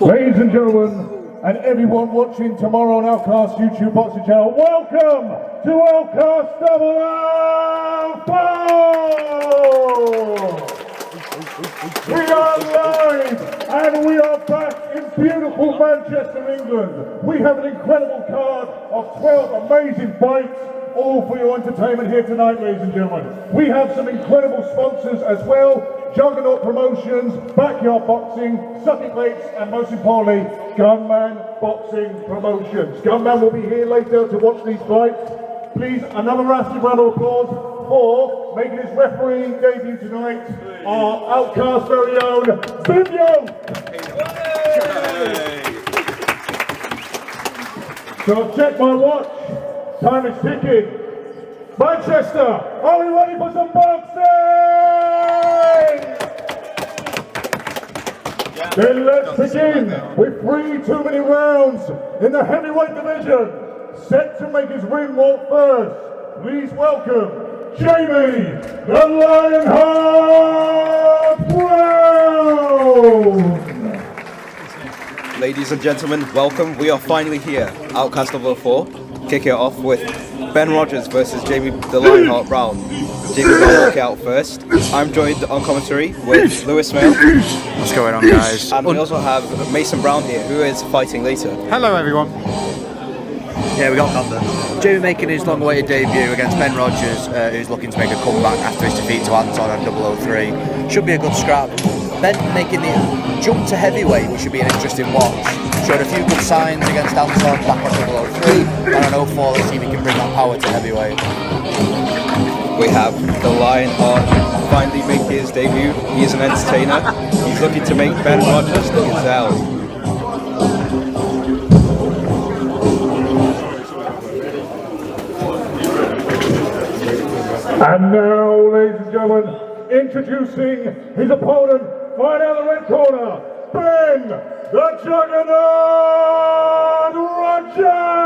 Ladies and gentlemen, and everyone watching tomorrow on Outcasts YouTube boxing channel, welcome to Outcasts 004! We are live and we are back in beautiful Manchester, England. We have an incredible card of 12 amazing fights, all for your entertainment here tonight, ladies and gentlemen. We have some incredible sponsors as well. Juggernaut Promotions, Backyard Boxing, Sucky Plates, and most importantly, Gunman Boxing Promotions. Gunman will be here later to watch these fights. Please, another massive round of applause for making his refereeing debut tonight, our Outcast very own, Video! So check my watch, time is ticking. Manchester, are we ready for some boxing? Then let's begin with 3 2-minute rounds in the heavyweight division. Set to make his ring walk first. Please welcome Jamie the Lionheart Brown. Ladies and gentlemen, welcome. We are finally here. Outcast level 4. Kick it off with Ben Rogers versus Jamie the Lionheart Brown. Jamie will walk out first. I'm joined on commentary with Lewis Mail. What's going on, guys? And we also have Mason Brown here, who is fighting later. Hello, everyone. Yeah, we got Thunder. Jamie making his long-awaited debut against Ben Rogers, who's looking to make a comeback after his defeat to Anton on 003. Should be a good scrap. Ben making the jump to heavyweight, which should be an interesting watch. Showed a few good signs against Anton back on 003, and on 04, let's see if he can bring that power to heavyweight. We have the Lionheart finally making his debut. He is an entertainer. He's looking to make Ben Rogers the Gazelle. And now, ladies and gentlemen, introducing his opponent, right out of the red corner, Ben the Juggernaut Rogers!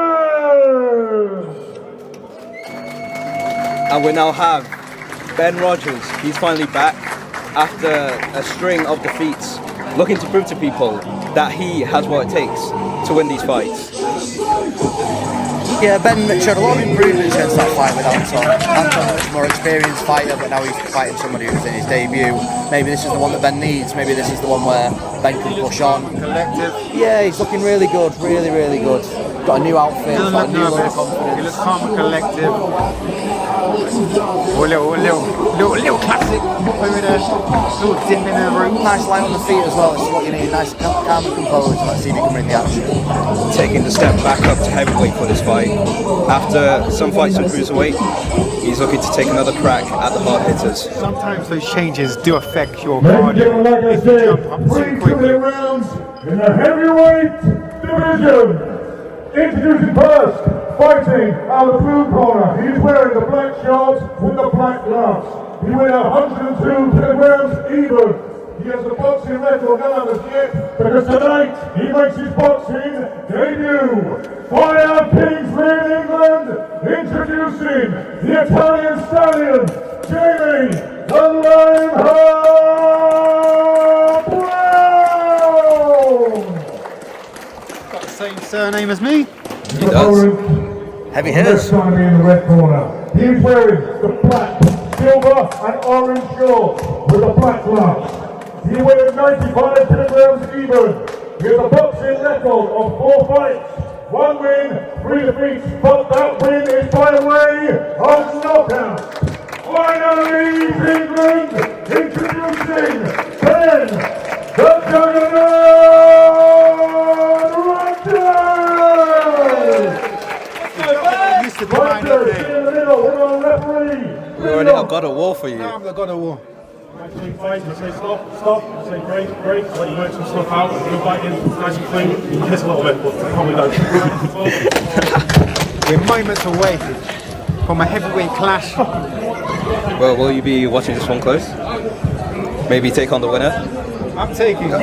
And we now have Ben Rogers. He's finally back after a string of defeats, looking to prove to people that he has what it takes to win these fights. Yeah, Ben showed a lot of improvements against that fight with Anton. Anton was a more experienced fighter, but now he's fighting somebody who's in his debut. Maybe this is the one that Ben needs. Maybe this is the one where Ben can push on. Collective. Yeah, he's looking really good, really good. Got a new outfit, got a new look of He confidence. looks calm and collective. Oh, a little classic. Over there. Little dip in the room. Nice line on the feet as well. This is what you need. Nice, calm and composed. Let's see if he can bring the action. Taking the step back up to heavyweight for this fight. After some fights with cruiserweight, he's looking to take another crack at the hard hitters. Sometimes those changes do affect your Ladies and cardio. gentlemen, like I If you said, jump up 3 too quickly. 2-minute rounds in the heavyweight division. Introducing first, fighting out of the blue corner. He's wearing the black shorts with the black gloves. He weighed 102 kilograms even. He has a boxing record none of us yet, because tonight he makes his boxing debut. Fire Kingsman England, introducing the Italian stallion, Jamie the Lionheart Brown! Got the same surname as me. He does. Heavy hitters. Going to be in the red corner. He's wearing the black, silver, and orange shorts with the black gloves. He weighs 95 kilograms even. He has a boxing record of 4 fights, 1 win, 3 defeats, but that win is by way of knockout. Finally, England, introducing Ben the Juggernaut Rogers! Used to be mine up there. In the middle, we're on referee. We already have got a war for you. Now I've got a war. Fight, you say stop, you say break, let you work some stuff out, and go back in, nice and clean. You can miss a little bit, but probably don't. We're moments away from a heavyweight clash. Well, will you be watching this one close? Maybe take on the winner? I'm taking on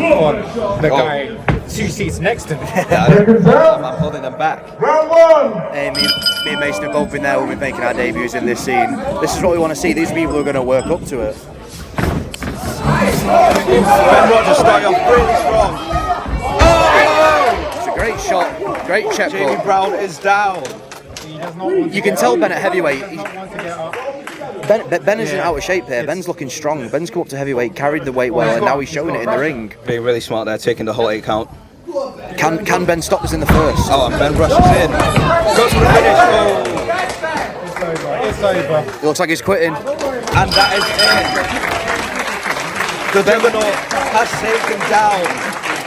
the guy 2 seats next to me. I'm holding them back. Round 1. Me and Mason have both been there when we're making our debuts in this scene. This is what we want to see. These people are going to work up to it. Ben Rogers starting off really strong. Oh! Great check. Jamie Brown is down. You can tell Ben at heavyweight. Ben isn't out of shape here. Ben's looking strong. Ben's come up to heavyweight, carried the weight well, and now he's showing it in the ring. Being really smart there, taking the whole 8 count. Can Ben stop this in the first? Oh, and Ben rushes in. Goes for the finish. Oh. It's over. It looks like he's quitting. And that is it. The Juggernaut has taken down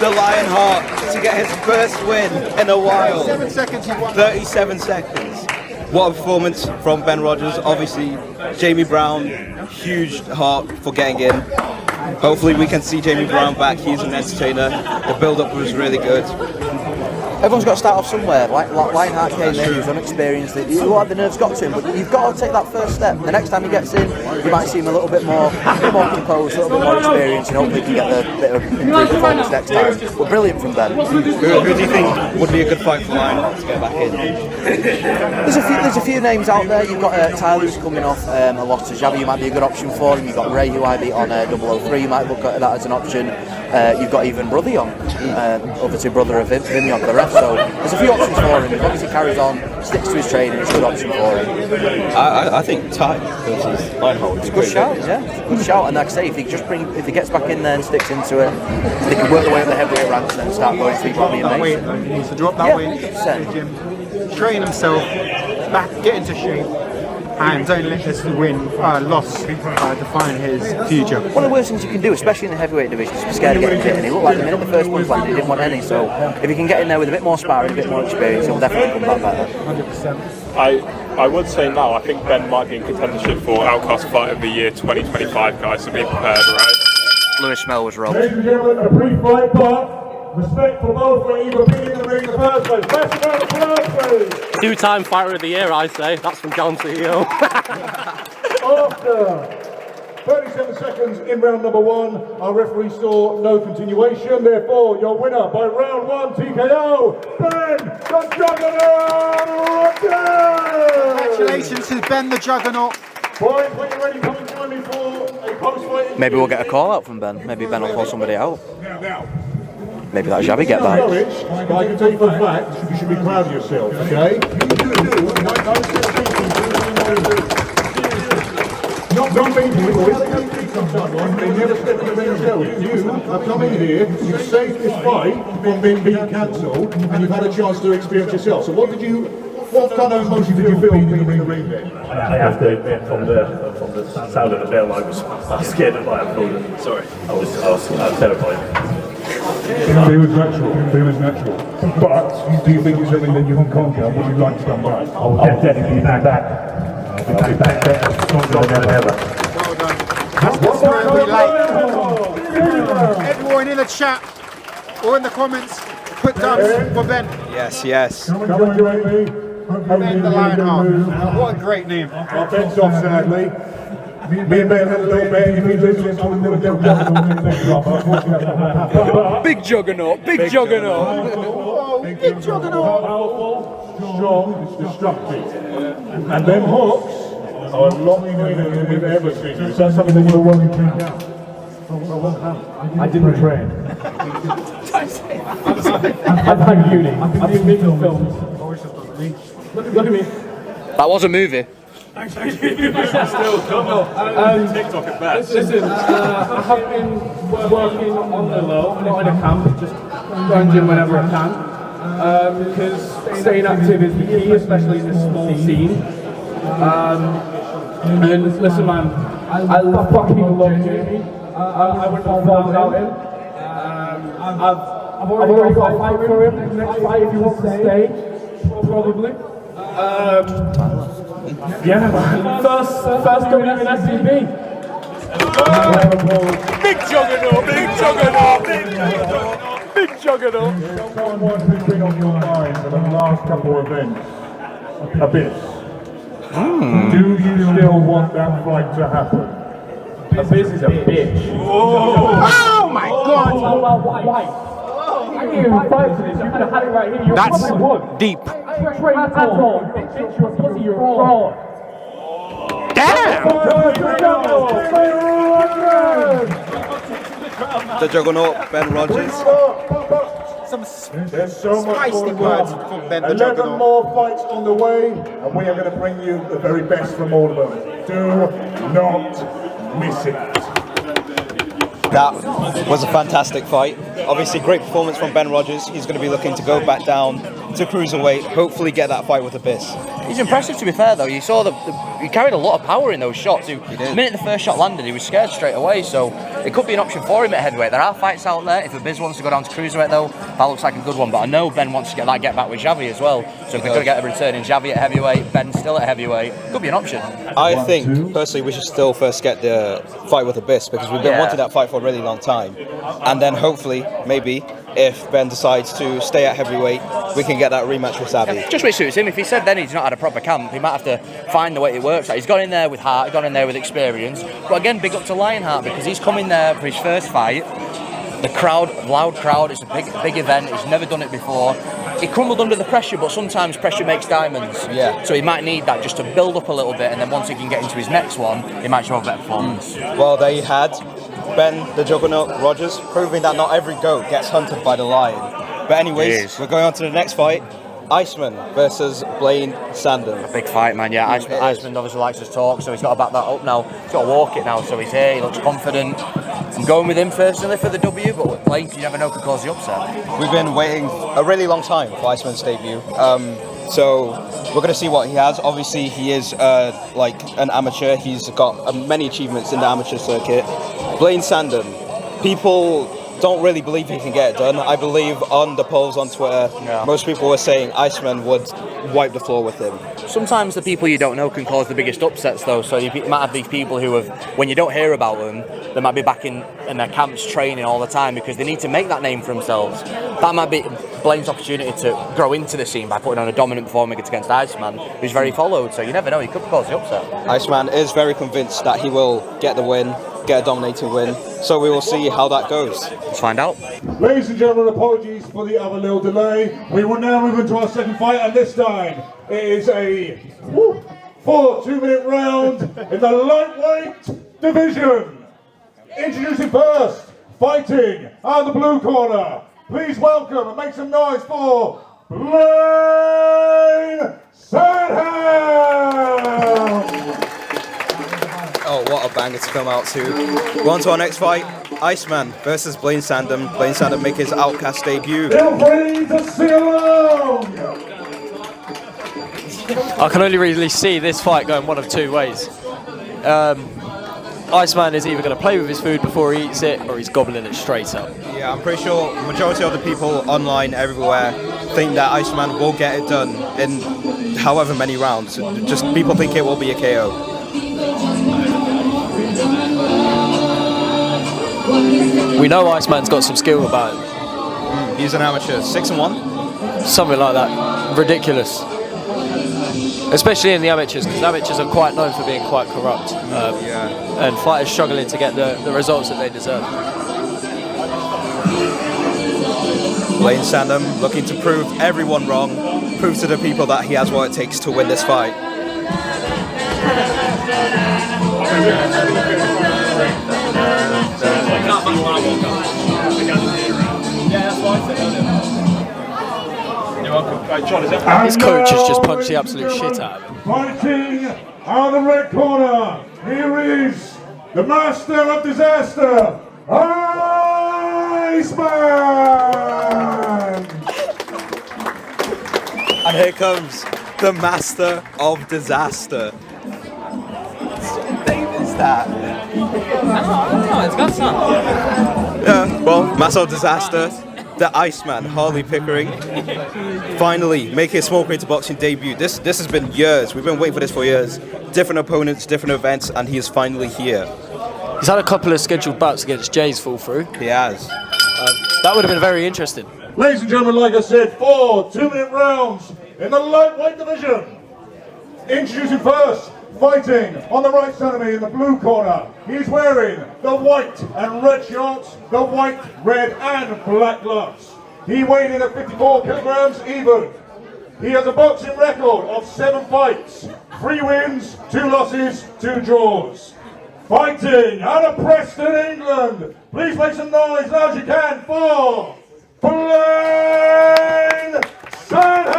the Lionheart to get his first win in a while. 7 seconds, he won. 37 seconds. What a performance from Ben Rogers. Obviously, Jamie Brown, huge heart for getting in. Hopefully we can see Jamie Brown back. He's an entertainer. The build-up was really good. Everyone's got to start off somewhere. Lionheart came in, he was unexperienced. The nerves got to him, but you've got to take that first step. The next time he gets in, you might see him a little bit more composed, a little bit more experienced, and hopefully he can get a bit of improved performance next time. But brilliant from Ben. Who do you think would be a good fight for Lionheart to get back in? There's a few names out there. You've got Tyler, who's coming off a loss to Xavi, you might be a good option for him. You've got Ray, who I beat on 003, you might look at that as an option. You've got even Brother Young, over to brother of Vim Young, the ref. So there's a few options for him. As long as he carries on, sticks to his training, it's a good option for him. I think Ty versus Lionheart is a good shout, yeah. Good shout. And like I say, if he gets back in there and sticks into it, they can work their way up the heavyweight ranks and then start going 3 probably amazing. He needs to drop that weight, 100%. gym, train himself, back, get into shape, and don't let this loss define his future. One of the worst things you can do, especially in the heavyweight division, is be scared of getting hit. And he looked like the minute the first punch landed, he didn't want any. So if he can get in there with a bit more sparring, a bit more experience, he'll definitely come back better. 100%. I would say now, I think Ben might be in contendership for Outcast Fight of the Year 2025, guys, so be prepared, right? Lewis Smell was robbed. Ladies and gentlemen, a brief fight part. Respect for both for either being in the ring in the first place. Best round of applause, please. 2-time Fighter of the Year, I say. That's from John CEO. After 37 seconds in round number 1, our referee saw no continuation. Therefore, your winner by round 1 TKO, Ben the Juggernaut Rogers! Congratulations to Ben the Juggernaut. Boys, when you're ready, come and join me for a post-fight. Maybe we'll get a call out from Ben. Maybe Ben will call somebody out. Now. Maybe that Xavi get back. But I can tell you for a fact, you should be proud of yourself, okay? Not many people, they never step in the ring and show it. You have come in here, you've saved this fight from being cancelled, and you've had a chance to experience yourself. So what kind of emotion did you feel being in the ring then? I have to admit, from the sound of the bell, I was scared of my opponent. Sorry, I was terrified. It was natural. But do you think it's something that you can conquer? Would you like to come back? I'll definitely be back. I'll be back better, stronger than ever. Well done. That's the spirit we like. Everyone in the chat or in the comments, put dubs for Ben. Yes. Come and join me. Ben the Lionheart. What a great name. Our Ben's off, sadly. Me and Ben had a little bet. If he loses, I'm going to Big Juggernaut. Big Juggernaut. Powerful, strong, destructive. And them hooks are a lot cleaner than we've ever seen. Is that something that you're willing to train down? I didn't train. I've had uni. I've been making films. Look at me. That was a movie. TikTok at best. Listen, I have been working on the low, not in a camp, just going gym whenever I can. Because staying active is the key, especially in this small scene. And listen, man, I fucking love Jamie. I wouldn't have thought without him. I've already got a fight for him. Next fight, if he wants to stay, probably. Yeah, man. First going in SCB. Big juggernaut. Someone who's been on your mind for the last couple of events. Abyss. Do you still want that fight to happen? Abyss is a bitch. Oh my God! White. I didn't even fight for this. You could have had it right here. You That's probably would. deep. Anton, bitch, you're a pussy, you're a fraud. Damn! The Juggernaut, Ben Rogers. There's so much spicy more to words come. from Ben the 11 Juggernaut. more fights on the way, and we are going to bring you the very best from all of them. Do not miss it. That was a fantastic fight. Obviously, great performance from Ben Rogers. He's going to be looking to go back down to cruiserweight, hopefully get that fight with Abyss. He's impressive, to be fair, though. You saw he carried a lot of power in those shots. The minute the first shot landed, he was scared straight away, so it could be an option for him at heavyweight. There are fights out there. If Abyss wants to go down to cruiserweight, though, that looks like a good one. But I know Ben wants to get back with Xavi as well. So if they're going to get a return in Xavi at heavyweight, Ben still at heavyweight, could be an option. I think, personally, we should still first get the fight with Abyss, because we've been wanting that fight for a really long time. And then hopefully, maybe, if Ben decides to stay at heavyweight, we can get that rematch with Xavi. Just which suits him. If he said then he's not had a proper camp, he might have to find the way it works. He's gone in there with heart, gone in there with experience. But again, big up to Lionheart, because he's come in there for his first fight. The crowd, loud crowd, it's a big event. He's never done it before. He crumbled under the pressure, but sometimes pressure makes diamonds. Yeah. So he might need that just to build up a little bit, and then once he can get into his next one, he might show a better performance. Well, there you had Ben the Juggernaut Rogers, proving that not every goat gets hunted by the lion. But anyways, we're going on to the next fight. Iceman versus Blaine Sandham. A big fight, man, yeah. Iceman obviously likes to talk, so he's got to back that up now. He's got to walk it now, so he's here, he looks confident. I'm going with him personally for the W, but with Blaine, you never know, could cause the upset. We've been waiting a really long time for Iceman's debut. So we're going to see what he has. Obviously, he is like an amateur. He's got many achievements in the amateur circuit. Blaine Sandham, people don't really believe he can get it done. I believe on the polls on Twitter, most people were saying Iceman would wipe the floor with him. Sometimes the people you don't know can cause the biggest upsets, though. So you might have these people who have, when you don't hear about them, they might be back in their camps training all the time because they need to make that name for themselves. That might be Blaine's opportunity to grow into the scene by putting on a dominant performance against Iceman, who's very followed. So you never know, he could cause the upset. Iceman is very convinced that he will get the win, get a dominating win. So we will see how that goes. Let's find out. Ladies and gentlemen, apologies for the other little delay. We will now move into our second fight, and this time it is a 2-minute round in the lightweight division. Introducing first, fighting out of the blue corner. Please welcome and make some noise for Blaine Sandham. Oh, what a banger to come out to. We're on to our next fight. Iceman versus Blaine Sandham. Blaine Sandham make his Outcast debut. Feel free to sing along. I can only really see this fight going one of two ways. Iceman is either going to play with his food before he eats it, or he's gobbling it straight up. Yeah, I'm pretty sure majority of the people online everywhere think that Iceman will get it done in however many rounds. Just people think it will be a KO. We know Iceman's got some skill about him. He's an amateur, 6-1. Something like that. Ridiculous. Especially in the amateurs, because amateurs are quite known for being quite corrupt. And fighters struggling to get the results that they deserve. Blaine Sandham looking to prove everyone wrong, prove to the people that he has what it takes to win this fight. His coach has just punched the absolute shit out of him. Fighting out of the red corner, here is the master of disaster, Iceman! And here comes the master of disaster. What name is that? Oh, it's got some. Yeah, well, master of disaster, the Iceman, Harley Pickering, finally making his small creator boxing debut. This has been years. We've been waiting for this for years. Different opponents, different events, and he is finally here. He's had a couple of scheduled bouts against Jays fall through. He has. That would have been very interesting. Ladies and gentlemen, like I said, 4 2-minute rounds in the lightweight division. Introducing first, fighting on the right side of me in the blue corner. He's wearing the white and red shorts, the white, red and black gloves. He weighed in at 54 kilograms even. He has a boxing record of 7 fights, 3 wins, 2 losses, 2 draws. Fighting out of Preston, England. Please make some noise loud as you can for Blaine Sandham.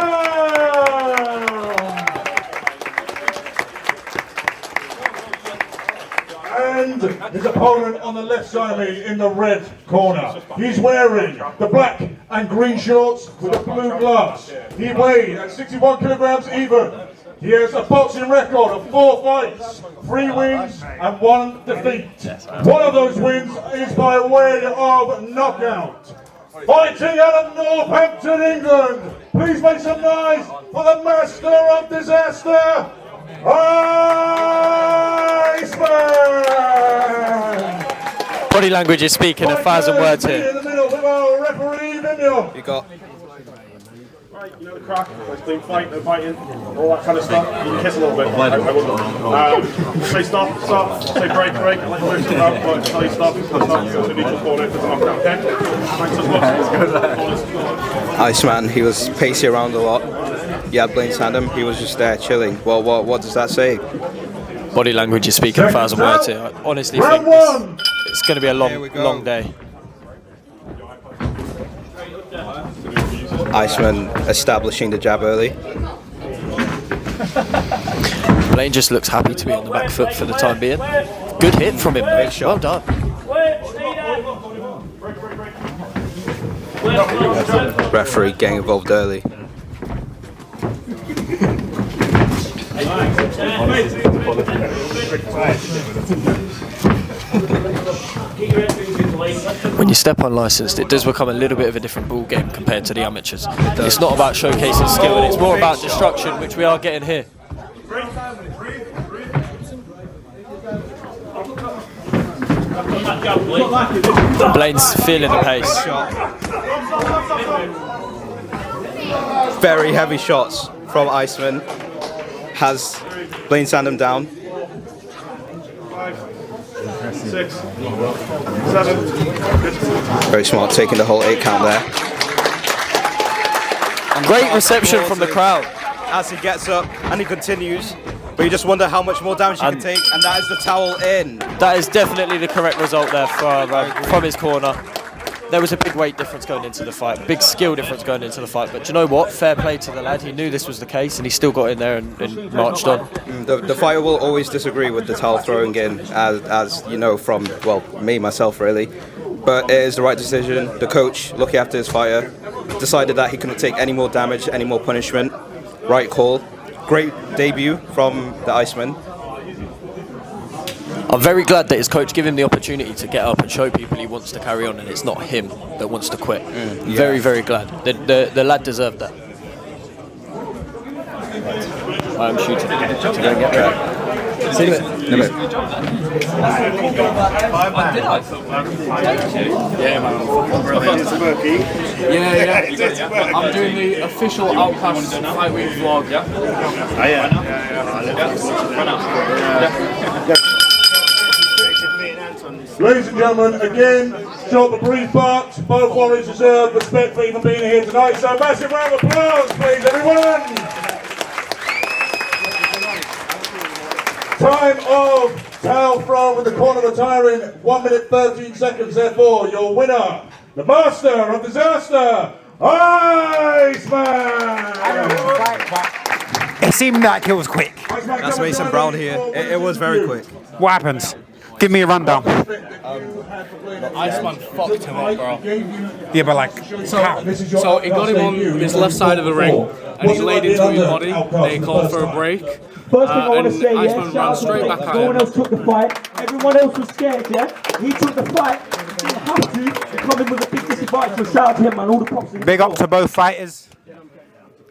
And his opponent on the left side of me in the red corner. He's wearing the black and green shorts with the blue gloves. He weighed at 61 kilograms even. He has a boxing record of 4 fights, 3 wins and 1 defeat. One of those wins is by way of knockout. Fighting out of Northampton, England. Please make some noise for the master of disaster, Iceman! Body language is speaking 1,000 words here. In the middle with our referee, Minion. You got. Right, you know the crack, like clean fight, no fighting, all that kind of stuff. You can kiss a little bit. I wouldn't. Say stop, say break, and let you move to the round, but tell you stop, so the neutral corner if there's a knockout, okay? Thanks as well. Iceman, he was pacey around a lot. Yeah, Blaine Sandham, he was just there chilling. Well, what does that say? Body language is speaking 1,000 words here. I honestly think it's going to be a long day. Iceman establishing the jab early. Blaine just looks happy to be on the back foot for the time being. Good hit from him. Well done. Referee getting involved early. When you step unlicensed, it does become a little bit of a different ball game compared to the amateurs. It's not about showcasing skill, and it's more about destruction, which we are getting here. Blaine's feeling the pace. Very heavy shots from Iceman. Has Blaine Sandham down. 6, 7. Very smart, taking the whole 8 count there. Great reception from the crowd. As he gets up and he continues, but you just wonder how much more damage he can take, and that is the towel in. That is definitely the correct result there from his corner. There was a big weight difference going into the fight, big skill difference going into the fight, but do you know what? Fair play to the lad. He knew this was the case, and he still got in there and marched on. The fighter will always disagree with the towel throwing in, as you know from, well, me, myself really. But it is the right decision. The coach, looking after his fighter, decided that he couldn't take any more damage, any more punishment. Right call. Great debut from the Iceman. I'm very glad that his coach gave him the opportunity to get up and show people he wants to carry on, and it's not him that wants to quit. Very, very glad. The lad deserved that. I'm shooting to go and get back. See you in a bit. Yeah. I'm doing the official Outcasts fight week vlog. Ladies and gentlemen, again, short but brief but both warriors deserve respect for even being here tonight. So massive round of applause, please, everyone. Time of towel throw with the corner retiring 1 minute 13 seconds. Therefore, your winner, the master of disaster, Iceman. It seemed like it was quick. That's Mason Brown here. It was very quick. What happened? Give me a rundown. Iceman fucked him up, bro. Yeah, but like, how? So he got him on his left side of the ring, and he laid into his body. They called for a break. First thing I want to say, Iceman ran straight back at no one him. else took the fight. Everyone else was scared, yeah? He took the fight. He didn't have to come in with a big disadvantage. So shout out to him, man. All the props. Big up to both fighters.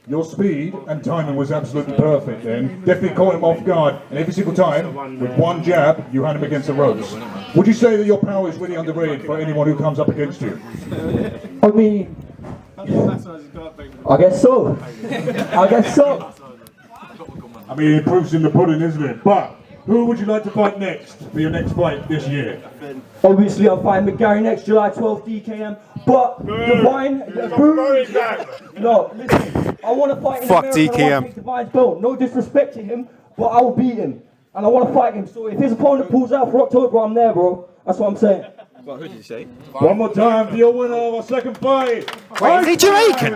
Your speed and timing was absolutely perfect then. Definitely caught him off guard. And every single time, with one jab, you had him against the ropes. Would you say that your power is really underrated for anyone who comes up against you? I mean, I guess so. I guess so. I mean, it proves in the pudding, isn't it? But who would you like to fight next for your next fight this year? Obviously, I'm fighting McGarry next July 12th, DKM. But Divine, no, listen, I want to fight in Fuck America. DKM. I want to take Divine's belt. No disrespect to him, but I will beat him. And I want to fight him. So if his opponent pulls out for October, I'm there, bro. That's what I'm saying. What, who did you say? One more time for your winner of our second fight. Wait, is he Jamaican?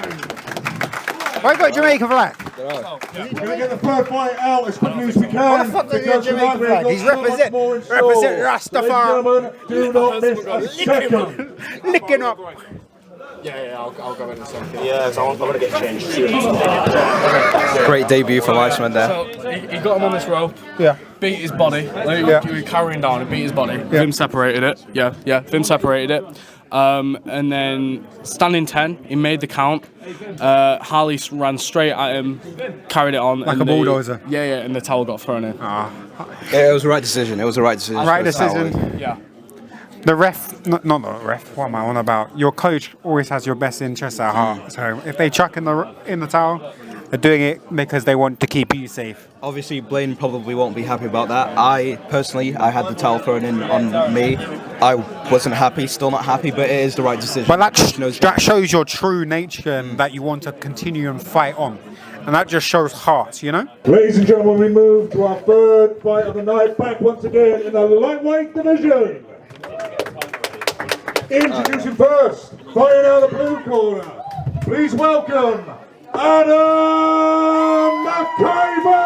Why got Jamaican flag? We're going to get the third fight out as quickly as we can. What the fuck does he have Jamaican flag? He's represent Rastafari. Do not miss a second. Licking up. Yeah, I'll go in a second. Yeah, so I'm going to get changed. Great debut from Iceman there. So he got him on this rope. Yeah. Beat his body. He was carrying down and beat his body. Vim separated it. Vim separated it. And then standing 10, he made the count. Harley ran straight at him, carried it on. Like a bulldozer. And the towel got thrown in. Yeah, it was the right decision. Right decision. Yeah. The ref, not the ref, what am I on about? Your coach always has your best interests at heart. So if they chuck in the towel, they're doing it because they want to keep you safe. Obviously, Blaine probably won't be happy about that. I had the towel thrown in on me. I wasn't happy, still not happy, but it is the right decision. But that shows your true nature and that you want to continue and fight on. And that just shows heart, you know? Ladies and gentlemen, we move to our third fight of the night, back once again in the lightweight division. Introducing first, fighting out of the blue corner. Please welcome Adam McIver!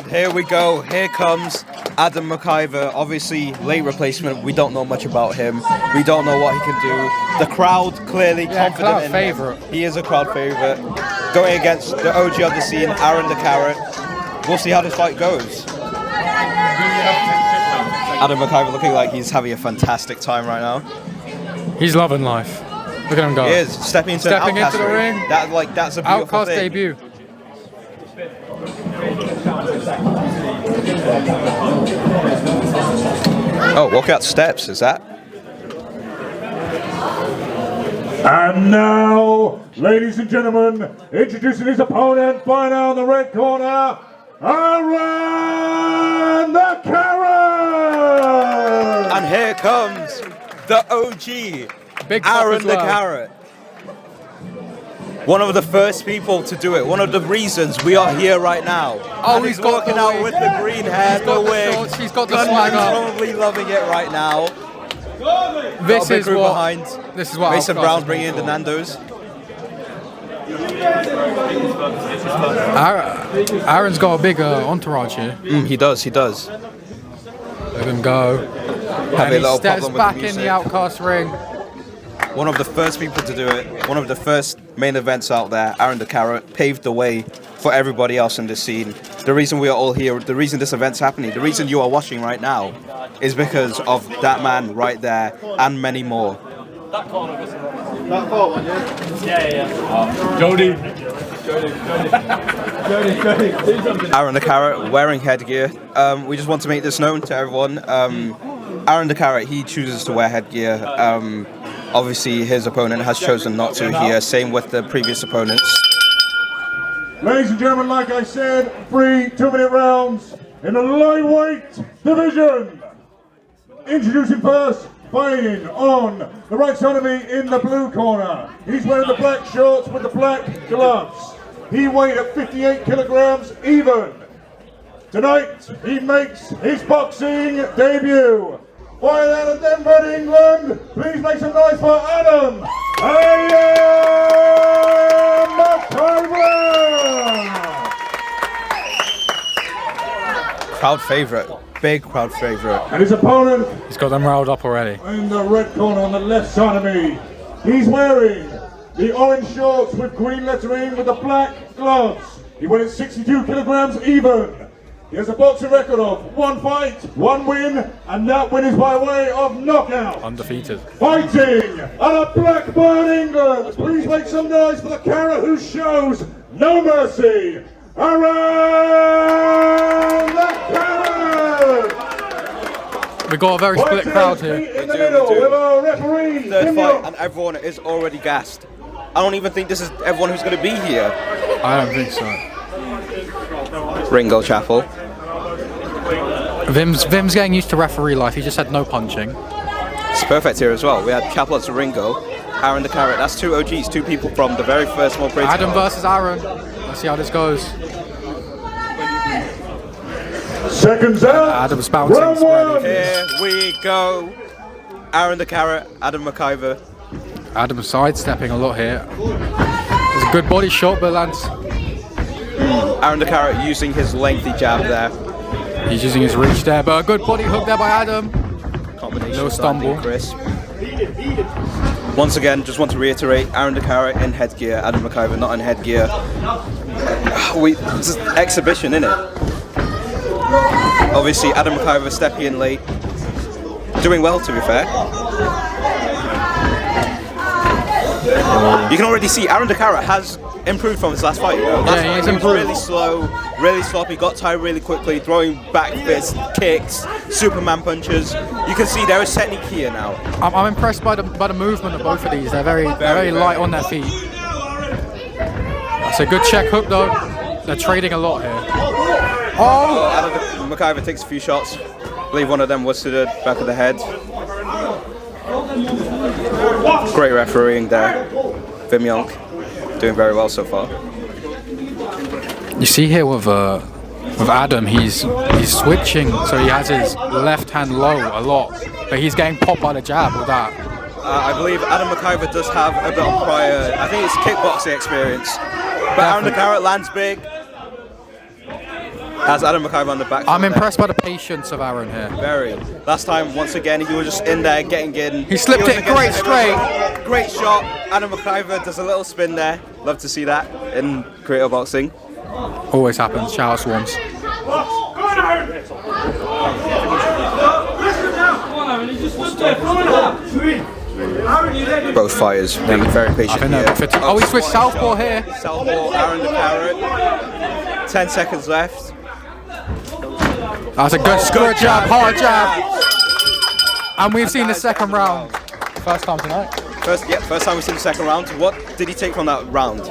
Here we go, here comes Adam McIver, obviously late replacement. We don't know much about him. We don't know what he can do. The crowd clearly confident in favourite. him. He is a crowd favourite. Going against the OG of the scene, Aaron the Carrot. We'll see how this fight goes. Adam McIver looking like he's having a fantastic time right now. He's loving life. Look at him go. He is stepping into the ring. That's a beautiful Outcast thing. debut. Oh, walkout steps, is that? And now, ladies and gentlemen, introducing his opponent, fighting out in the red corner, Aaron the Carrot! And here comes the OG, Aaron the Carrot. One of the first people to do it. One of the reasons we are here right now. Oh, and he's walking out with the green hair, the wig. He's got the swagger. Probably loving it right now. This is what. Behind. This is what. Mason Brown bringing in the Nando's. Aaron's got a big entourage here. He does. Let him go. Have a And he little steps problem with back the in music. the Outcast ring. One of the first people to do it. One of the first main events out there. Aaron the Carrot paved the way for everybody else in the scene. The reason we are all here, the reason this event's happening, the reason you are watching right now is because of that man right there and many more. That forward, yeah? Jody. Aaron the Carrot wearing headgear. We just want to make this known to everyone. Aaron the Carrot, he chooses to wear headgear. Obviously, his opponent has chosen not to here. Same with the previous opponents. Ladies and gentlemen, like I said, 3 2-minute rounds in the lightweight division. Introducing first, fighting on the right side of me in the blue corner. He's wearing the black shorts with the black gloves. He weighed at 58 kilograms even. Tonight, he makes his boxing debut. Fighting out of Denver, England, please make some noise for Adam McIver! Crowd favourite. Big crowd favourite. And his opponent, He's got them riled up already. in the red corner on the left side of me. He's wearing the orange shorts with green lettering with the black gloves. He weighed 62 kilograms even. He has a boxing record of 1 fight, 1 win, and that win is by way of knockout. Undefeated. Fighting out of Blackburn, England. Please make some noise for the Carrot who shows no mercy. Around the Carrot! We got a very split crowd here. In the middle with our referee. Third fight, and everyone is already gassed. I don't even think this is everyone who's going to be here. I don't think so. Ringo Chapel. Vim's getting used to referee life. He just had no punching. It's perfect here as well. We had Chapel to Ringo, Aaron the Carrot. That's 2 OGs, 2 people from the very first small operating Adam versus Aaron. Let's see how this goes. Seconds out. Adam's bouncing. Round 1. Here we go. Aaron the Carrot, Adam McIver. Adam sidestepping a lot here. It's a good body shot, but lands. Aaron the Carrot using his lengthy jab there. He's using his reach there, but a good body hook there by Adam. Combination little stumble. Crisp. Once again, just want to reiterate, Aaron the Carrot in headgear, Adam McIver not in headgear. It's just exhibition, innit? Obviously, Adam McIver stepping in late. Doing well, to be fair. You can already see Aaron the Carrot has improved from his last fight. You know? Last fight, he's he was improved. really slow, really sloppy, got tired really quickly, throwing back fists, kicks, Superman punches. You can see there is technique here now. I'm impressed by the movement of both of these. They're very light on their feet. That's a good check hook though. They're trading a lot here. Oh! Adam McIver takes a few shots. I believe one of them was to the back of the head. Great refereeing there. Vim Young doing very well so far. You see here with Adam, he's switching, so he has his left hand low a lot, but he's getting popped by the jab with that. I believe Adam McIver does have a bit of prior, I think it's kickboxing experience. But Aaron the Carrot lands big. Has Adam McIver on the back. I'm impressed by the patience of Aaron here. Very. Last time, once again, he was just in there getting in. He slipped it great straight. Great shot. Adam McIver does a little spin there. Love to see that in creative boxing. Always happens. Shout out Swarms. Both fighters being very patient here. Oh, he switched southpaw here. Southpaw, Aaron the Carrot. 10 seconds left. That's a good jab, hard jab. And we've seen the second round. First time tonight. First time we've seen the second round. What did he take from that round?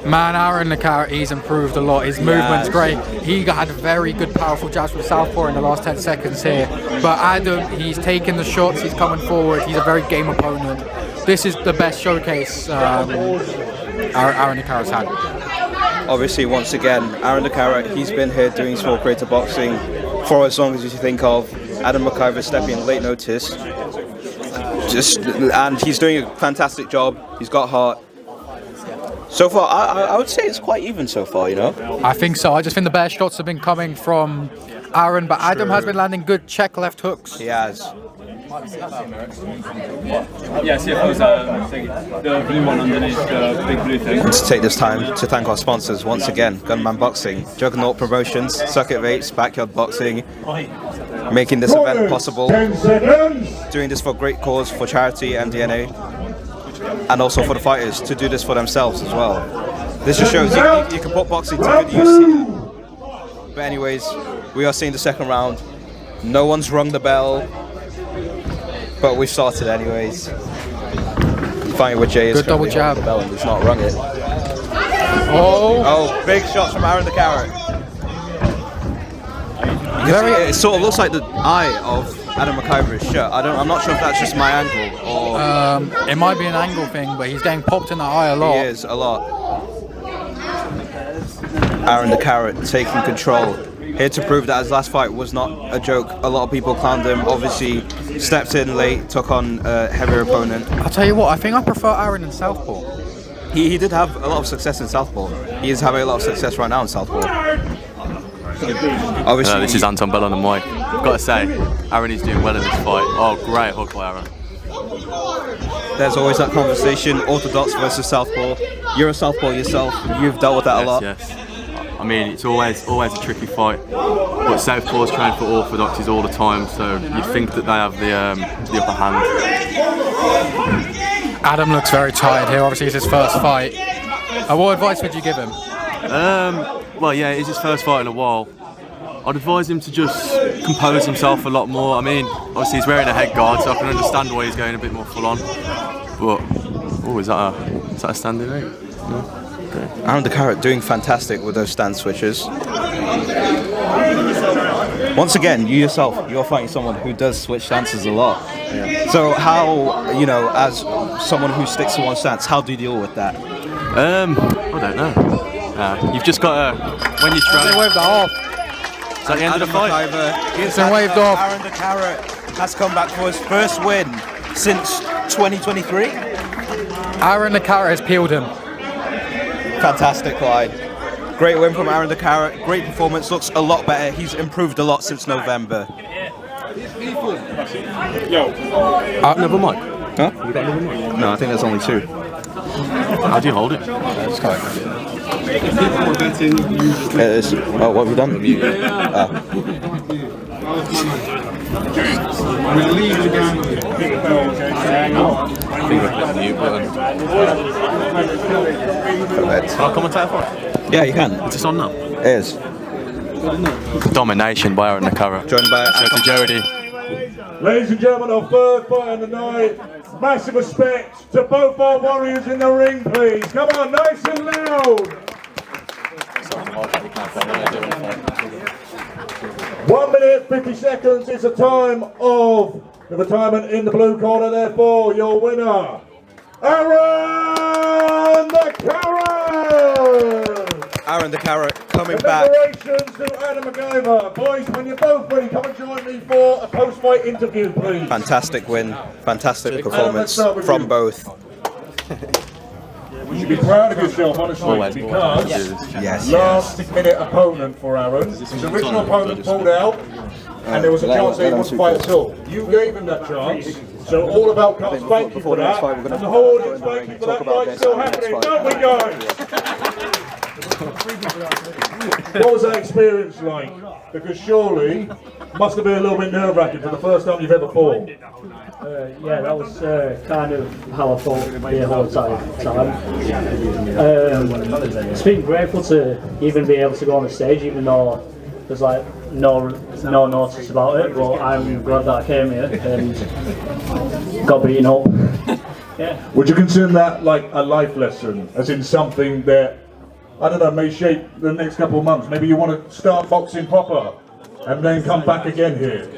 Man, Aaron the Carrot, he's improved a lot. His movement's great. He had very good, powerful jabs with southpaw in the last 10 seconds here. But Adam, he's taking the shots, he's coming forward. He's a very game opponent. This is the best showcase Aaron the Carrot's had. Obviously, once again, Aaron the Carrot, he's been here doing small creative boxing for as long as you think of. Adam McIver stepping in late notice. And he's doing a fantastic job. He's got heart. So far, I would say it's quite even so far, you know? I think so. I just think the best shots have been coming from Aaron, but Adam has been landing good check left hooks. He has. Yeah, see if it was the blue one underneath the big blue thing. Let's take this time to thank our sponsors once again. Gunman Boxing, Juggernaut Promotions, Sucket Vapes, Backyard Boxing, making this event possible. 10 seconds. Doing this for great cause, for charity, MDNA, and also for the fighters to do this for themselves as well. This just shows you can put boxing to good use here. But anyways, we are seeing the second round. No one's rung the bell, but we've started anyways. Fighting with Jay is good double jab. The bell and he's not rung it. Oh, big shots from Aaron the Carrot. It sort of looks like the eye of Adam McIver is shut. I'm not sure if that's just my angle or. It might be an angle thing, but he's getting popped in the eye a lot. He is a lot. Aaron the Carrot taking control. Here to prove that his last fight was not a joke. A lot of people clowned him. Obviously, stepped in late, took on a heavier opponent. I'll tell you what, I think I prefer Aaron in southpaw. He did have a lot of success in southpaw. He is having a lot of success right now in southpaw. Obviously, this is Anton Bell on the mic. I've got to say, Aaron is doing well in this fight. Oh, great hook by Aaron. There's always that conversation, orthodox versus southpaw. You're a southpaw yourself. You've dealt with that a lot. Yes. I mean, it's always a tricky fight, but southpaws train for orthodoxies all the time, so you'd think that they have the upper hand. Adam looks very tired here. Obviously, it's his first fight. What advice would you give him? Well, yeah, it's his first fight in a while. I'd advise him to just compose himself a lot more. I mean, obviously he's wearing a head guard, so I can understand why he's going a bit more full on. But is that a standing eight? No. Okay. Aaron the Carrot doing fantastic with those stand switches. Once again, you're fighting someone who does switch stances a lot. Yeah. So how, as someone who sticks to one stance, how do you deal with that? I don't know. You've just got to, when you try. They waved that off. Is that the end of the fight? It's been waved off. Aaron the Carrot has come back for his first win since 2023. Aaron the Carrot has peeled him. Fantastic, Clyde. Great win from Aaron the Carrot. Great performance. Looks a lot better. He's improved a lot since November. Another mic? Huh? You got another mic? No, I think there's only 2. How do you hold it? It's kind of... It is. Oh, what have you done? I'll commentate for it. Yeah, you can. Is this on now? It is. Domination by Aaron the Carrot. Joined by Anton. Jody. Ladies and gentlemen, our third fight of the night. Massive respect to both our warriors in the ring, please. Come on, nice and loud. 1 minute 50 seconds is the time of the retirement in the blue corner. Therefore, your winner, Aaron the Carrot. Aaron the Carrot coming back. Congratulations to Adam McIver. Boys, when you're both ready, come and join me for a post-fight interview, please. Fantastic win. Fantastic performance from both. You should be proud of yourself, honestly, because last minute opponent for Aaron. His original opponent pulled out, and there was a chance that he wouldn't fight at all. You gave him that chance, so all of Outcasts thank you for that, and the whole audience thank you for that fight still happening, don't we, guys? What was that experience like? Because surely, must have been a little bit nerve-wracking for the first time you've ever fought. Yeah, that was kind of how I thought the whole time. It's been grateful to even be able to go on the stage, even though there's like no notice about it. But I'm glad that I came here and got beaten up. Yeah. Would you consider that like a life lesson, as in something that, I don't know, may shape the next couple of months? Maybe you want to start boxing proper and then come back again here?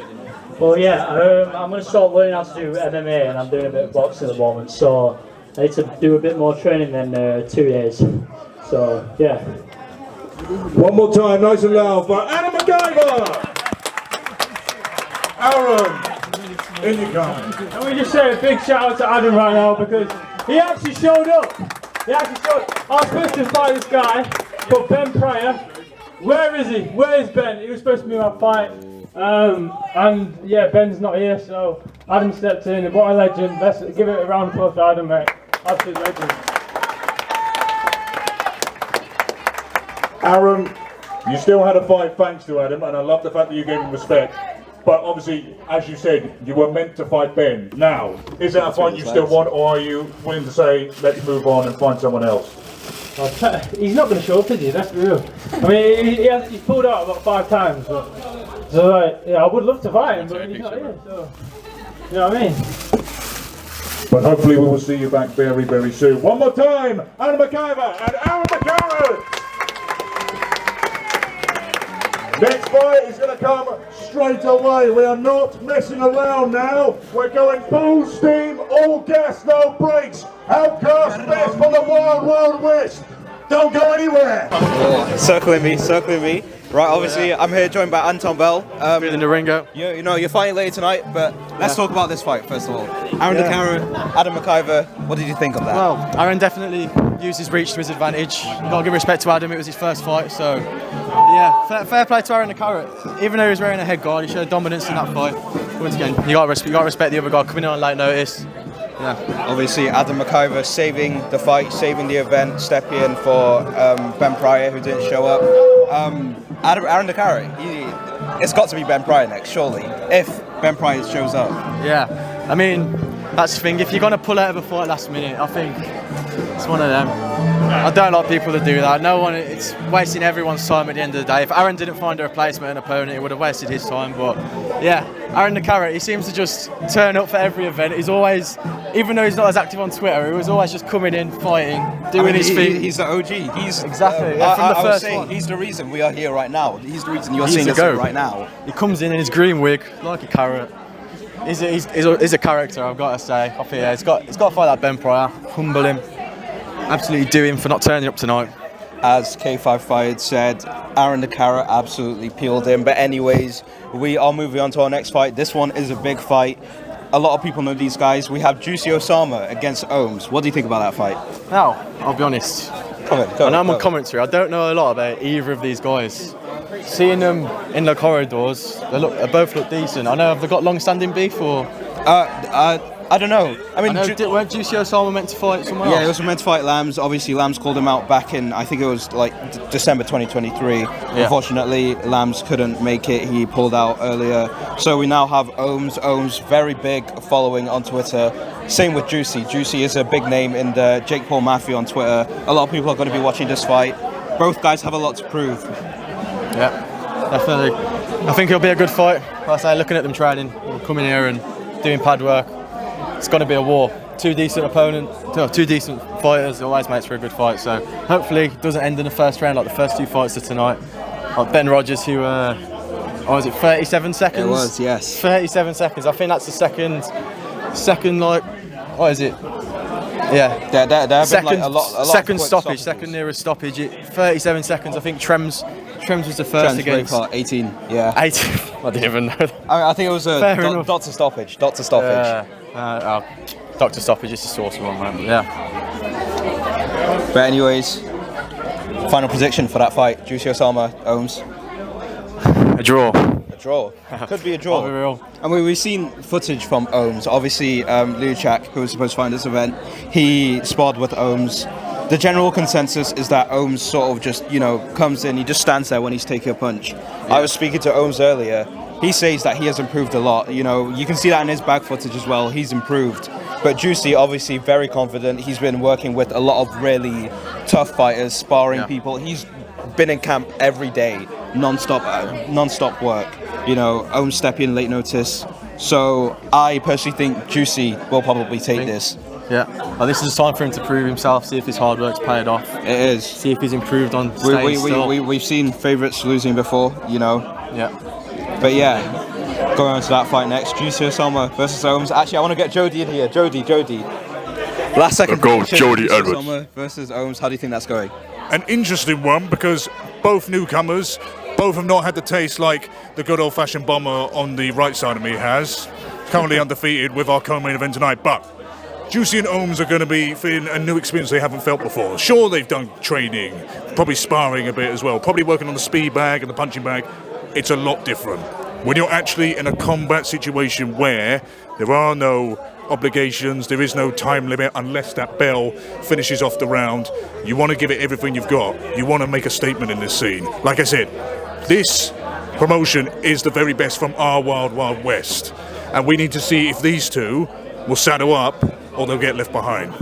Well, yeah, I'm going to start learning how to do MMA, and I'm doing a bit of boxing at the moment, so I need to do a bit more training than 2 days. So, yeah. One more time, nice and loud for Adam McIver! Aaron, in you come. Let me just say a big shout out to Adam right now, because he actually showed up. I was supposed to fight this guy, but Ben Pryor. Where is he? Where is Ben? He was supposed to be my fight. And yeah, Ben's not here, so Adam stepped in. What a legend. Let's give it a round of applause to Adam, mate. Absolute legend. Aaron, you still had a fight thanks to Adam, and I love the fact that you gave him respect. But obviously, as you said, you were meant to fight Ben. Now, is that a fight you still want, or are you willing to say, let's move on and find someone else? He's not going to show up, is he? Let's be real. I mean, he's pulled out about 5 times. But, so, like, yeah, I would love to fight him, but he's not here. So, you know what I mean? But hopefully we will see you back very, very soon. One more time, Adam McIver and Aaron the Carrot! Next fight is going to come straight away. We are not messing around now. We're going full steam, all gas, no brakes. Outcast best from the wild, wild west. Don't go anywhere. Circling me. Right, obviously, I'm here joined by Anton Bell. In the ringer. You know, you're fighting later tonight, but let's talk about this fight first of all. Aaron the Carrot, Adam McIver, what did you think of that? Well, Aaron definitely used his reach to his advantage. You've got to give respect to Adam, it was his first fight, so yeah, fair play to Aaron the Carrot. Even though he was wearing a head guard, he showed dominance in that fight. Once again, you got to respect the other guy coming in on late notice. Yeah. Obviously, Adam McIver saving the fight, saving the event, stepping in for Ben Pryor, who didn't show up. Aaron the Carrot, it's got to be Ben Pryor next, surely, if Ben Pryor shows up. Yeah, I mean, that's the thing. If you're going to pull out of a fight last minute, I think it's one of them. I don't like people that do that. It's wasting everyone's time at the end of the day. If Aaron didn't find a replacement, an opponent, it would have wasted his time. But yeah, Aaron the Carrot, he seems to just turn up for every event. He's always, even though he's not as active on Twitter, he was always just coming in, fighting, doing his thing. He's the OG. He's exactly. From the first one. He's the reason we are here right now. He's the reason you're seeing us right now. He comes in his green wig, like a carrot. He's a character, I've got to say. I feel he's got to fight that Ben Pryor, humble him, absolutely do him for not turning up tonight. as K5 Fired said, Aaron Nakara absolutely peeled him. But anyways, we are moving on to our next fight. This one is a big fight. A lot of people know these guys. We have Chiszy Osama against Ohms. What do you think about that fight? Now, I'll be honest. And I'm on commentary. I don't know a lot about either of these guys. Seeing them in the corridors, they both look decent. I know, have they got long-standing beef or? I don't know. I mean, weren't Chiszy Osama meant to fight somewhere else? Yeah, he was meant to fight Lambs. Obviously, Lambs called him out back in, I think it was like December 2023. Yeah. Unfortunately, Lambs couldn't make it. He pulled out earlier. So we now have Ohms. Ohms, very big following on Twitter. Same with Chiszy. Chiszy is a big name in the Jake Paul Mafia on Twitter. A lot of people are going to be watching this fight. Both guys have a lot to prove. Yeah, definitely. I think it'll be a good fight. Like I say, looking at them training, coming here and doing pad work. It's going to be a war. Two decent fighters. It always makes for a good fight. So hopefully it doesn't end in the first round like the first two fights of tonight. Like Ben Rogers, who was it 37 seconds? It was, yes. 37 seconds. I think that's the second like, what is it? Yeah. There have been like a lot second stoppage, second nearest stoppage. 37 seconds. I think Trems was the first against 18. Yeah. 18. I didn't even know that. I think it was a doctor stoppage. Doctor stoppage. Doctor stoppage is the source one, man. Yeah. But anyways, final prediction for that fight: Chiszy Osama, Ohms. A draw. A draw. Could be a draw. I'll be real. I mean, we've seen footage from Ohms. Obviously, Luchak, who was supposed to find this event, he sparred with Ohms. The general consensus is that Ohms sort of just, comes in, he just stands there when he's taking a punch. Yeah. I was speaking to Ohms earlier. He says that he has improved a lot. You can see that in his back footage as well. He's improved. But Chiszy, obviously, very confident. He's been working with a lot of really tough fighters, sparring people. He's been in camp every day, non-stop work. Ohms stepping in late notice. So I personally think Chiszy will probably take this. Yeah, well, this is a time for him to prove himself, see if his hard work's paid off. It is. See if he's improved on stage we've seen favourites losing before, Yeah. But yeah, going on to that fight next, Chiszy Osama versus Ohms. Actually, I want to get Jody in here. Jody. Last second. Go, Jody Chiszy Edwards. Osama versus Ohms. How do you think that's going? An interesting one because both newcomers, both have not had the taste like the good old-fashioned bomber on the right side of me has. Currently undefeated with our co-main event tonight, but Chiszy and Ohms are going to be feeling a new experience they haven't felt before. Sure, they've done training, probably sparring a bit as well, probably working on the speed bag and the punching bag. It's a lot different. When you're actually in a combat situation where there are no obligations, there is no time limit unless that bell finishes off the round, you want to give it everything you've got. You want to make a statement in this scene. Like I said, this promotion is the very best from our wild, wild west. And we need to see if these two will saddle up or they'll get left behind.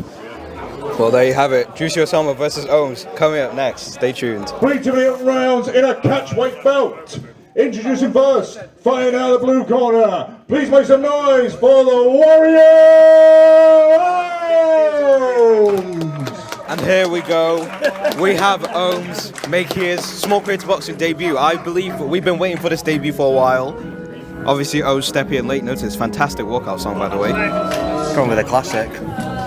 Well, there you have it. Chiszy Osama versus Ohms coming up next. Stay tuned. 3 rounds in a catchweight belt. Introducing first, fighting out of the blue corner. Please make some noise for the Warriors! And here we go. We have Ohms make his small creative boxing debut. I believe we've been waiting for this debut for a while. Obviously, Ohms stepping in late notice. Fantastic walkout song, by the way. Going with a classic.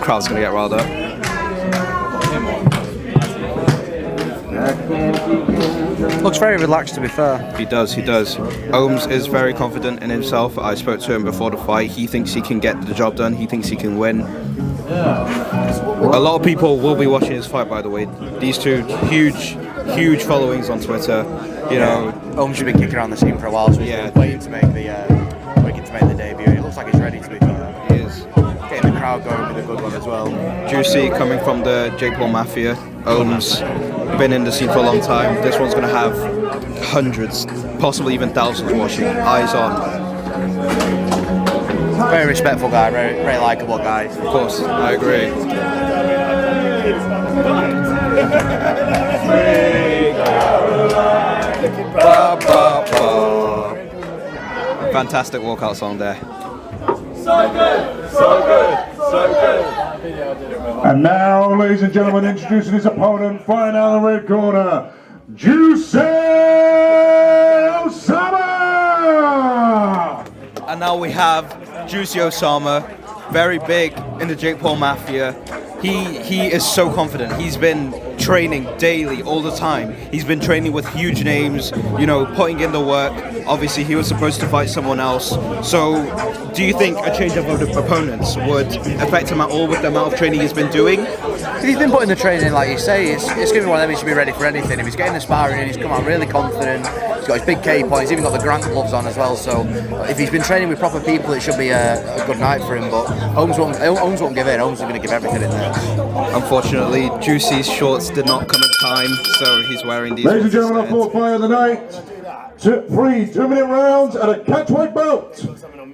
Crowd's gonna get riled up. Looks very relaxed, to be fair. He does. Ohms is very confident in himself. I spoke to him before the fight. He thinks he can get the job done. He thinks he can win. A lot of people will be watching this fight, by the way. These two, huge followings on Twitter. Ohms has been kicking around the scene for a while, so he's been waiting to make the debut. It looks like he's ready, to be fair. He is. Getting the crowd going with a good one as well. Chiszy coming from the Jake Paul Mafia. Ohms been in the scene for a long time. This one's going to have hundreds, possibly even thousands watching. Eyes on. Very respectful guy, very likeable guy. Of course, I agree. Fantastic walkout song there. So good. And now, ladies and gentlemen, introducing his opponent, fighting out of the red corner, Chiszy Osama! And now we have Chiszy Osama, very big in the Jake Paul Mafia. he is so confident. He's been training daily, all the time. He's been training with huge names, you know, putting in the work. Obviously, he was supposed to fight someone else. So, do you think a change of opponents would affect him at all with the amount of training he's been doing? If he's been putting the training, like you say, it's going to be one of them. He should be ready for anything. If he's getting the sparring in, he's come out really confident. He's got his big K points. He's even got the Grant gloves on as well. So, if he's been training with proper people, it should be a good night for him. But Ohms won't give in. Ohms is going to give everything in there. Unfortunately, Juicy's shorts did not come in time, so he's wearing these. Ladies and gentlemen, our fourth fight of the night. 3 2-minute rounds at a catchweight bout.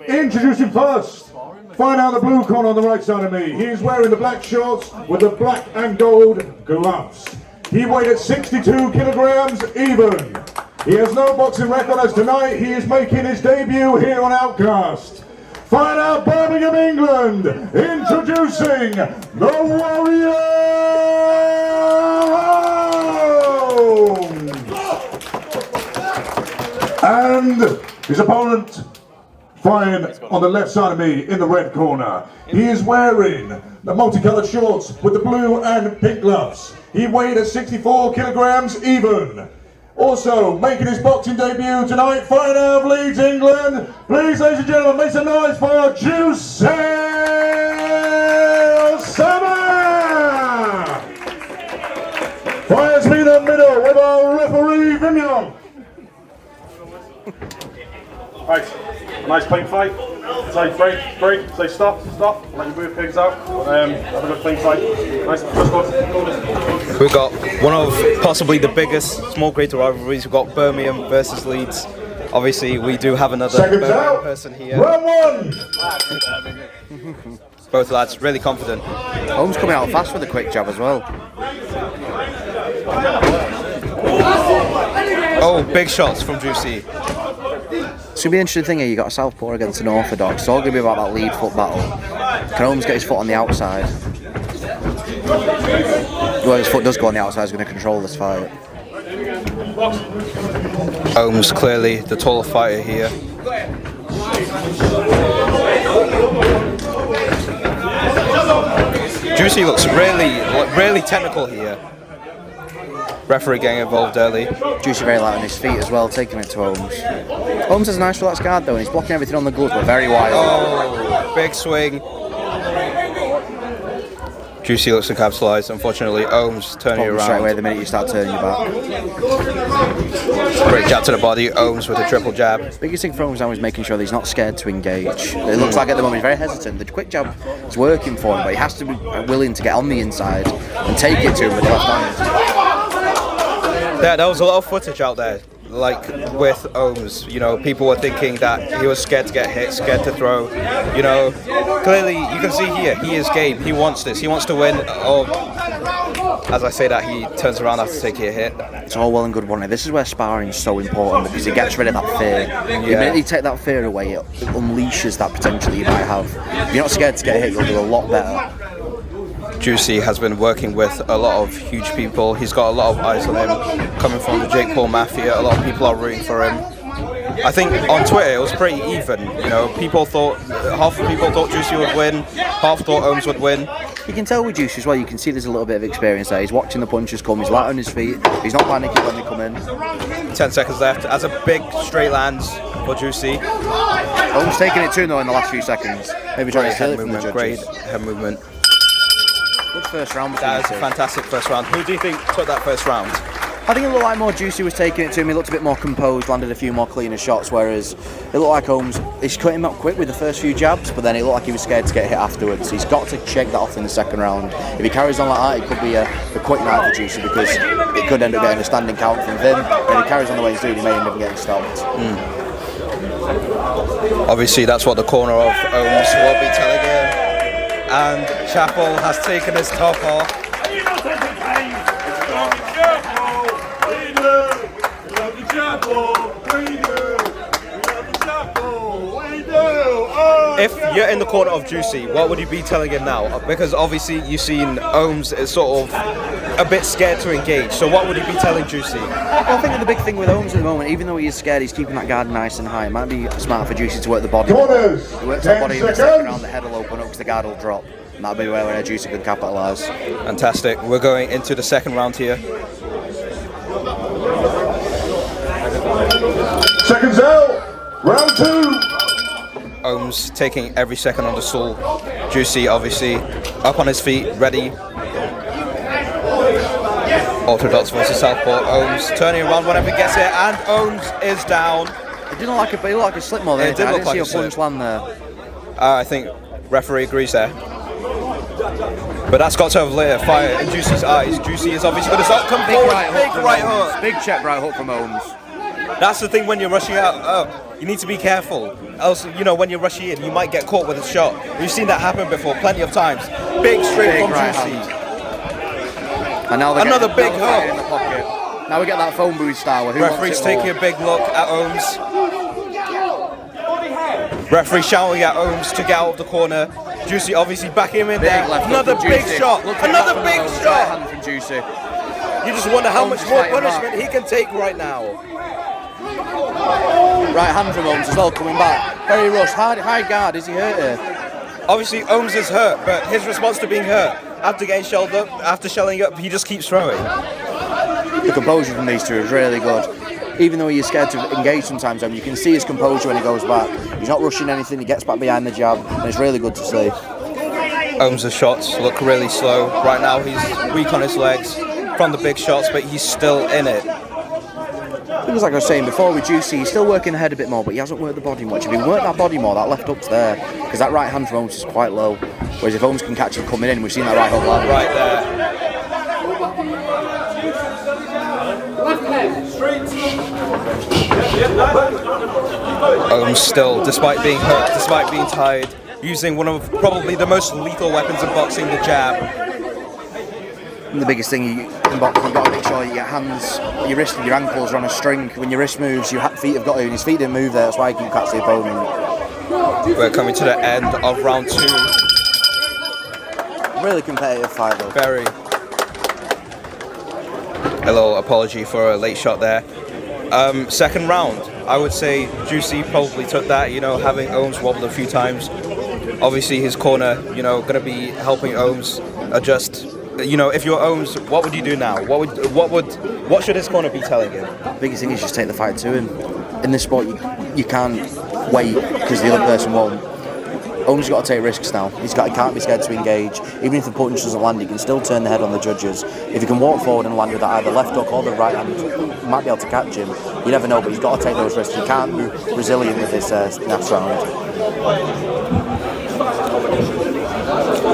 Introducing first. Find out the blue corner on the right side of me. He is wearing the black shorts with the black and gold gloves. He weighed at 62 kilograms even. He has no boxing record as tonight he is making his debut here on Outcast. Find out Birmingham, England, introducing the Warrior Ohms. And his opponent, fighting on the left side of me in the red corner. He is wearing the multicolored shorts with the blue and pink gloves. He weighed at 64 kilograms even. Also making his boxing debut tonight, fighting out of Leeds, England. Please, ladies and gentlemen, make some noise for Chiszy Osama. Fires me in the middle with our referee Vimyon. Right, nice clean fight. Say break, say stop, let your move pigs out. Have a good clean fight. Nice, just good. We've got one of possibly the biggest small greater rivalries. We've got Birmingham versus Leeds. Obviously, we do have another Birmingham person here. Round 1. Both lads really confident. Ohms coming out fast with a quick jab as well. Oh, big shots from Juicy. It's going to be an interesting thing here. You've got a southpaw against an orthodox. It's all going to be about that lead foot battle. Can Ohms get his foot on the outside? Well, his foot does go on the outside. He's going to control this fight. Ohms clearly the taller fighter here. Juicy looks really technical here. Referee getting involved early. Juicy very light on his feet as well, taking it to Ohms. Ohms has a nice relaxed guard though, and he's blocking everything on the gloves, but very wide. Oh, big swing. Juicy looks to capitalise. Unfortunately, Ohms turning around. Straight away the minute you start turning your back. Great jab to the body. Ohms with a triple jab. Biggest thing for Ohms now is making sure that he's not scared to engage. It looks like at the moment he's very hesitant. The quick jab is working for him, but he has to be willing to get on the inside and take it to him with the left hand. Yeah, there was a lot of footage out there, like with Ohms. You know, people were thinking that he was scared to get hit, scared to throw. You know, clearly you can see here, he is game. He wants this. He wants to win. Oh, as I say that, he turns around after taking a hit. It's all well and good, wasn't it? This is where sparring is so important because it gets rid of that fear. The minute you take that fear away, it unleashes that potential you might have. If you're not scared to get hit, you'll do a lot better. Juicy has been working with a lot of huge people. He's got a lot of eyes on him, coming from the Jake Paul Mafia. A lot of people are rooting for him. I think on Twitter it was pretty even. You know, half the people thought Juicy would win, half thought Ohms would win. You can tell with Juicy as well, you can see there's a little bit of experience there. He's watching the punches come, he's light on his feet, he's not panicking when they come in. 10 seconds left, as a big straight lands for Juicy. Ohms taking it too though in the last few seconds. Maybe trying to steal it from the judges. Great head movement. Good first round. That is a fantastic first round. Who do you think took that first round? I think it looked like more Juicy was taking it to him. He looked a bit more composed, landed a few more cleaner shots, whereas it looked like Ohms, he's cut him up quick with the first few jabs, but then it looked like he was scared to get hit afterwards. He's got to shake that off in the second round. If he carries on like that, it could be a quick night for Juicy because it could end up getting a standing count from Vim. And if he carries on the way he's doing, he may end up getting stopped. Obviously, that's what the corner of Ohms will be telling him. And Chapel has taken his top off. If you're in the corner of Juicy, what would you be telling him now? Because obviously you've seen Ohms is sort of a bit scared to engage. So what would you be telling Juicy? Well, I think the big thing with Ohms at the moment, even though he is scared, he's keeping that guard nice and high. It might be smart for Juicy to work the body. Corners, He works that body in the second round, the head will open up because the guard will drop. and that'll be where Juicy can capitalise. Fantastic. We're going into the second round here. Seconds out, round 2. Ohms taking every second on the stool. Juicy obviously up on his feet, ready. Orthodox versus Southpaw. Ohms turning around whenever he gets it, and Ohms is down. It didn't look like a slip more there. It did look like a punch land there. I think referee agrees there. But that's got to have lit a fire in Juicy's eyes. Juicy is obviously going to start come forward. Big right hook. Big check right hook from Ohms. That's the thing when you're rushing out. You need to be careful. Else, you know, when you're rushing in, you might get caught with a shot. We've seen that happen before plenty of times. Big straight from right Juicy. Hand. And now another big hook in the pocket. Now we get that phone booth style. Referee's taking a big look at Ohms. Referee shouting at Ohms to get out of the corner. Juicy obviously back him in there. Another big shot. Another big shot. Hand from Juicy. You just wonder how much more punishment he can take right now. Right hand from Ohms as well, coming back. Very rushed. High guard. Is he hurt here? Obviously Ohms is hurt, but his response to being hurt, after getting shelled up, after shelling up, he just keeps throwing. The composure from these two is really good. Even though he's scared to engage sometimes, you can see his composure when he goes back. He's not rushing anything, he gets back behind the jab, and it's really good to see. Ohms' shots look really slow. Right now he's weak on his legs from the big shots, but he's still in it. It was like I was saying before with Juicy, he's still working the head a bit more, but he hasn't worked the body much. If he worked that body more, that left hook's there, because that right hand from Ohms is quite low. Whereas if Ohms can catch him coming in, we've seen that right hook land. Right there. Ohms still, despite being hurt, despite being tired, using one of probably the most lethal weapons in boxing, the jab. And the biggest thing in boxing, you've got to make sure your hands, your wrist and your ankles are on a string. When your wrist moves, your feet have got to, and his feet didn't move there, that's why he can catch the opponent. We're coming to the end of round 2. Really competitive fight though. Very. A little apology for a late shot there. Second round, I would say Juicy probably took that, you know, having Ohms wobble a few times. Obviously his corner, you know, going to be helping Ohms adjust. You know, if you're Ohms, what would you do now? What should his corner be telling him? The biggest thing is just take the fight to him. In this sport, you can't wait because the other person won't. Ohms got to take risks now. He can't be scared to engage. Even if the punch doesn't land, he can still turn the head on the judges. If he can walk forward and land with either left hook or the right hand, he might be able to catch him. You never know, but he's got to take those risks. He can't be resilient with this next round.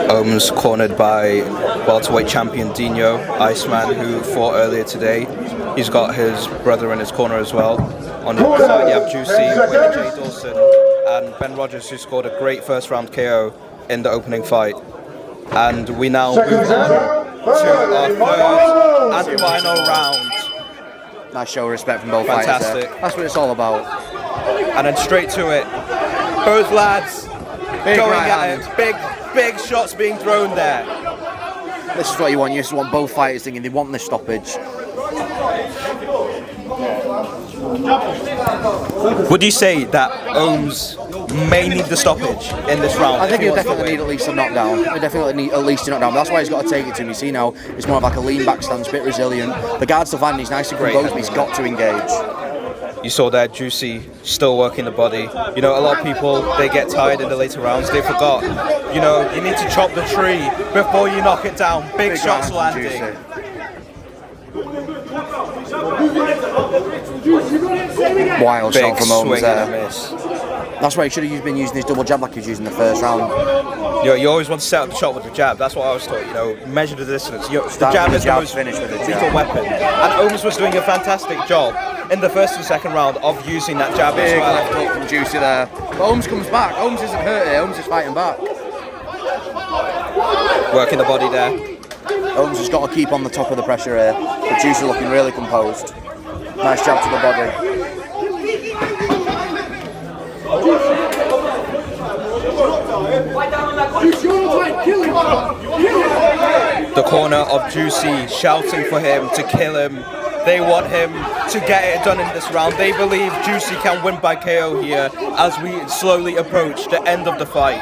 Ohms cornered by welterweight champion Dino Iceman, who fought earlier today. He's got his brother in his corner as well. On the other side, you have Juicy, Willie J. Dawson, and Ben Rogers, who scored a great first round KO in the opening fight. And we now move on to our third and final round. Nice show of respect from both Fantastic. fighters. That's what it's all about. And then straight to it. Both lads going at it. Big shots being thrown there. This is what you want. You just want both fighters thinking they want this stoppage. Would you say that Ohms may need the stoppage in this round? I think he'll definitely need at least a knockdown. He'll definitely need at least a knockdown. That's why he's got to take it to him. You see now, it's more of like a lean back stance, a bit resilient. The guard's still finding he's nice and composed, but he's got to engage. You saw there, Juicy still working the body. You know, a lot of people, they get tired in the later rounds. They forgot, you know, you need to chop the tree before you knock it down. Big shots landing. Wild big shot from Ohms there. That's why he should have been using his double jab like he was using the first round. You always want to set up the shot with the jab. That's what I was taught. You know, measure the distance. The jab is the most lethal weapon. And Ohms was doing a fantastic job in the first and second round of using that jab as well. Left hook from Juicy there. But Ohms comes back. Ohms isn't hurt here. Ohms is fighting back. Working the body there. Ohms has got to keep on the top of the pressure here. But Juicy looking really composed. Nice jab to the body. The corner of Juicy shouting for him to kill him. They want him to get it done in this round. They believe Juicy can win by KO here as we slowly approach the end of the fight.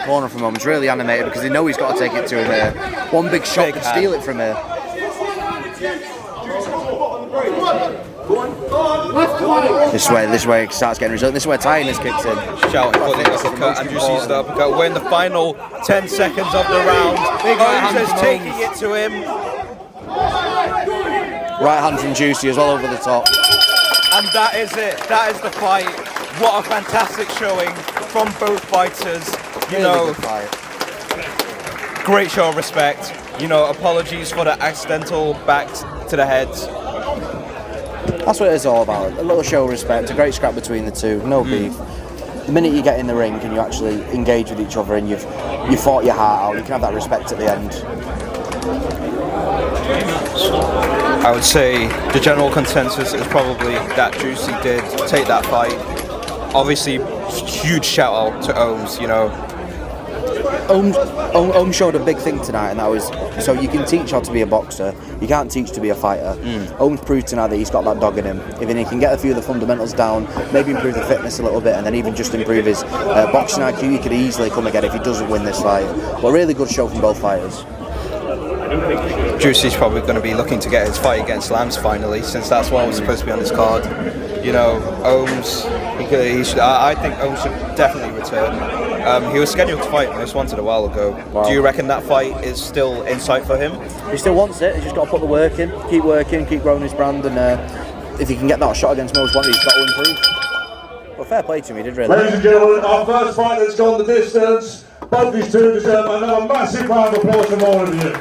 corner from Ohms, really animated because they know he's got to take it to him here. One big shot could steal it from here. This way it starts getting result. This is where tiredness kicks in. Shouting for the uppercut, and Jussy's the uppercut. We're in the final 10 seconds of the round. Ohms is taking it to him. Right hand from Chiszy is all over the top. And that is it. That is the fight. What a fantastic showing from both fighters. You know, great show of respect. You know, apologies for the accidental back to the head. That's what it's all about. A little show of respect, a great scrap between the two, no beef. The minute you get in the ring and you actually engage with each other and you've fought your heart out, you can have that respect at the end. I would say the general consensus is probably that Chiszy did take that fight. Obviously, huge shout out to Ohms, you know. Ohms showed a big thing tonight, and that was, so you can teach how to be a boxer, you can't teach to be a fighter. Ohms proved tonight that he's got that dog in him. If he can get a few of the fundamentals down, maybe improve the fitness a little bit, and then even just improve his boxing IQ, he could easily come again if he doesn't win this fight. But a really good show from both fighters. Chisy's probably going to be looking to get his fight against Lambs finally, since that's what was supposed to be on his card. You know, Ohms, I think Ohms should definitely return. He was scheduled to fight Most Wanted a while ago. Wow. Do you reckon that fight is still in sight for him? He still wants it, he's just got to put the work in, keep working, keep growing his brand, and if he can get that shot against Most Wanted, he's got to improve. Well, fair play to him, he did really. Ladies and gentlemen, our first fight that's gone the distance. Both these two deserve another massive round of applause from all of you.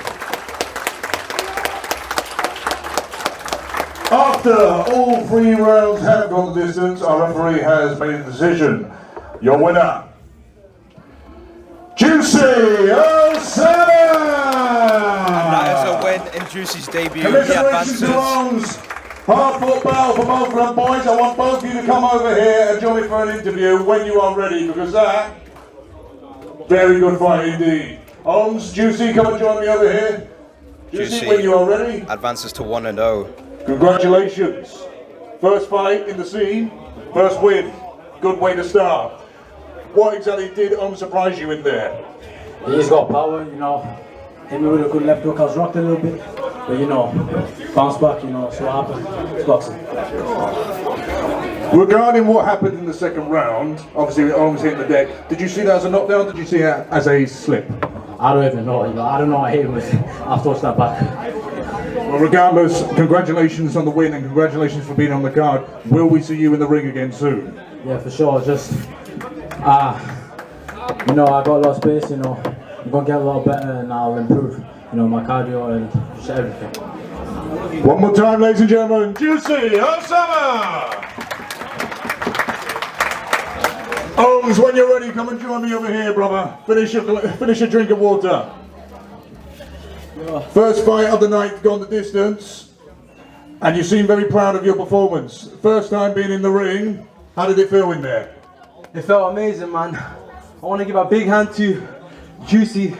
After all 3 rounds have gone the distance, our referee has made a decision. Your winner, Chiszy Osama! And that is a win in Jussy's debut. He Congratulations to Ohms. Hard-fought battle for both of them, boys. I want both of you to come over here and join me for an interview when you are ready, because that, very good fight indeed. Ohms, Chiszy, come and join me over here. Chiszy, when you are ready. Advances to 1-0. Congratulations. First fight in the scene, first win. Good way to start. What exactly did Ohms surprise you in there? He's got power, you know. Hit me with a good left hook. I was rocked a little bit, but you know, bounce back, you know, so what happened. It's boxing. Regarding what happened in the second round, obviously Ohms hitting the deck, did you see that as a knockdown? Did you see that as a slip? I don't even know, you know. I don't know what I hit him with. I've touched that back. Well, regardless, congratulations on the win and congratulations for being on the card. Will we see you in the ring again soon? Yeah, for sure. Just, you know, I got a lot of space, you know. I'm going to get a lot better and I'll improve, you know, my cardio and just everything. One more time, ladies and gentlemen, Chiszy Osama! Ohms, when you're ready, come and join me over here, brother. Finish your drink of water. First fight of the night gone the distance, and you seem very proud of your performance. First time being in the ring, how did it feel in there? It felt amazing, man. I want to give a big hand to Chiszy.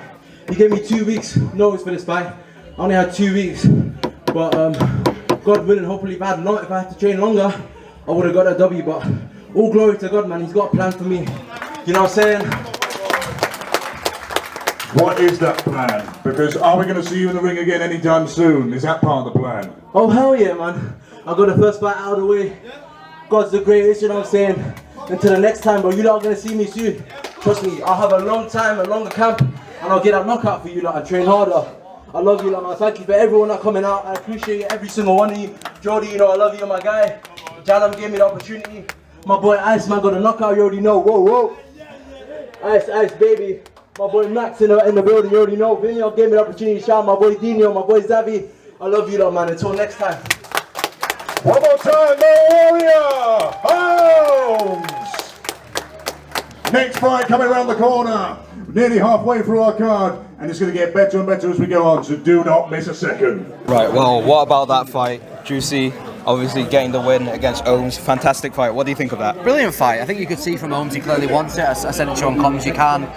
He gave me 2 weeks notice for this fight. I only had 2 weeks, but God willing, hopefully if I had to train longer, I would have got a W, but all glory to God, man. He's got a plan for me. You know what I'm saying? What is that plan? Because are we going to see you in the ring again anytime soon? Is that part of the plan? Oh, hell yeah, man. I got the first fight out of the way. God's the greatest, you know what I'm saying? Until the next time, bro, you're not going to see me soon. Trust me, I'll have a long time, a longer camp, and I'll get a knockout for you lot and train harder. I love you lot, man. Thank you for everyone that coming out. I appreciate every single one of you. Jody, you know I love you, my guy. Jalam gave me the opportunity. My boy Iceman got a knockout, you already know. Whoa, whoa. Ice, baby. My boy Max in the building, you already know. Vinny gave me the opportunity. Shout out my boy Dino, my boy Zavi. I love you lot, man. Until next time. One more time, the Warrior! Ohms! Next fight coming around the corner. Nearly halfway through our card, and it's going to get better and better as we go on, so do not miss a second. Right, well, what about that fight? Chiszy obviously getting the win against Ohms. Fantastic fight. What do you think of that? Brilliant fight. I think you could see from Ohms he clearly wants it. I said it to you on comms, you can't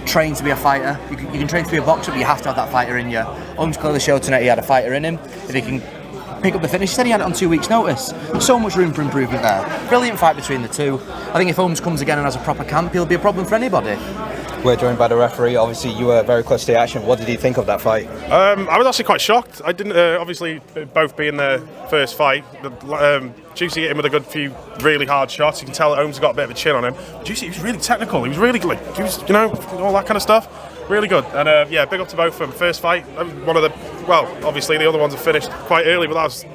train to be a fighter. You can train to be a boxer, but you have to have that fighter in you. Ohms clearly showed tonight he had a fighter in him. If he can pick up the finish, he said he had it on 2 weeks' notice. So much room for improvement there. Brilliant fight between the two. I think if Ohms comes again and has a proper camp, he'll be a problem for anybody. we're joined by the referee. Obviously, you were very close to the action. What did you think of that fight? I was actually quite shocked. I didn't, obviously, both being their first fight. Chiszy hit him with a good few really hard shots. You can tell that Ohms got a bit of a chin on him. Chiszy, he was really technical. He was really good. He was, you know, all that kind of stuff. Really good. And yeah, big up to both of them. First fight, one of the, well, obviously the other ones have finished quite early, but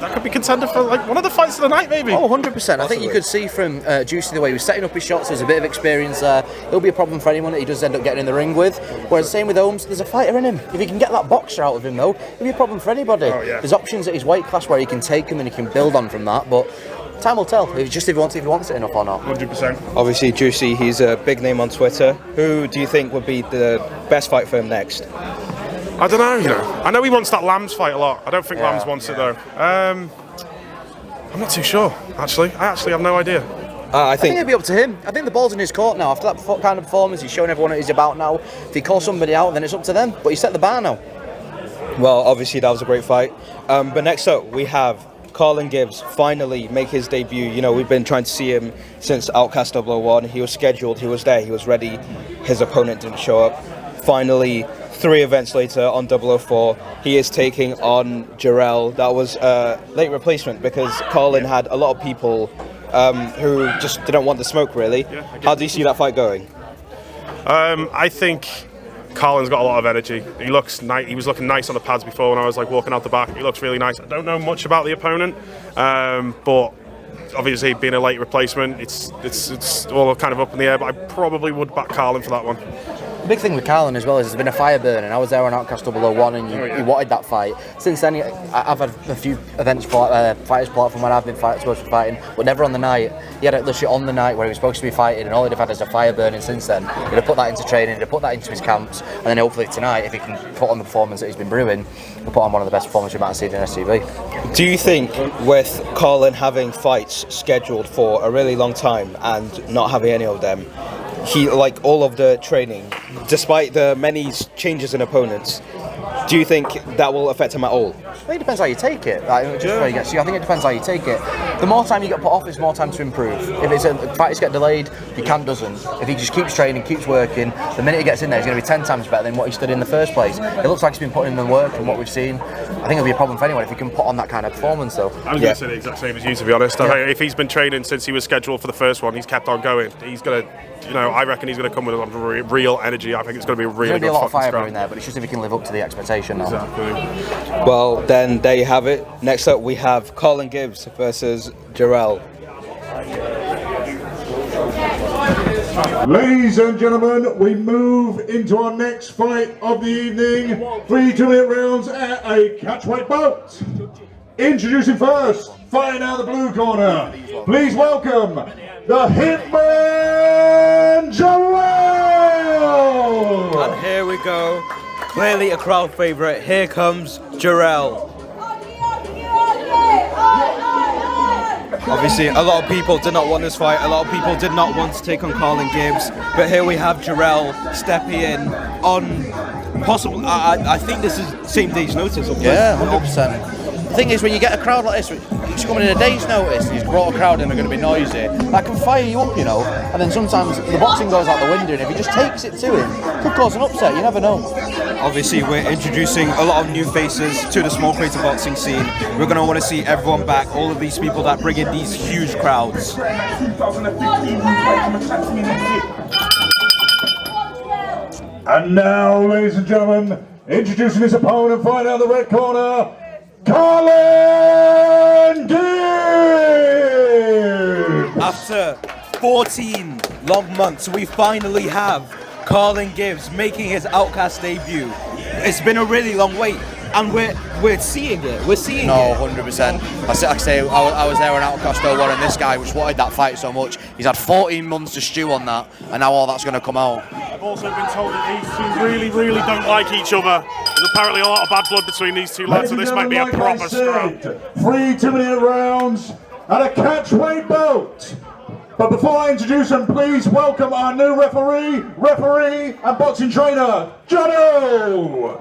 that could be contender for like one of the fights of the night, maybe. Oh, 100%. I think you could see from Chiszy the way he was setting up his shots. There's a bit of experience there. It'll be a problem for anyone that he does end up getting in the ring with. Whereas same with Ohms, there's a fighter in him. If he can get that boxer out of him, though, it'll be a problem for anybody. Oh, yeah. There's options at his weight class where he can take him and he can build on from that. But time will tell. If he wants it enough or not. 100%. Obviously, Chiszy, he's a big name on Twitter. Who do you think would be the best fight for him next? I don't know. You know, I know he wants that Lambs fight a lot. I don't think Lambs wants it though. I'm not too sure, actually. I actually have no idea. I think it'd be up to him. I think the ball's in his court now. After that kind of performance, he's showing everyone what he's about now. If he calls somebody out, then it's up to them. But he set the bar now. Well, obviously that was a great fight. But next up, we have Carlin Gibbs finally make his debut. You know, we've been trying to see him since Outcast 001. He was scheduled, he was there, he was ready. His opponent didn't show up. Finally, 3 events later on 004, he is taking on Jerel. That was a late replacement because Carlin had a lot of people who just didn't want the smoke, really. How do you see that fight going? I think Carlin's got a lot of energy. He looks nice. He was looking nice on the pads before when I was like walking out the back. He looks really nice. I don't know much about the opponent, but obviously being a late replacement, it's all kind of up in the air. But I probably would back Carlin for that one. The big thing with Carlin as well is there's been a fire burn, and I was there on Outcast 001 and you wanted that fight. Since then, I've had a few events, fighters pull out from when I've been supposed to be fighting, but never on the night. He had it literally on the night where he was supposed to be fighting, and all he'd have had is a fire burning since then. He'd have put that into training, he'd have put that into his camps, and then hopefully tonight, if he can put on the performance that he's been brewing, he'll put on one of the best performances you might have seen in SCV. Do you think with Carlin having fights scheduled for a really long time and not having any of them, he, like all of the training, despite the many changes in opponents, do you think that will affect him at all? I think it depends how you take it. Like, just where he gets you. I think it depends how you take it. The more time you get put off, it's more time to improve. If it's a fighters get delayed, your camp doesn't. If he just keeps training, keeps working, the minute he gets in there, he's going to be 10 times better than what he stood in the first place. It looks like he's been putting in the work from what we've seen. I think it'll be a problem for anyone if he can put on that kind of performance, though. I was going to say the exact same as you, to be honest. I think if he's been training since he was scheduled for the first one, he's kept on going. He's going to, you know, I reckon he's going to come with a lot of real energy. I think it's going to be a really good There's going to be a lot of fire scrap in there, but it's just if he can live up to the expectation now. Exactly. Well, then there you have it. Next up, we have Carlin Gibbs versus Jerel. Ladies and gentlemen, we move into our next fight of the evening. 3 2-minute rounds at a catchweight bout. Introducing first, fighting out of the blue corner. Please welcome the Hitman Jerel! And here we go. Clearly a crowd favourite. Here comes Jerel. Obviously, a lot of people did not want this fight. A lot of people did not want to take on Carlin Gibbs. But here we have Jerel stepping in on possible. I think this is same day's notice. Yeah, 100%. The thing is, when you get a crowd like this, it's coming in a day's notice, and you've brought a crowd in, they're going to be noisy. That can fire you up, you know. And then sometimes the boxing goes out the window, and if he just takes it to him, it could cause an upset. You never know. Obviously, we're introducing a lot of new faces to the small crater boxing scene. We're going to want to see everyone back, all of these people that bring in these huge crowds. And now, ladies and gentlemen, introducing his opponent, fighting out of the red corner, Carlin Gibbs! After 14 long months, we finally have Carlin Gibbs making his Outcast debut. It's been a really long wait, and we're seeing it. We're seeing it. No, 100%. I was there on Outcast 01, and this guy just wanted that fight so much. He's had 14 months to stew on that, and now all that's going to come out. I've also been told that these two really, really don't like each other. There's apparently a lot of bad blood between these two lads, so this might be a proper scrap. 3 2-minute rounds at a catchweight bout. But before I introduce him, please welcome our new referee and boxing trainer, Jono.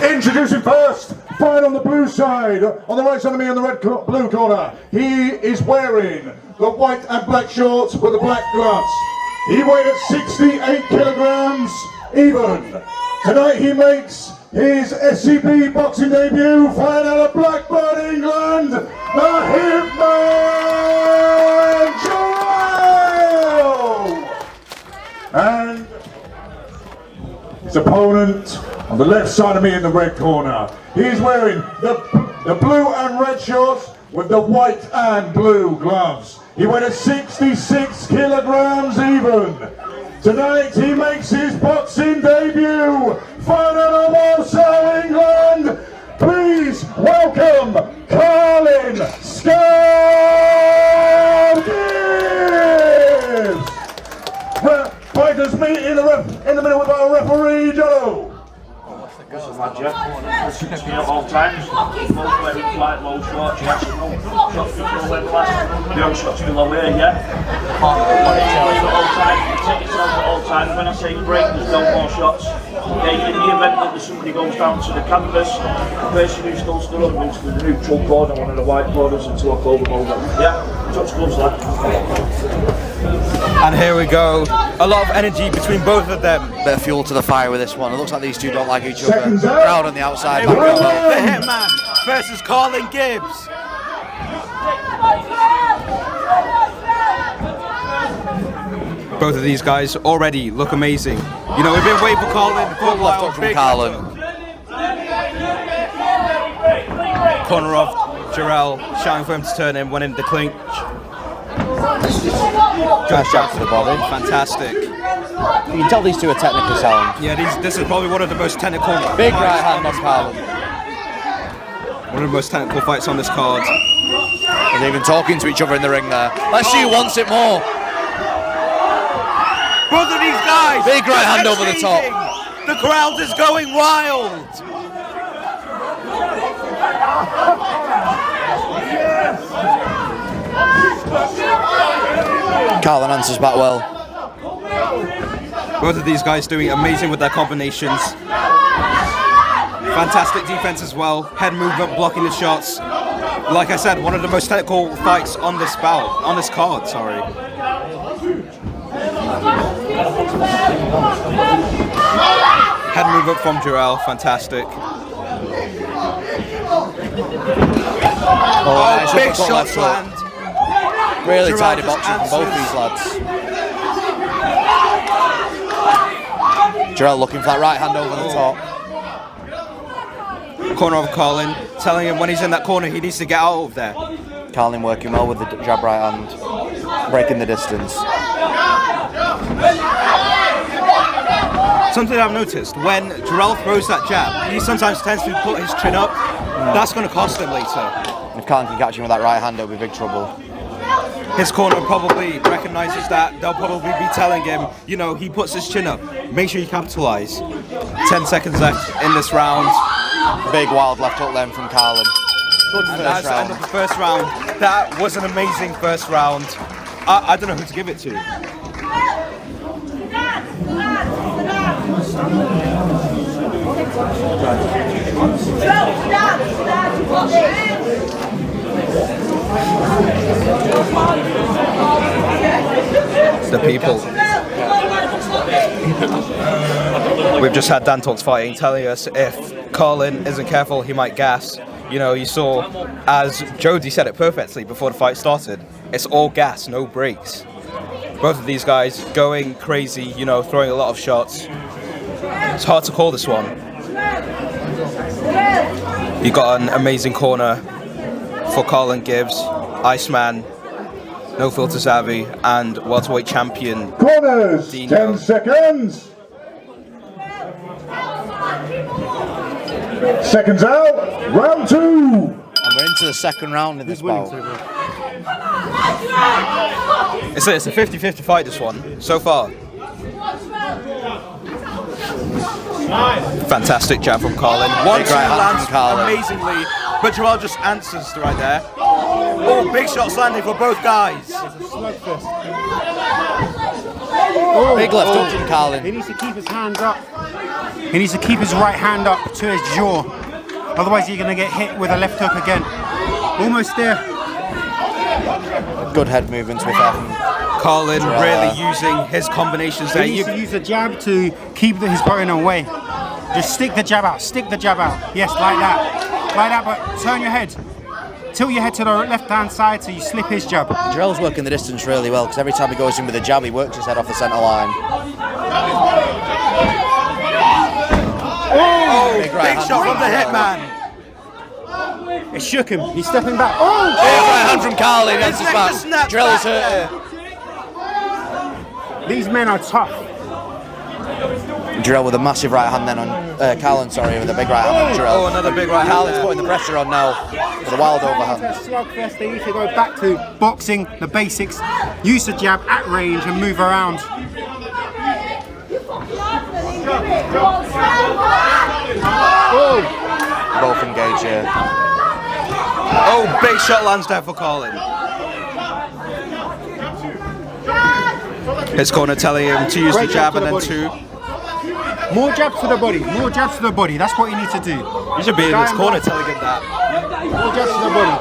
Introducing first, fight on the blue side, on the right side of me on the blue corner. He is wearing the white and black shorts with the black gloves. He weighed at 68 kilograms even. Tonight he makes his SCB boxing debut, flying out of Blackburn, England, the Hitman Jerel! And his opponent on the left side of me in the red corner. He's wearing the blue and red shorts with the white and blue gloves. He weighed at 66 kilograms even. Tonight he makes his boxing debut, fighting out of Osama, England. Please welcome Carlin Gibbs. Fighters meet in the middle with our referee, Joe. This is my jet. It's all times. Low flight, low shots, yes. No shots below where the last. No shots below here, yeah. All time. You take yourself at all times. When I say break, there's no more shots. Yeah, in the event that somebody goes down to the canvas, the person who's still stood up moves to the neutral corner, one of the white corners, and to a over over. Yeah, touch gloves left. And here we go. A lot of energy between both of them. Bit of fuel to the fire with this one. It looks like these two don't like each other. Crowd on the outside. Here we go. The Hitman versus Carlin Gibbs. Both of these guys already look amazing. You know, we've been waiting for Carlin for a while. Left from Carlin. Corner of Jerel, shouting for him to turn him, winning the clinch. Good shot to the body. Fantastic. You can tell these two are technically sound. Yeah, this is probably one of the most technical. Big right hand on Carlin. One of the most technical fights on this card. And they're even talking to each other in the ring there. Let's see who wants it more. Both of these guys. Big right hand over the top. The crowd is going wild. Carlin answers back well. Both of these guys doing amazing with their combinations. Fantastic defense as well. Head movement, blocking the shots. Like I said, one of the most technical fights on this bout, on this card. Sorry. Head movement from Jerel, fantastic. Oh, big shots land. Really Jerel tidy just boxing from both these lads. Jerel looking for that right hand over the top. Corner of Carlin, telling him when he's in that corner he needs to get out of there. Carlin working well with the jab right hand, breaking the distance. Something I've noticed, when Jerel throws that jab, he sometimes tends to put his chin up. That's going to cost him later. If Carlin can catch him with that right hand, it'll be big trouble. His corner probably recognises that. They'll probably be telling him, you know, he puts his chin up. Make sure you capitalise. 10 seconds left in this round. Big wild left hook then from Carlin. Good And first that's the end round. of the first round. That was an amazing first round. I don't know who to give it to. The people. We've just had Dan Talks Fighting telling us if Carlin isn't careful, he might gas. You know, you saw, as Jody said it perfectly before the fight started, it's all gas, no brakes. Both of these guys going crazy, you know, throwing a lot of shots. It's hard to call this one. You got an amazing corner for Carlin Gibbs, Iceman, No Filter Savvy, and welterweight champion. Corners, Dino. 10 seconds. Seconds out, round 2. And we're into the second round in this bout. It's a 50-50 fight, this one, so far. Fantastic jab from Carlin. 1-2 Big right hand lands from Carlin. amazingly, but Jerel just answers right there. Oh, big shots landing for both guys. Big left hook from Carlin. He needs to keep his hands up. He needs to keep his right hand up to his jaw. Otherwise, you're going to get hit with a left hook again. Almost there. Good head movements with Carlin really using his combinations there. He needs to use the jab to keep his opponent away. Just stick the jab out, stick the jab out. Yes, like that. Like that, but turn your head. Tilt your head to the left-hand side so you slip his jab. Jerel's working the distance really well because every time he goes in with a jab, he works his head off the centre line. Oh, big shot from the hitman. It shook him. He's stepping back. Oh! Big right hand from Carlin. That's his back. Jerel is hurt. These men are tough. Jerel with a massive right hand then on Carlin, sorry, with a big right hand on Jerel. Oh, another big right hand. Carlin's putting the pressure on now with a wild overhand. Slugfest, they need to go back to boxing, the basics, use the jab at range and move around. Oh. Both engage here. Oh, big shot lands there for Carlin. His corner telling him to use the jab and then two. More jabs to the body, more jabs to the body. That's what you need to do. He should be in his corner telling him that. More jabs to the body.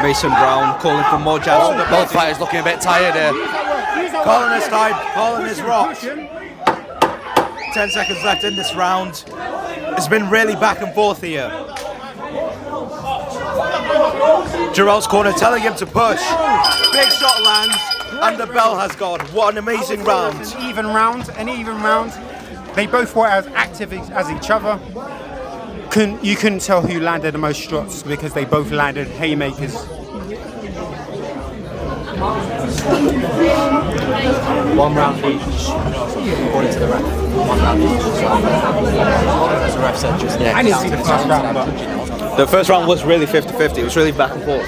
Mason Brown calling for more jabs to the body. Both fighters looking a bit tired here. Carlin is tied, Carlin is rocked. 10 seconds left in this round. It's been really back and forth here. Jerel's corner telling him to push. Big shot lands, and the bell has gone. What an amazing round. An even round. They both were as active as each other. You couldn't tell who landed the most shots because they both landed haymakers. One round each, according to the ref. One round each. As the ref said just I didn't see the first round, but the first round was really 50-50. It was really back and forth.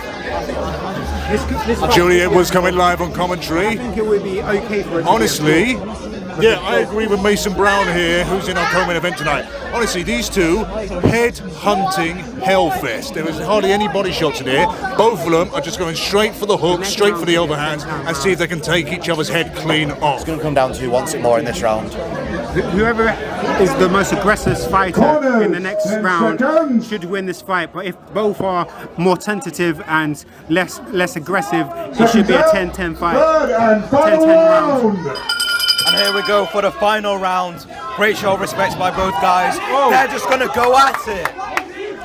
Julian was coming live on commentary. I think it would be okay for it. Honestly, yeah, I agree with Mason Brown here, who's in our co-main event tonight. Honestly, these two, head-hunting hellfest. There was hardly any body shots in here. Both of them are just going straight for the hook, straight for the overhands, and see if they can take each other's head clean off. It's going to come down to who wants it more in this round. Whoever is the most aggressive fighter in the next round should win this fight. But if both are more tentative and less aggressive, it should be a 10-10 fight. 10-10 round. And here we go for the final round. Great show of respect by both guys. They're just going to go at it.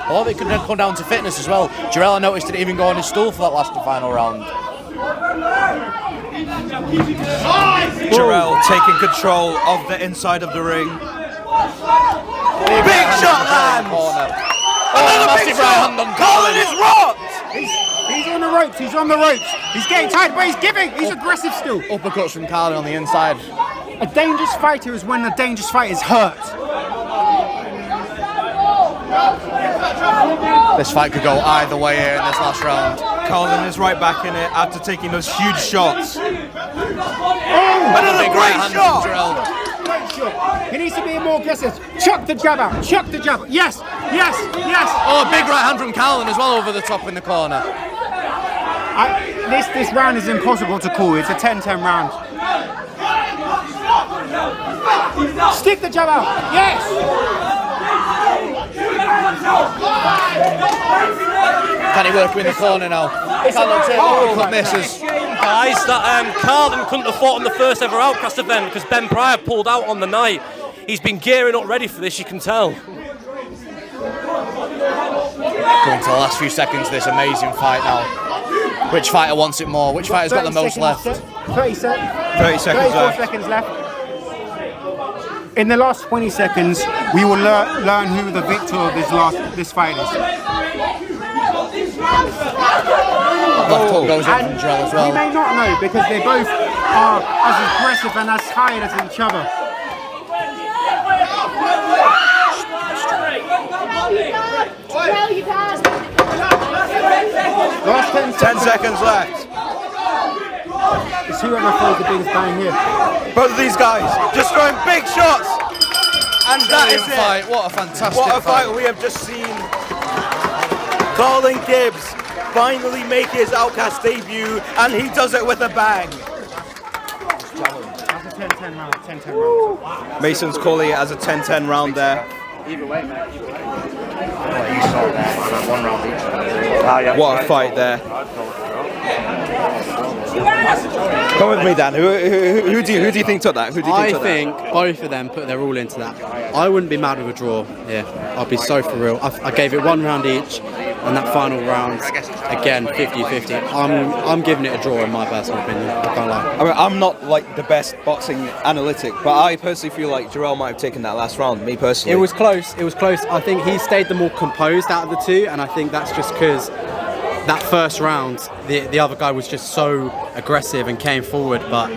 A lot of it could then come down to fitness as well. Jerel, I noticed, didn't even go on his stool for that last and final round. Jerel taking control of the inside of the ring. Big shot lands! Another big shot! Carlin is rocked! He's on the ropes, he's on the ropes. He's getting tired, but he's giving. He's aggressive still. Uppercuts from Carlin on the inside. A dangerous fighter is when the dangerous fighter is hurt. This fight could go either way here in this last round. Carlin is right back in it after taking those huge shots. Another great shot! Great shot. He needs to be more aggressive. Chuck the jab out. Chuck the jab out. Yes, yes, yes. Oh, big right hand from Carlin as well over the top in the corner. This round is impossible to call. It's a 10-10 round. Stick the jab out. Yes. Can he work in the corner now? Carlin takes uppercut misses. Guys, that Carlin couldn't have fought on the first ever Outcast event because Ben Pryor pulled out on the night. He's been gearing up ready for this, you can tell. Going to the last few seconds of this amazing fight now. Which fighter wants it more? Which fighter's got the most left? 30 seconds left. In the last 20 seconds, we will learn who the victor of this fight is. Left hook goes in from Jerel as well. We may not know because they both are as aggressive and as tired as each other. Last 10 seconds left. It's whoever throws the biggest bang here. Both of these guys just throwing big shots. And that is it. Fight. What a fantastic What a fight we have just seen. Carlin Gibbs finally make his Outcast debut, and he does it with a bang. That's a 10-10 round. 10-10 round. Mason's calling it as a 10-10 round there. Either way, mate. Either way. You saw that one round each. What a fight there. Come with me, Dan. Who do you think took that? Who do you think I took think both of them put their all into that. I wouldn't be mad with a draw. Yeah, I'll be so for real. I gave it 1 round each, and that final round, again, 50-50. I'm giving it a draw in my personal opinion. I can't lie. I mean, I'm not like the best boxing analytic, but I personally feel like Jerel might have taken that last round. Me personally, It was close. It was close. I think he stayed the more composed out of the two, and I think that's just because that first round, the other guy was just so aggressive and came forward. But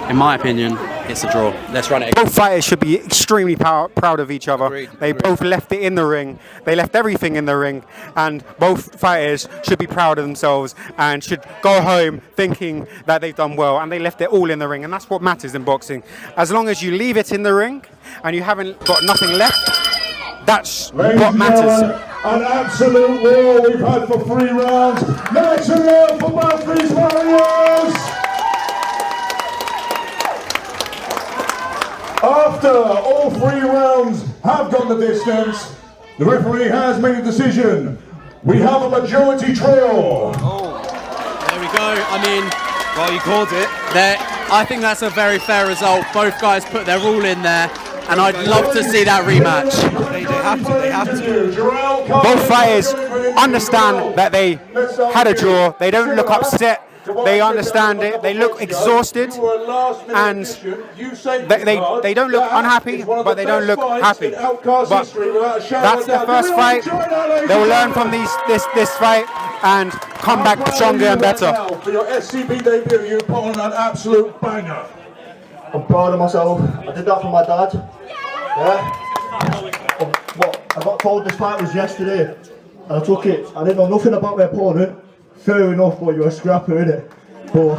in my opinion, it's a draw. Let's run it. Both fighters should be extremely proud of each other. They both left it in the ring. They left everything in the ring, and both fighters should be proud of themselves and should go home thinking that they've done well, and they left it all in the ring, and that's what matters in boxing. As long as you leave it in the ring and you haven't got nothing left, that's what matters. An absolute war we've had for 3 rounds. Make some noise for both these warriors. After all 3 rounds have gone the distance, the referee has made a decision. We have a majority draw. There we go. I mean, well, you called it. I think that's a very fair result. Both guys put their all in there, and I'd love to see that rematch. They have to. Both fighters understand that they had a draw. They don't look upset. They understand it. They look exhausted, and they don't look unhappy, but they don't look happy. But that's the first fight. They will learn from this fight and come back stronger and better. For your SCB debut, you put on an absolute banger. I'm proud of myself. I did that for my dad. Yeah. What I got told this fight was yesterday, and I took it. I didn't know nothing about my opponent. Fair enough, but you're a scrapper, innit? But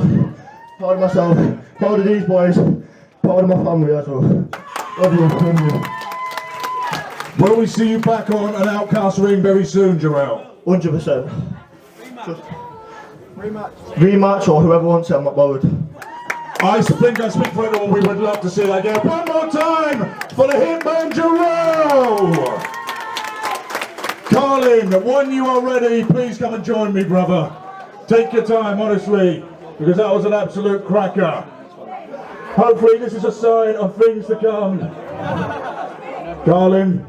proud of myself, proud of these boys, proud of my family as well. Love you. Will we see you back on an Outcast ring very soon, Jerel? 100%. Rematch or whoever wants it, I'm not bothered. I think I speak for it all. We would love to see that again. One more time for the Hitman Jerel. Carlin, when you are ready, please come and join me, brother. Take your time, honestly, because that was an absolute cracker. Hopefully this is a sign of things to come. Carlin,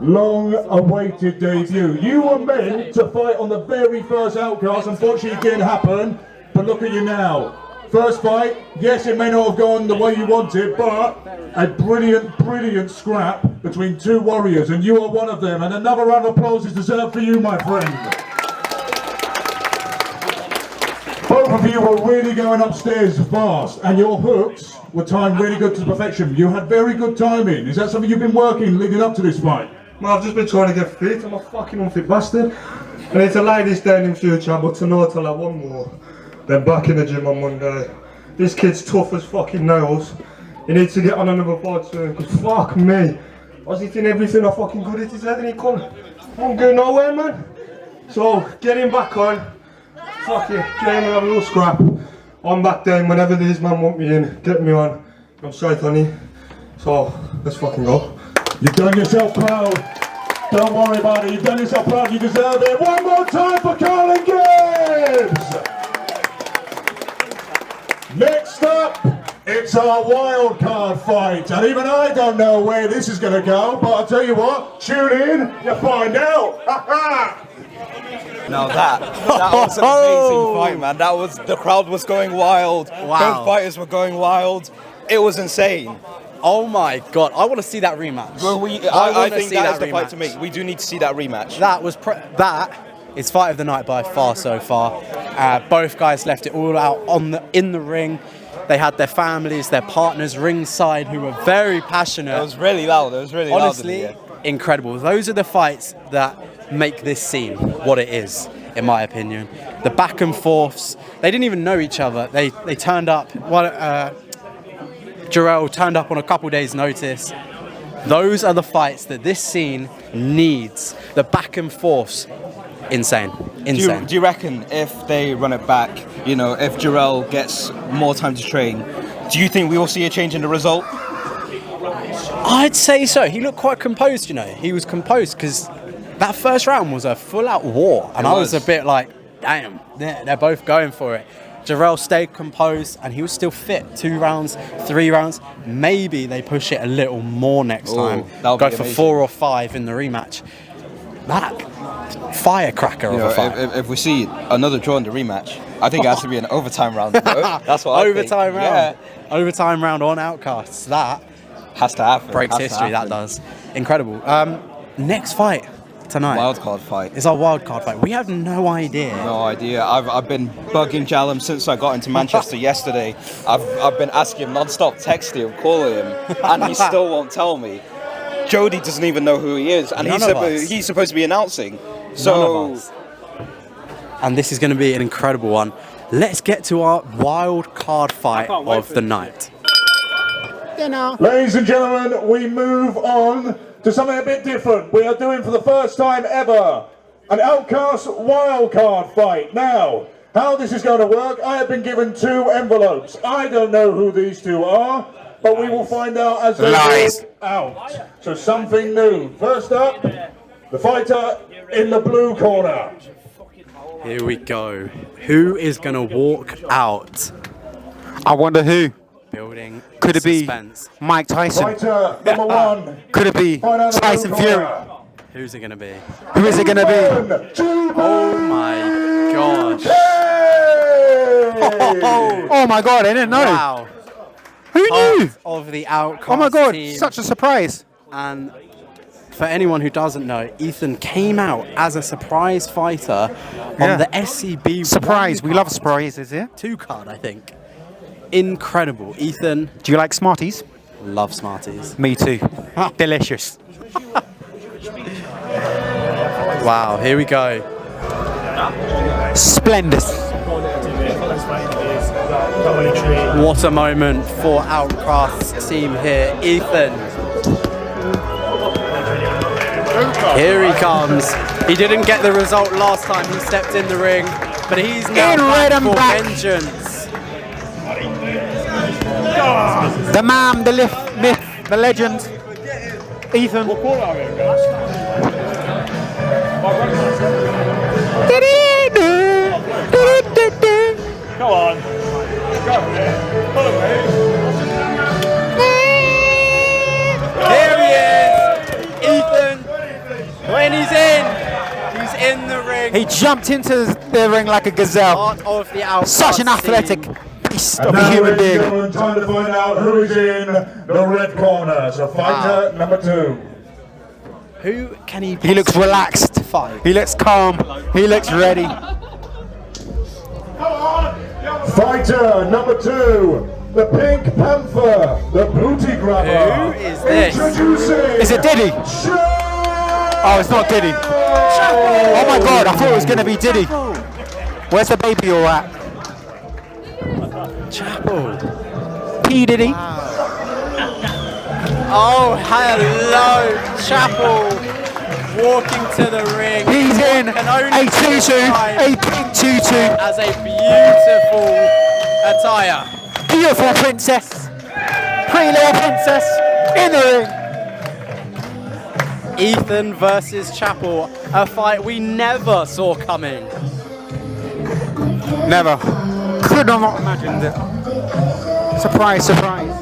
long-awaited debut. You were meant to fight on the very first Outcast. Unfortunately, it didn't happen, but look at you now. First fight, yes, it may not have gone the way you wanted, but a brilliant, brilliant scrap between 2 warriors, and you are one of them. And another round of applause is deserved for you, my friend. Both of you were really going upstairs fast, and your hooks were timed really good to perfection. You had very good timing. Is that something you've been working leading up to this fight? Well, I've just been trying to get fit. I'm a fucking unfit bastard. I need to lay this down in future, but tonight I'll have 1 more. Then back in the gym on Monday. This kid's tough as fucking nails. He needs to get on another fight soon, because fuck me. I was eating everything I fucking good at his head and he couldn't go nowhere, man. So, get him back on. Fuck it, get him and have a little scrap. I'm back down whenever these men want me in. Get me on. I'm straight on it. So, let's fucking go. You've done yourself proud. Don't worry about it. You've done yourself proud. You deserve it. One more time for Carlin Gibbs. Next up, it's our wild card fight, and even I don't know where this is going to go, but I'll tell you what, tune in, you'll find out. Now that was an amazing fight, man. The crowd was going wild. Wow. Both fighters were going wild. It was insane. Oh my god, I want to see that rematch. Well, I think that is the fight to make. We do need to see that rematch. That is fight of the night by far so far. Both guys left it all out in the ring. They had their families, their partners ringside who were very passionate. It was really loud. Honestly, incredible. Those are the fights that make this scene what it is, in my opinion. The back and forths. They didn't even know each other. They turned up. Jerel turned up on a couple days' notice. Those are the fights that this scene needs. The back and forths. Insane. Do you reckon if they run it back, if Jerel gets more time to train, do you think we will see a change in the result? I'd say so. He looked quite composed, He was composed because that first round was a full-out war. And I was a bit like, damn, they're both going for it. Jerel stayed composed and he was still fit. 2 rounds, 3 rounds. Maybe they push it a little more next time. Go for amazing. 4 or 5 in the rematch. That firecracker of a fight. If we see another draw in the rematch, I think it has to be an overtime round. That's what I think. Overtime round. Yeah. Overtime round on Outcasts. That has to happen. Breaks history, that does. Incredible. Next fight tonight. Wildcard fight. It's our wildcard fight. We have no idea. No idea. I've been bugging Jalem since I got into Manchester yesterday. I've been asking him non-stop, texting him, calling him, and he still won't tell me. Jody doesn't even know who he is, and he's supposed to be announcing. So, none of us. And this is going to be an incredible one. Let's get to our wild card fight of the night. Ladies and gentlemen, we move on to something a bit different. We are doing for the first time ever an Outcast wildcard fight. Now, how this is going to work, I have been given 2 envelopes. I don't know who these 2 are, but we will find out as they work out. So something new. First up, the fighter in the blue corner. Here we go. Who is going to walk out? I wonder who. Building Could it suspense. be Mike Tyson? Fighter number 1. Could it be Tyson Fury? Who's it going to be? Who is it going to be? Oh my gosh. Oh my god, I didn't know. Wow. Who knew? Of the Outcast Oh my god, team. such a surprise. And for anyone who doesn't know, Ethan came out as a surprise fighter on the SCB. Surprise, we love surprises here. 2 card, I think. Incredible. Ethan. Do you like Smarties? Love Smarties. Me too. Delicious. Wow, here we go. Splendid. What a moment for Outcast's team here. Ethan. Here he comes. He didn't get the result last time he stepped in the ring, but he's now back for vengeance. The man, the myth, the legend, Ethan. Go on. Here he is, Ethan. When he's in the ring. He jumped into the ring like a gazelle. Part of the Outcast Such an athletic team. beast And of a now, human ladies and being. gentlemen, time to find out who is in the red corner. So fighter number 2. Who can he? He looks relaxed. Fight. He looks calm. He looks ready. Fighter number 2, the Pink Panther, the booty grabber. Who is this? Introducing. Is it Diddy? Oh, it's not Diddy. Oh my god, I thought it was going to be Diddy. Where's the baby all at? Chapel. P. Diddy. Oh, hello, Chapel. Walking to the ring. He's in Can only a tutu, a pink tutu. as a beautiful attire. Beautiful princess. Pretty little princess in the ring. Ethan versus Chapel, a fight we never saw coming. Never. Could not have imagined it. Surprise, surprise.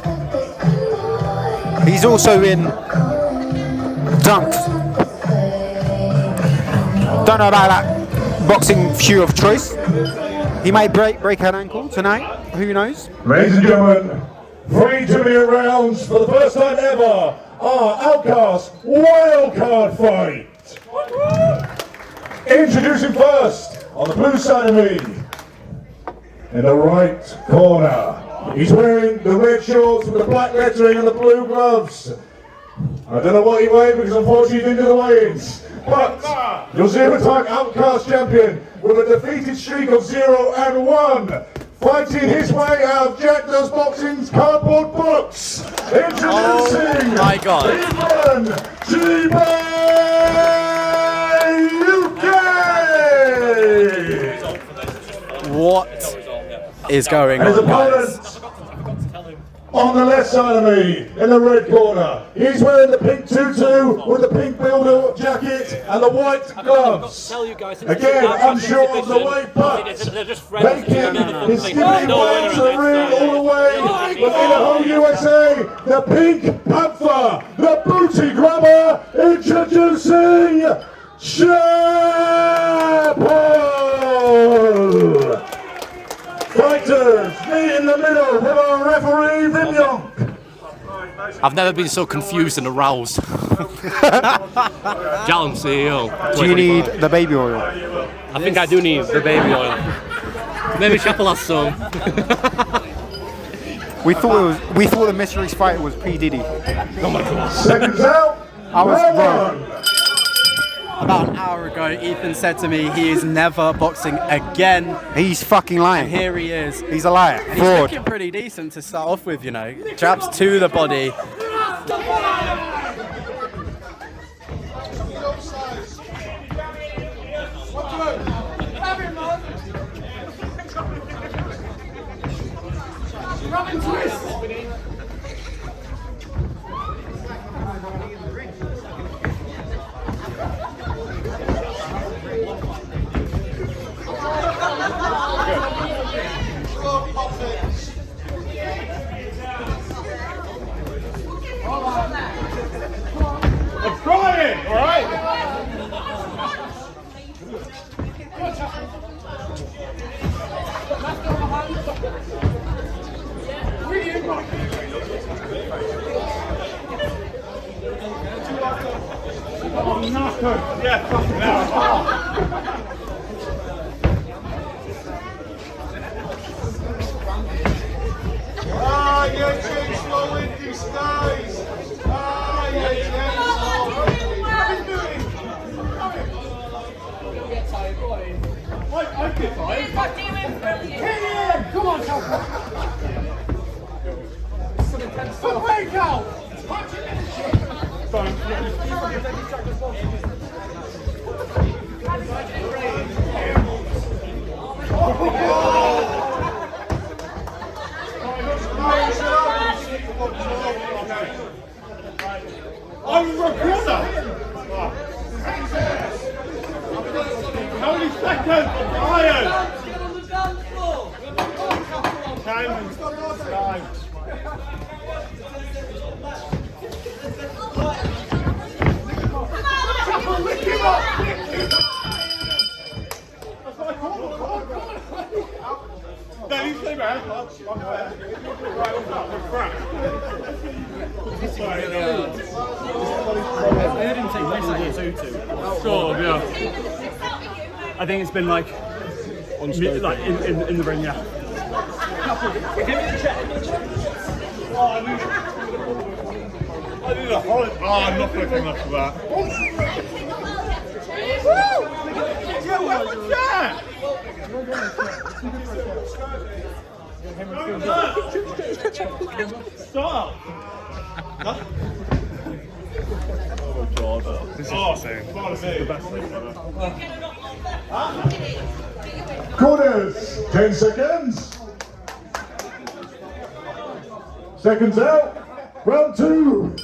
He's also in Dunked. Don't know about that boxing shoe of choice. He might break an ankle tonight. Who knows? Ladies and gentlemen, 3 2-minute rounds for the first time ever. Our Outcast wildcard fight. Introducing first on the blue side of me, in the right corner. He's wearing the red shorts with the black lettering and the blue gloves. I don't know what he weighed because unfortunately he didn't do the weigh-ins. But your 0-time Outcast champion with a defeated streak of 0-1. Fighting his way out of Jack Does Boxing's cardboard box. Introducing my God. Ethan UK! What is going And his on, guys? opponent on the left side of me, in the red corner. He's wearing the pink tutu with the pink builder jacket and the white gloves. Again, unsure of the weight, but making his skipping way to the ring all the way. But in the whole USA, the Pink Panther, the booty grabber, introducing Jerel. Fighters, meet in the middle with our referee, Vimyon. I've never been so confused and aroused. Jalm CEO. Do you need the baby oil? I think I do need the baby oil. Maybe Chapel has some. We thought the Mysteries fight was P Diddy. Oh my God. Seconds out. I was wrong. About an hour ago, Ethan said to me he is never boxing again. He's fucking lying. And here he is. He's a liar. And he's looking pretty decent to start off with, you know. Jabs to the body. I'm trying, all right? Yeah, fucking hell. Ah, you change slow in disguise. Ah, you change I get tired. Come on, Chopper. Some break out. I'm a reporter. How many seconds? Iron. 10. 9. No, you stay back. I heard him take place like 2-2. Sure, yeah. I think it's been like in the ring, yeah. I need a horrid. Oh, I'm not looking enough for that. Yeah, where was that? Stop! Huh? Oh my God. This is insane. This is the best thing ever. Corners, 10 seconds. Seconds out. Round 2.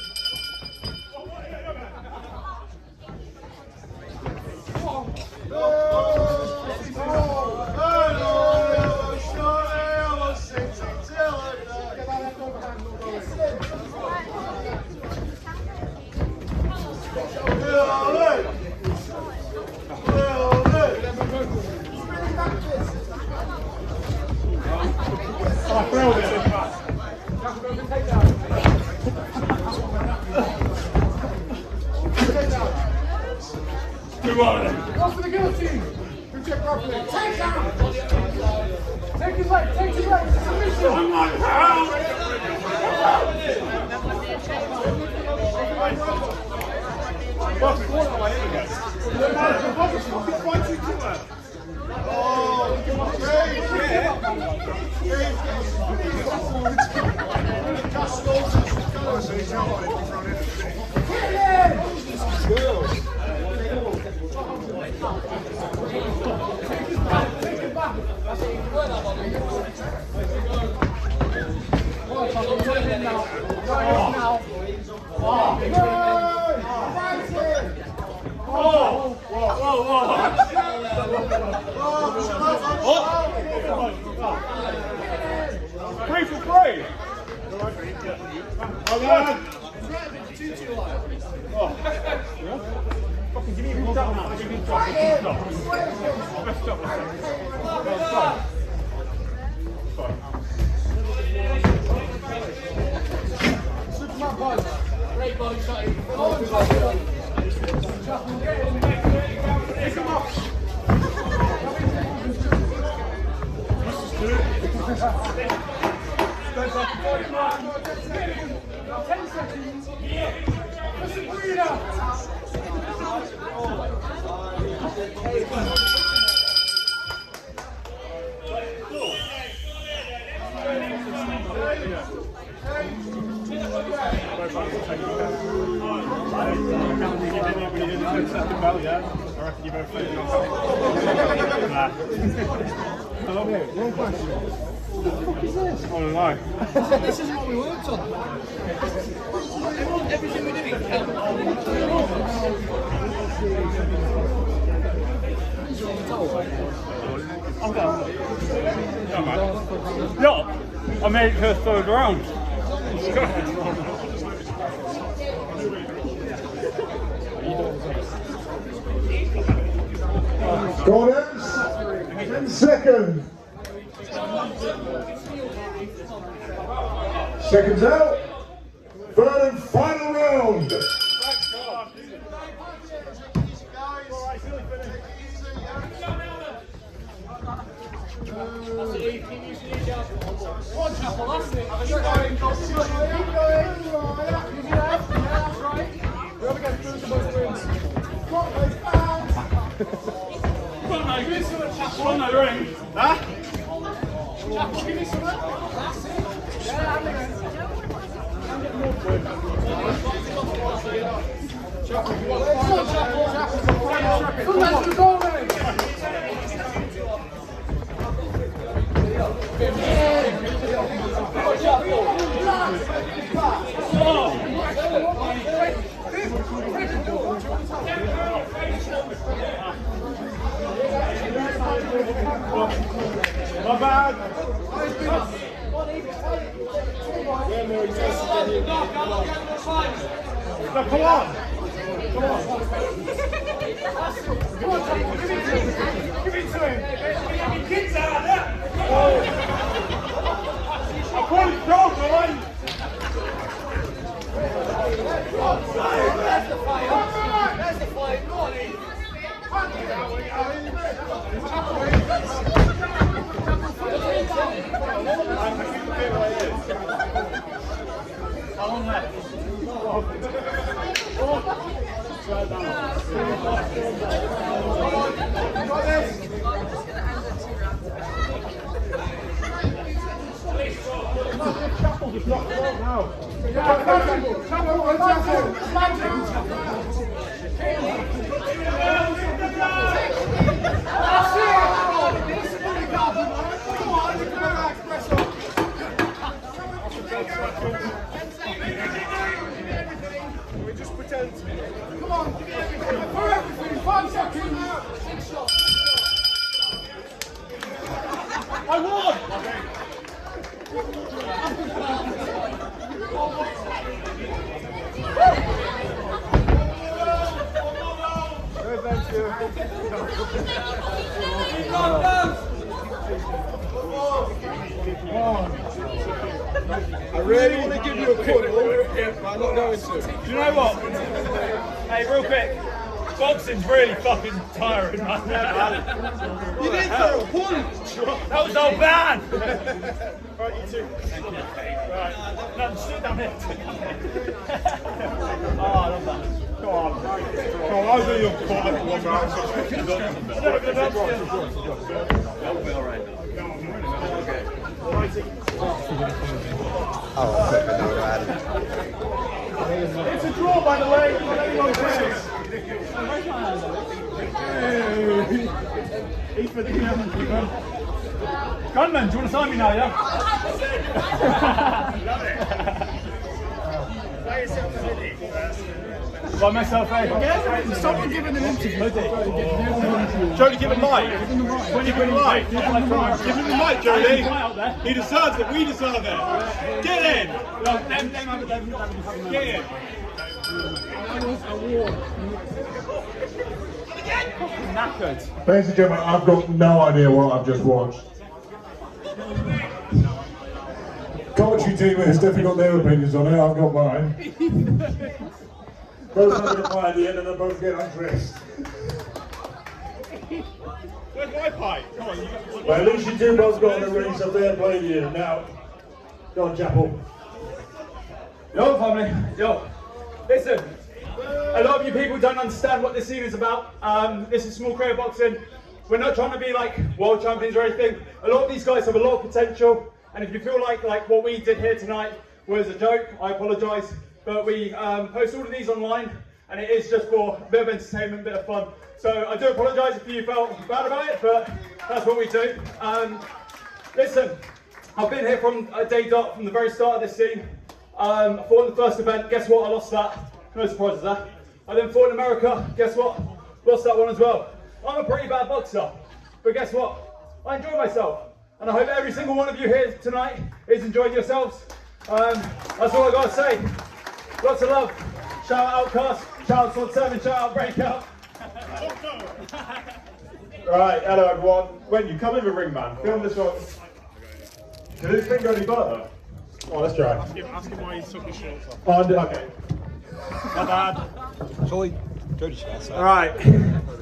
Go for the guillotine. Good check properly. Take down. Take his leg. Take his leg. Submission. I'm like, Free for free! Fucking give me a shot on that. Give me a shot. Best shot. Great body shot. Pick him up. One question. What the fuck is this? I don't know. This isn't what we worked on. Everything we did in camp. Yeah, I made it to the third round. Corners, 10 seconds. Seconds out. Third and final round. On the ring. Huh? Not bad. No, come on. Come on. Give it to him. Get your kids out of there. I call it dog, boy. There's the fight. There's the fight. Go on, Ian. How long left? We just pretend. Come on, for everything, 5 seconds. I won! I really want to give you a cuddle, but I'm not going to. Do you know what? Hey, real quick. Boxing's really fucking tiring, man. You didn't throw a punch! That was so bad! Right, you two. Right. No, sit down here. Oh, I love that. Go on. Go on, I'll do your fight. That'll be alright. Okay. It's a draw, by the way. Eat for the Gunman, do you want to sign me now, yeah? Love it. By myself, eh? Stop giving an interview. Jody, give him mic. Give him the mic. Give him the mic, Jody. He deserves it. We deserve it. Get in. Get in. Knackered. Ladies and gentlemen, I've got no idea what I've just watched. Commentary team has definitely got their opinions on it, I've got mine. Both having a pie at the end and they both get undressed. Where's my pie? Come on, Well, at least you two both got in the ring, so fair play to you. Now, go on, Chapel. Yo, family. Yo. Listen, a lot of you people don't understand what this scene is about. This is small career boxing. We're not trying to be like world champions or anything. A lot of these guys have a lot of potential. And if you feel like what we did here tonight was a joke, I apologise. But we post all of these online, and it is just for a bit of entertainment, a bit of fun. So I do apologise if you felt bad about it, but that's what we do. Listen, I've been here from day dot, from the very start of this scene. I fought in the first event, guess what, I lost that. No surprises there. I then fought in America, guess what, lost that one as well. I'm a pretty bad boxer, but guess what, I enjoy myself. And I hope every single one of you here tonight is enjoying yourselves. That's all I gotta say. Lots of love. Shout out Outcasts, shout out Sword 7, shout out Breakout. Right, hello everyone. When you come in the ring, man, film this one. Did this thing go any further? Oh, let's try. Ask him why he took his shorts off. Oh, okay. Not bad. Alright.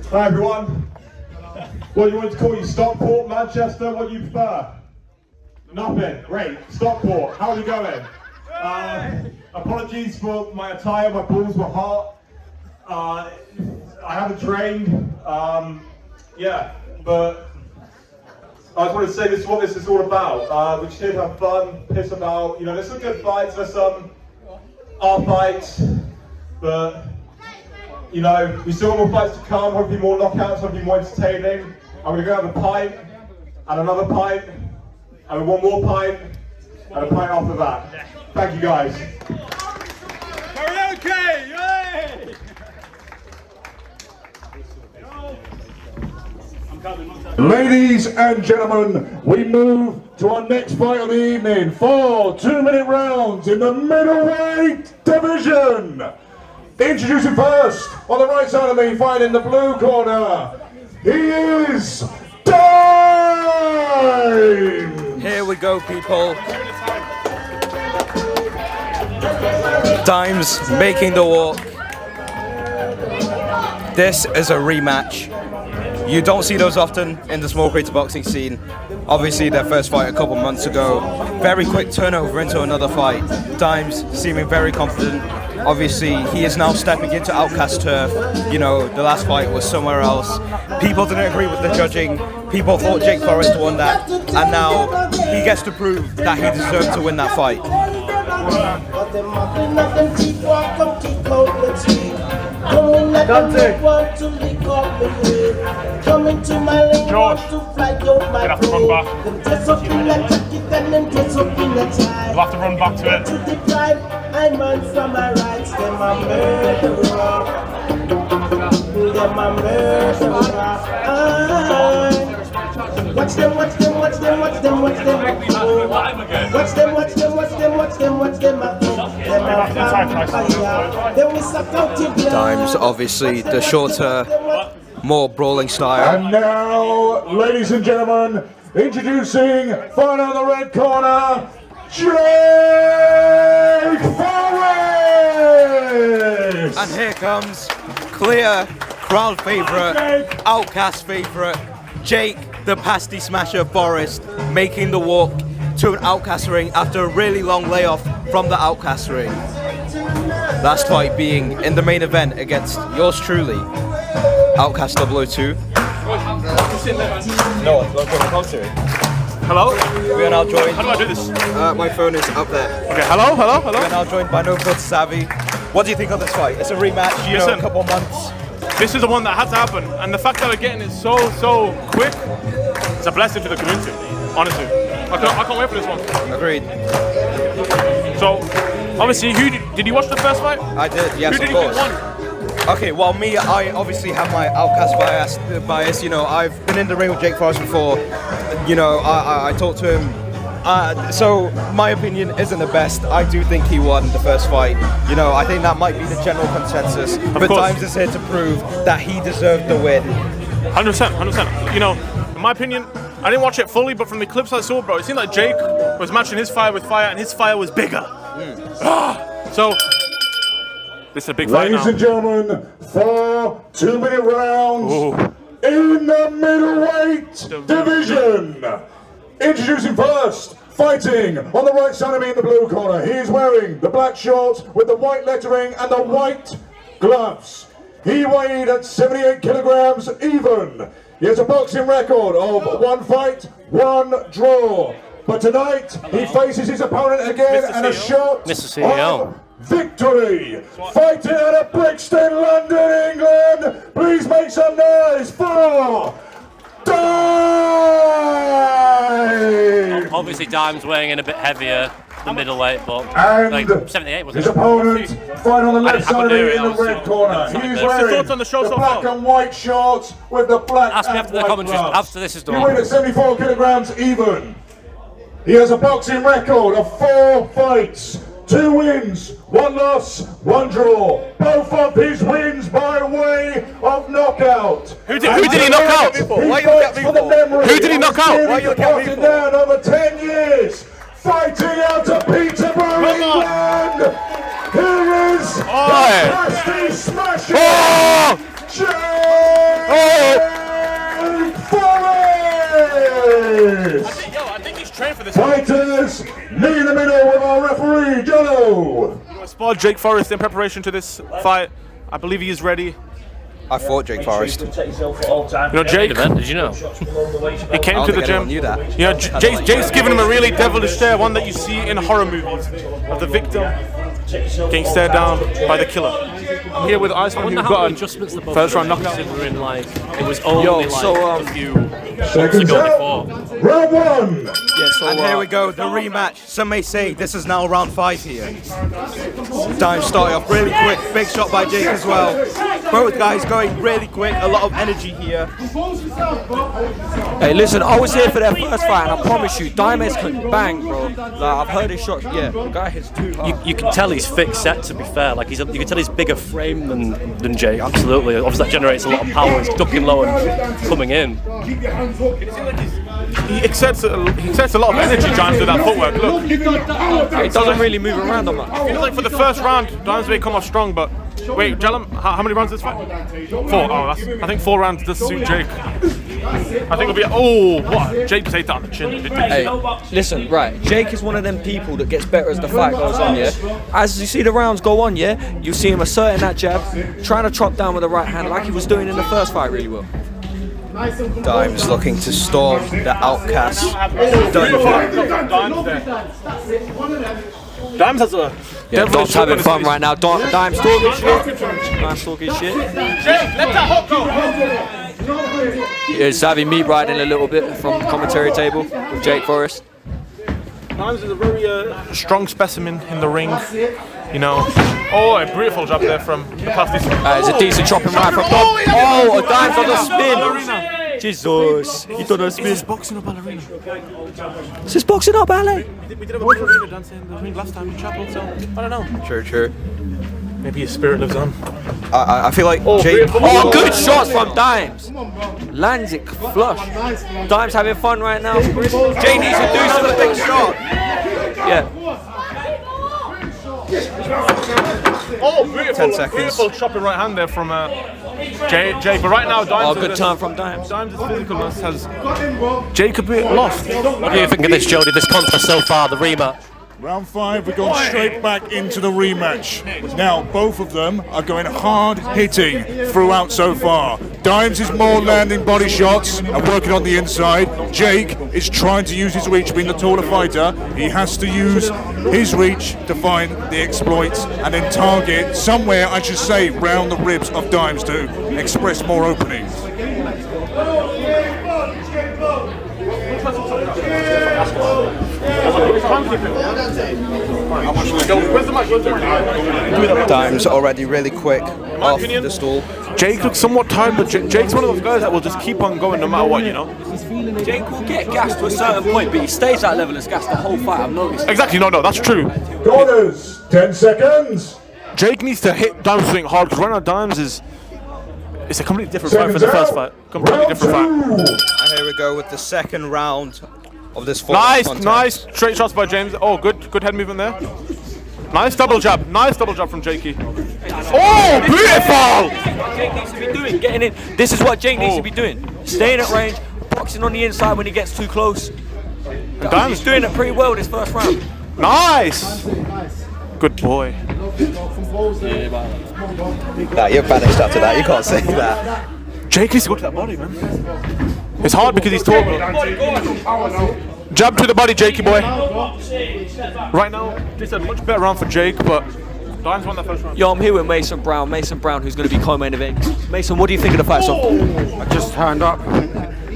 Hi everyone. What do you want to call you? Stockport, Manchester? What do you prefer? Nothing. Great. Stockport. How are we going? Apologies for my attire. My balls were hot. I haven't trained. Yeah, but I just want to say this is what this is all about. We just here to have fun, piss about. You know, there's some good fights. There's some our fights, but you know, we still have more fights to come. Hopefully more knockouts. Hopefully more entertaining. I'm gonna go have a pint, and another pint, and one more pint, and a pint after that. Thank you guys. Karaoke! Yay! Ladies and gentlemen, we move to our next fight of the evening. 4 2-minute rounds in the middleweight division. Introducing first, on the right side of me, fighting in the blue corner, he is Dime! Here we go, people. Dime's making the walk. This is a rematch. You don't see those often in the small creator boxing scene. Obviously their first fight a couple months ago. Very quick turnover into another fight. Dime's seeming very confident. Obviously he is now stepping into Outcast turf. You know, the last fight was somewhere else. People didn't agree with the judging. People thought Jake Forrest won that. And now he gets to prove that he deserved to win that fight. George, you'll have to run back. You'll have to run back to it. Watch them. Watch them. Dime's obviously the shorter, more brawling style. And now, ladies and gentlemen, introducing, fighting on the red corner, Jake Forrest! And here comes clear crowd favourite, Outcast favourite, Jake the Pasty Smasher Forrest, making the walk to an Outcast ring after a really long layoff from the Outcast ring. Last fight being in the main event against yours truly, Outcast 002. No, I'm going to commentary. Hello? We are now joined. How do I do this? My phone is up there. Okay, hello? We are now joined by No Filter Savvy. What do you think of this fight? It's a rematch, you know, a couple months. This is the one that had to happen, and the fact that we're getting it so quick, it's a blessing to the community, honestly. I can't wait for this one. Agreed. So, obviously, did you watch the first fight? I did, yes, Who did of you course. think Okay, well, me, I obviously have my Outcast bias. You know, I've been in the ring with Jake Forrest before. You know, I talked to him. So my opinion isn't the best. I do think he won the first fight. You know, I think that might be the general consensus. But Dimes is here to prove that he deserved the win. 100%, 100%. You know, in my opinion, I didn't watch it fully, but from the clips I saw, bro, it seemed like Jake was matching his fire with fire, and his fire was bigger. So, this is a big fight now. Ladies and gentlemen, for 2-minute rounds in the middleweight division. Introducing first, fighting on the right side of me in the blue corner. He is wearing the black shorts with the white lettering and the white gloves. He weighed at 78 kilograms even. He has a boxing record of 1 fight, 1 draw. But tonight, he faces his opponent again and a shot of victory. Fighting out of Brixton, London, England. Please make some noise for Dimes! Obviously, Dimes weighing in a bit heavier than middleweight, but and like 78 was his opponent fighting on the left side of me in the red corner. He's wearing the black and white shorts with the black Ask me and after the white commentary, gloves. after this is He done. weighed at 74 kilograms even. He has a boxing record of 4 fights, 2 wins, 1 loss, 1 draw. Both of his wins by way of knockout. Who did he knock out? Who did he knock out? Why you looking down over 10 years, fighting out of Peterborough, England. Here is the nasty smashing Jake Forrest. I think he's trained for this. Fighters, me in the middle with our referee, Jerel. I spotted Jake Forrest in preparation to this fight. I believe he is ready. I fought Jake Forrest. You know, Jake, did you know? He came to the gym. Knew that. You know, Jake's given him a really devilish stare, one that you see in horror movies, of the victim getting stared down by the killer. I'm here with Iceman, who got adjustments a first round knockout. Considering like it was only a few months Seconds ago out. before. Round 1. And here we go, the rematch. Some may say this is now round 5 here. Dimes started off really quick, big shot by Jake as well. Both guys going really quick, a lot of energy here. Hey, listen, I was here for their first fight, and I promise you, Dimes can bang, bro. Like, I've heard his shots. Yeah, the guy hits too hard. You can tell he's thick set, to be fair. Like you can tell he's bigger frame than Jake. Absolutely. Obviously, that generates a lot of power. He's ducking low and coming in. He accepts a lot of energy, Dimes, with that footwork. Look, It doesn't really move around that much. I feel like for the first round, Dimes may come off strong, but wait, Jerel, how many rounds does this fight? 4. Oh, I think 4 rounds does suit Jake. I think it'll be what? Jake takes that on the chin. Didn't he? Hey, listen, right, Jake is one of them people that gets better as the fight goes on, yeah? As you see the rounds go on, yeah, you see him asserting that jab, trying to chop down with the right hand like he was doing in the first fight really well. Dimes looking to storm the Outcasts. Dimes has a... Yeah, Dom's having fun right now. Dimes talking shit. Dimes talking shit. Jake, let that hop go! Yeah, Savvy meat riding a little bit from the commentary table with Jake Forrest. Dimes is a very strong specimen in the ring. You know, a beautiful job there from the past. It's a decent chopping right from Dom. Oh, a Dimes on the spin. Jesus, he done a spin. This is boxing or ballerina? This is boxing or ballet? We did a ballerina dance in the ring last time in chapel, so I don't know. True. Maybe his spirit lives on. I feel like Jake... Oh, good shots from Dimes. Lands it flush. Dimes having fun right now. Jay needs to do some big shot. Yeah. Beautiful, 10 seconds. Beautiful chopping right hand there from Jay. But right now, Dimes. Good turn from Dimes. Dimes' physicalness has Jake a bit lost. What do you think of this, Jody? This contest so far, the rematch? Round 5, we're going straight back into the rematch. Now, both of them are going hard hitting throughout so far. Dimes is more landing body shots and working on the inside. Jake is trying to use his reach, being the taller fighter. He has to use his reach to find the exploits and then target somewhere, I should say, round the ribs of Dimes to express more openings. Dimes already really quick, my off opinion, the stool. Jake looks somewhat tired, but Jake's one of those guys that will just keep on going no matter what, you know? Jake will get gassed to a certain point, but he stays that level as gassed the whole fight, I've noticed. Exactly, no, that's true. Corners, 10 seconds. Jake needs to hit Dimes swing hard, because right now Dimes is... It's a completely different fight from the first fight. Completely different fight. And here we go with the second round of this fourth contest. Nice straight shots by James. Oh, good head movement there. Nice double jab from Jakey. Oh, beautiful! Jake needs to be doing, getting in. This is what Jake needs to be doing. Staying at range, boxing on the inside when he gets too close. He's doing it pretty well this first round. Nice! Good boy. Nah, you're banished after that, you can't say that. Jake needs to go to that body, man. It's hard because he's tall. Jab to the body, Jakey boy. Right now, this is a much better round for Jake, but Dimes won that first round. Yo, I'm here with Mason Brown, who's going to be co-main event. Mason, what do you think of the fight? I just turned up.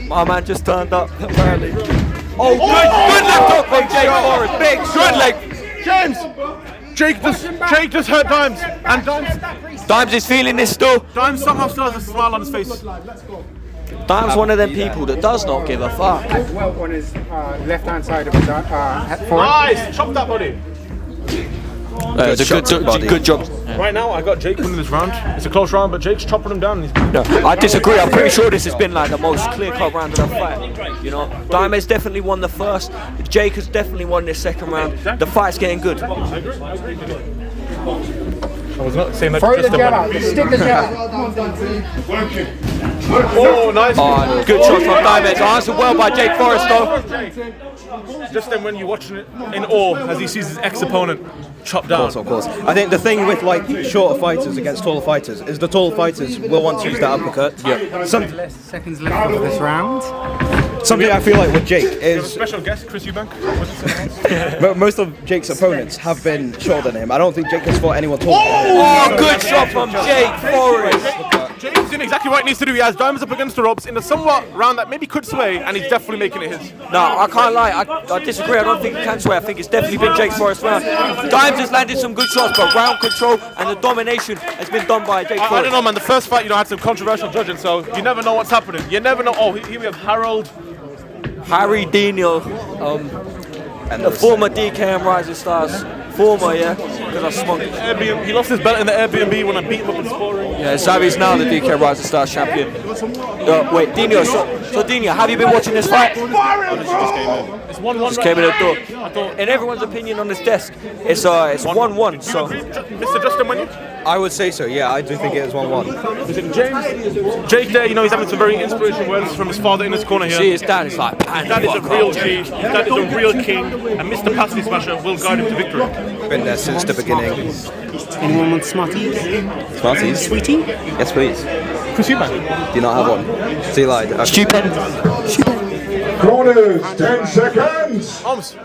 My man just turned up, apparently. Oh, good left hook from Jake Forrest. Big, good leg. James! Jake just hurt Dimes. And Dimes is feeling this still. Dimes somehow still has a smile on his face. Dimes one of them people that does not give a fuck. Well on his left-hand side of his head forward. Nice! Chop that body. It's a good job. Right now, I got Jake winning this round. It's a close round, but Jake's chopping him down. No, I disagree. I'm pretty sure this has been like the most clear-cut round of the fight. You know, Dimes definitely won the first. Jake has definitely won this second round. The fight's getting good. I was not saying that. Throw the jab out. Stick the jab. Oh, nice. Oh, good shot from Dimes. Answered well by Jake Forrest, though. Just then when you're watching it in awe as he sees his ex-opponent chopped down. Of course. I think the thing with like shorter fighters against taller fighters is the taller fighters will want to use that uppercut. Yeah. Seconds left of this round. Something I feel like with Jake is special guest Chris Eubank. most of Jake's opponents have been shorter than him. I don't think Jake has fought anyone taller. Oh, good shot from Jake Forrest. Jake's doing exactly what he needs to do. He has Dimes up against the ropes in a somewhat round that maybe could sway, and he's definitely making it his. No, I can't lie. I disagree. I don't think it can sway. I think it's definitely been Jake Forrest's round. Dimes has landed some good shots, but round control and the domination has been done by Jake Forrest. I don't know, man. The first fight, had some controversial judging, so you never know what's happening. You never know. Oh, here we have Harry Dino, and the former DKM Rising Stars. Former, yeah, because I smoked. He lost his belt in the Airbnb when I beat him up in scoring. Yeah, Xavi's now the DK Rising Stars champion. Wait, Dino, so Dino, have you been watching this fight? It's 1-1. Just came in the door. In everyone's opinion on this desk, it's 1-1. So, Mr. Justin, when you? I would say so. Yeah, I do think it is 1-1. Is it James? Jake there, he's having some very inspirational words from his father in his corner here. See, his dad is like, his dad is a real G. His dad is a real king, and Mr. Pasty Smasher will guide him to victory. Been there since the beginning. Anyone want Smarties? Smarties? Sweetie? Yes, please. Chris Eubank. Do you not have one? So you lied. Okay. Stupid. Corners, 10 seconds. Ohms.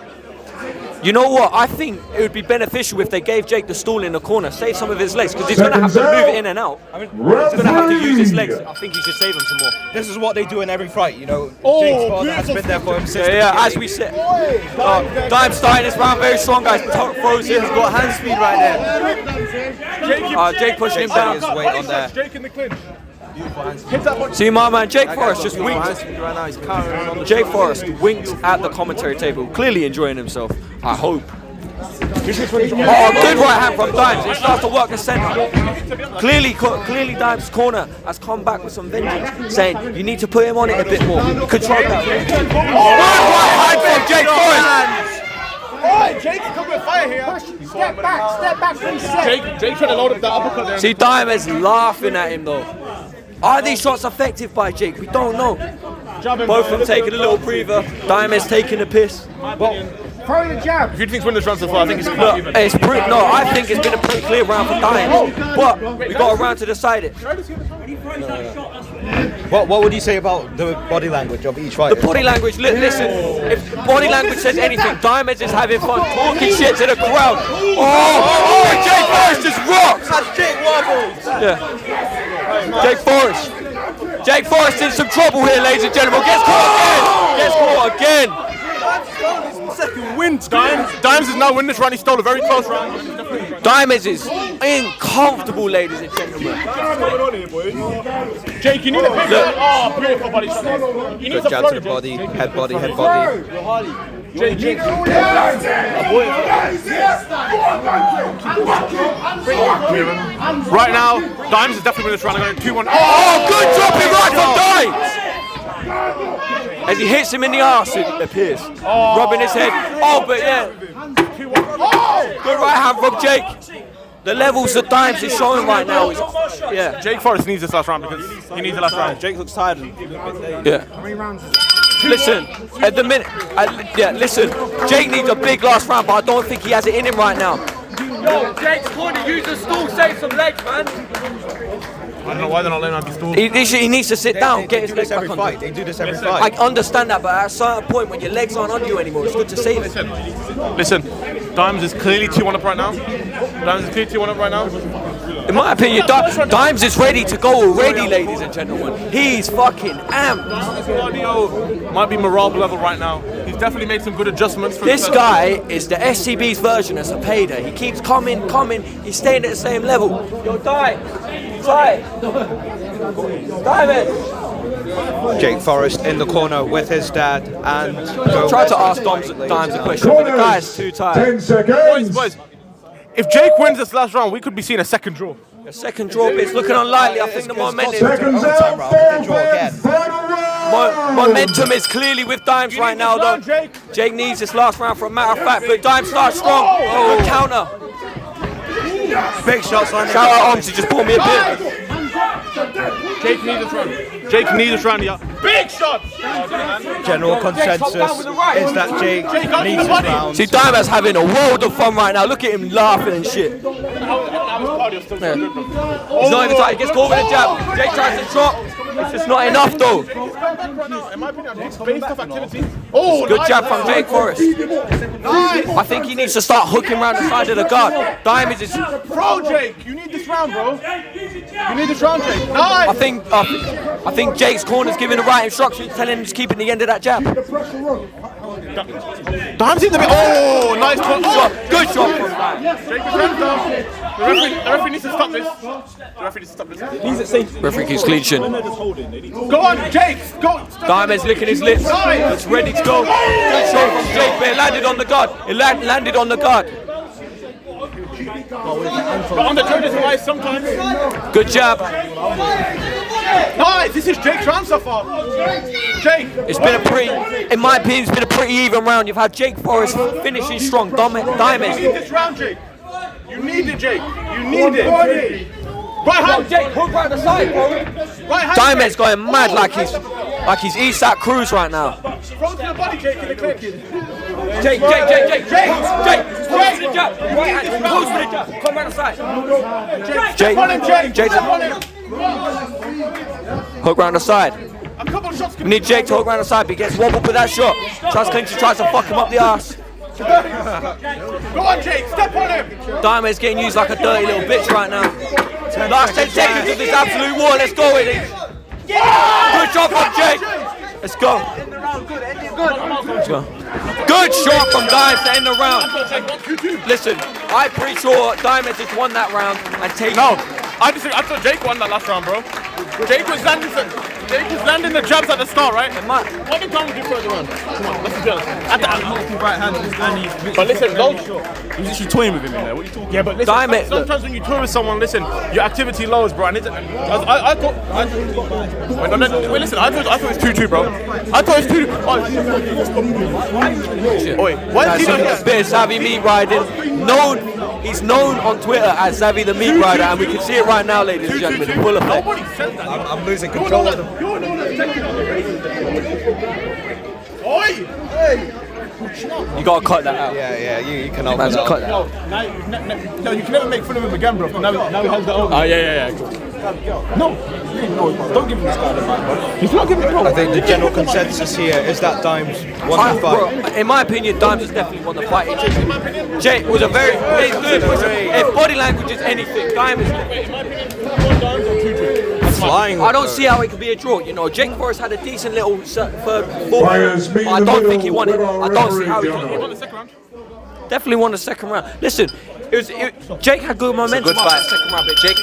You know what? I think it would be beneficial if they gave Jake the stool in the corner, save some of his legs, because he's going to have to move it in and out. I mean, he's going to have to use his legs. I think he should save him some more. This is what they do in every fight, Jake's father has been there for him since as we said. Dimes starting this round very strong, guys. Throws in. He's got hand speed right there. Jake pushing him down. His weight on there. Jake in the clinch. See my man Jake Forrest just winked. Jake Forrest winked at the commentary table, clearly enjoying himself. I hope. Oh, good right hand from Dimes. He starts to work the centre. Clearly Dimes' corner has come back with some vengeance, saying you need to put him on it a bit more. Control that. Right hand from Jake Forrest. Oh, Jake's coming with fire here. Step back, reset. Jake trying to load up that uppercut there. See, Dimes is laughing at him though. Are these shots effective by Jake? We don't know. Both of them taking a little breather. Dimes taking a piss. Throw the jab. If you think win this round so far, I think it's quite even. I think it's been a pretty clear round for Dimes. But we got a round to decide it. What would you say about the body language of each fighter? The body language, listen, if body language says anything, Dimes is having fun, talking shit to the crowd. Oh, Jake Forrest just rocks! That's Jake wobbles! Yeah. Jake Forrest in some trouble here, ladies and gentlemen. Gets caught again! Second win. Dimes is now winning this round. He stole a very close round. Dimes is uncomfortable, ladies and gentlemen. Jake, you need a big one. Oh, beautiful body shot. You need Good to jab throw to the body, head body, head body. Jake. Right now, Dimes is definitely winning this round. I'm going 2-1. Oh, good dropping right from Dimes! As he hits him in the arse, it appears. Rubbing his head. Oh, but yeah. Good right hand from Jake. The levels that Dimes is showing right now is, yeah. Jake Forrest needs this last round because he needs the last round. Jake looks tired. Yeah. Listen, at the minute, listen, Jake needs a big last round, but I don't think he has it in him right now. Yo, Jake's corner, use the stool, save some legs, man. I don't know why they're not letting him have the stool. He needs to sit down, get his legs back on. They do this every fight. I understand that, but at a certain point when your legs aren't on you anymore, it's good to save it. Listen, Dimes is clearly 2-1 up right now. In my opinion, Dimes is ready to go already, ladies and gentlemen. He's fucking amped. Cardio might be morale level right now. He's definitely made some good adjustments. This guy is the SCB's version of Cepeda. He keeps coming. He's staying at the same level. Yo, Dimes. Jake Forrest in the corner with his dad and try to ask Dimes a question, but the guy's too tired. 10 seconds. Boys, if Jake wins this last round, we could be seeing a second draw. A second draw, but it's looking unlikely. I think the momentum. Momentum is clearly with Dimes right now, though. Jake needs this last round for a matter of fact, but Dimes starts strong. Good counter. Big shots on him. Shout out Ohms, he just bought me a beer. Jake needs this round, yeah. Big shots! General consensus is that Jake needs this round. See, Dimes having a world of fun right now. Look at him laughing and shit. Yeah. He's not even tight. He gets caught with a jab. Jake tries to drop. It's just not enough, though. Good jab from Jake Forrest. I think he needs to start hooking around the side of the guard. Dimes is... Bro, Jake, you need this round, bro. You need this round, Jake. Nice! I think Jake's corner's giving the right instructions, telling him to keep the end of that jab. Dimes in the bit. Oh, nice one. Oh, good shot from Dimes. Jake is left down. The referee needs to stop this. Referee keeps clinching. Go on, Jake. Go. Dimes licking his lips. It's ready to go. Good shot from Jake, but it landed on the guard. Landed on the guard. But on the judge's eyes sometimes. Good jab. Nice. This is Jake's round so far. Jake. It's been in my opinion, it's been a pretty even round. You've had Jake Forrest finishing strong. Dimes. You need this round, Jake. You need it, Jake. You need it. Right hand. Jake, hook right the side, bro. Right hand. Dimes going mad like he's Eastside Cruz right now. Throw to the body, Jake, in the clip. Jake. Close for the jab. Right hand. Close for the jab. Come round the side. Jake. Jake. Hook round the side. We need Jake to hook round the side, but he gets wobbled with that shot. Charles Clinton tries to fuck him up the arse. Go on, Jake. Step on him. Dimes getting used like a dirty little bitch right now. Last 10 seconds of this absolute war. Let's go with it. Good job from Jake. Let's go. Let's go. Good shot from Dimes to end the round. Listen, I'm pretty sure Dimes has won that round and taken. No, I thought Jake won that last round, bro. Jake was landing the jabs at the start, right? What did Dimes do further on? Come on, let's be honest. Right hand, but listen, don't. He was actually toying with him in there. What are you talking? Yeah, but listen. Sometimes when you tour with someone, listen, your activity lowers, bro. And I thought. Wait, listen. I thought it was 2-2, bro. I thought it was 2. Wait, why is he not here? Bit of Savvy meat riding. He's known on Twitter as Savvy the meat rider, and we can see it right now, ladies and gentlemen. Full effect. I'm losing control of them. Oi! Hey! You gotta cut that out. Yeah, you can cut that out. No, you can never make fun of him again, bro. Now he has the over. Oh, yeah. No, don't give him this guy the fight, bro. He's not giving it, bro. I think the general consensus here is that Dimes won the fight. Bro, in my opinion, Dimes has definitely won the fight. Jake was a very good. If body language is anything, Dimes is. In my opinion, 1 Dimes or 2-2. flying. I don't see how it could be a draw. You know, Jake Forrest had a decent little third, fourth Fires round, meet but I in the don't think middle he won it. with our I don't see how he referee, won it. Definitely won the second round. Listen, Jake had good momentum after the second round, but Jake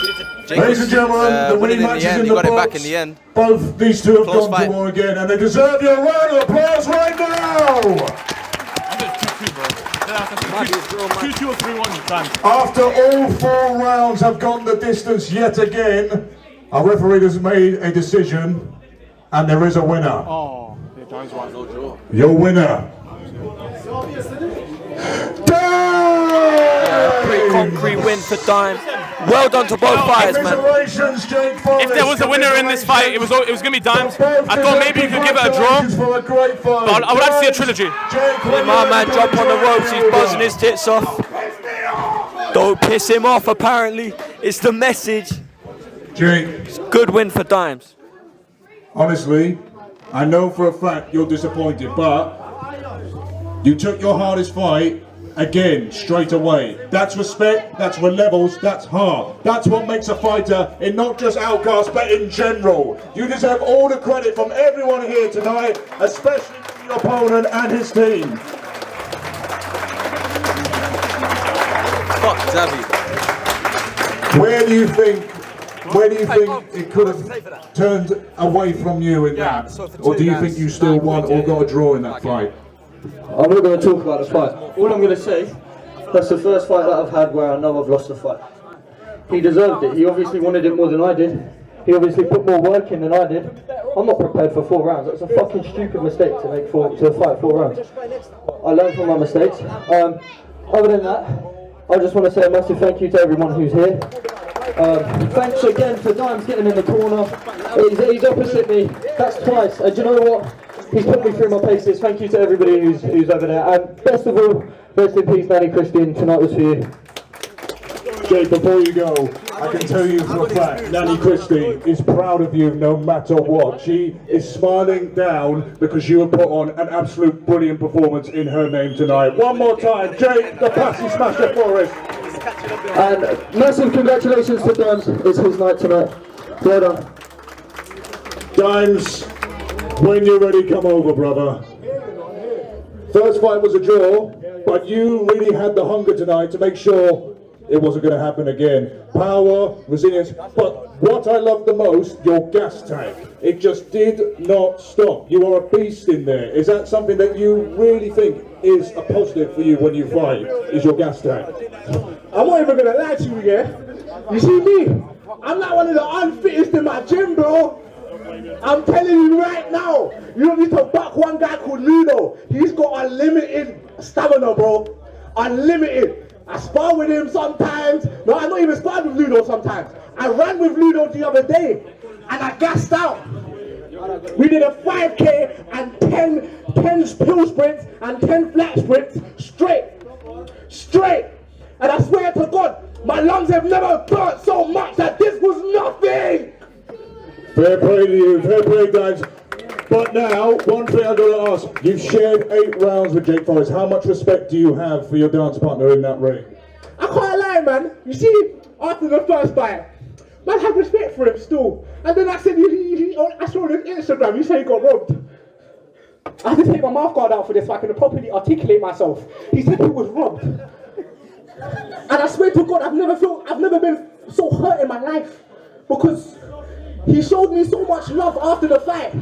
Ladies and gentlemen, the rematch is in the got it back books. in the end. Both these two have Close gone fight. to war again, and they deserve your round of applause right now. Two or 3-1 times. After all 4 rounds have gone the distance yet again, our referee has made a decision, and there is a winner. Oh, yeah, Dimes won. No draw. Your winner. pretty concrete win for Dimes. Well done to both fighters, man. If there was a winner in this fight, it was going to be Dimes. I thought maybe you could give it a draw, but I would like to see a trilogy. My man jump on the ropes, he's buzzing his tits off. Don't piss him off, apparently. It's the message. Jake. Good win for Dimes. Honestly, I know for a fact you're disappointed, but you took your hardest fight again, straight away. That's respect, that's what levels, that's hard. That's what makes a fighter in not just Outcasts, but in general. You deserve all the credit from everyone here tonight, especially from your opponent and his team. Fuck, Zabby. Where do you think it could have turned away from you in that? Or do you think you still won or got a draw in that fight? I'm not going to talk about the fight. All I'm going to say, that's the first fight that I've had where I know I've lost the fight. He deserved it. He obviously wanted it more than I did. He obviously put more work in than I did. I'm not prepared for 4 rounds. That's a fucking stupid mistake to fight 4 rounds. I learned from my mistakes. Other than that, I just want to say a massive thank you to everyone who's here. Thanks again for Dimes getting in the corner. He's opposite me. That's twice. And do you know what? He's put me through my paces. Thank you to everybody who's over there. And best of all, rest in peace, Nanny Christian. Tonight was for you. Jake, before you go, I can tell you for a fact, Nanny Christie is proud of you no matter what. She is smiling down because you have put on an absolute brilliant performance in her name tonight. One more time, Jake, the Passy Smasher Forrest. And massive congratulations to Dimes. It's his night tonight. Well done. Dimes, when you're ready, come over, brother. First fight was a draw, but you really had the hunger tonight to make sure it wasn't going to happen again. Power, resilience, but what I love the most, your gas tank. It just did not stop. You are a beast in there. Is that something that you really think is a positive for you when you fight, is your gas tank? I'm not even going to lie to you, yeah? You see me? I'm not one of the unfittest in my gym, bro. I'm telling you right now, you don't need to buck one guy called Ludo. He's got unlimited stamina, bro. Unlimited. I spar with him sometimes. No, I don't even spar with Ludo sometimes. I ran with Ludo the other day and I gassed out. We did a 5K and 10 hill sprints and 10 flat sprints straight. And I swear to God, my lungs have never burnt so much that this was nothing. Fair play to you, fair play, guys. But now, one thing I've got to ask. You've shared 8 rounds with Jake Forrest. How much respect do you have for your dance partner in that ring? I can't lie, man. You see, after the first fight, man had respect for him still. And then I said, I saw on his Instagram, you say he got robbed. I had to take my mouth guard out for this so I can properly articulate myself. He said he was robbed. And I swear to God, I've never been so hurt in my life. Because he showed me so much love after the fight.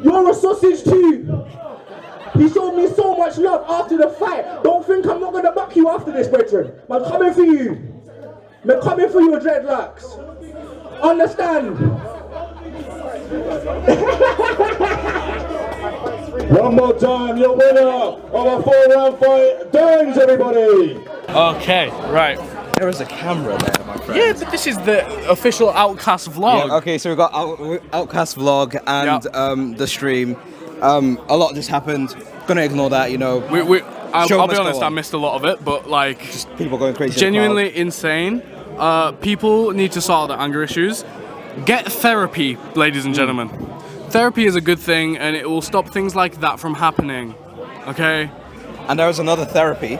You're a sausage too. He showed me so much love after the fight. Don't think I'm not gonna buck you after this, brethren. I'm coming for you. I'm coming for your dreadlocks. Understand? One more time, your winner of a 4-round fight, Dimes, everybody! Okay, right. There is a camera there, my friend. Yeah, but this is the official Outcast vlog. Yeah, okay, so we've got Outcast vlog and the stream. A lot just happened. Gonna ignore that, you know. I'll be honest, I missed a lot of it, but like, just people going crazy. Genuinely insane. People need to sort out their anger issues. Get therapy, ladies and gentlemen. Therapy is a good thing, and it will stop things like that from happening. Okay. And there is another therapy.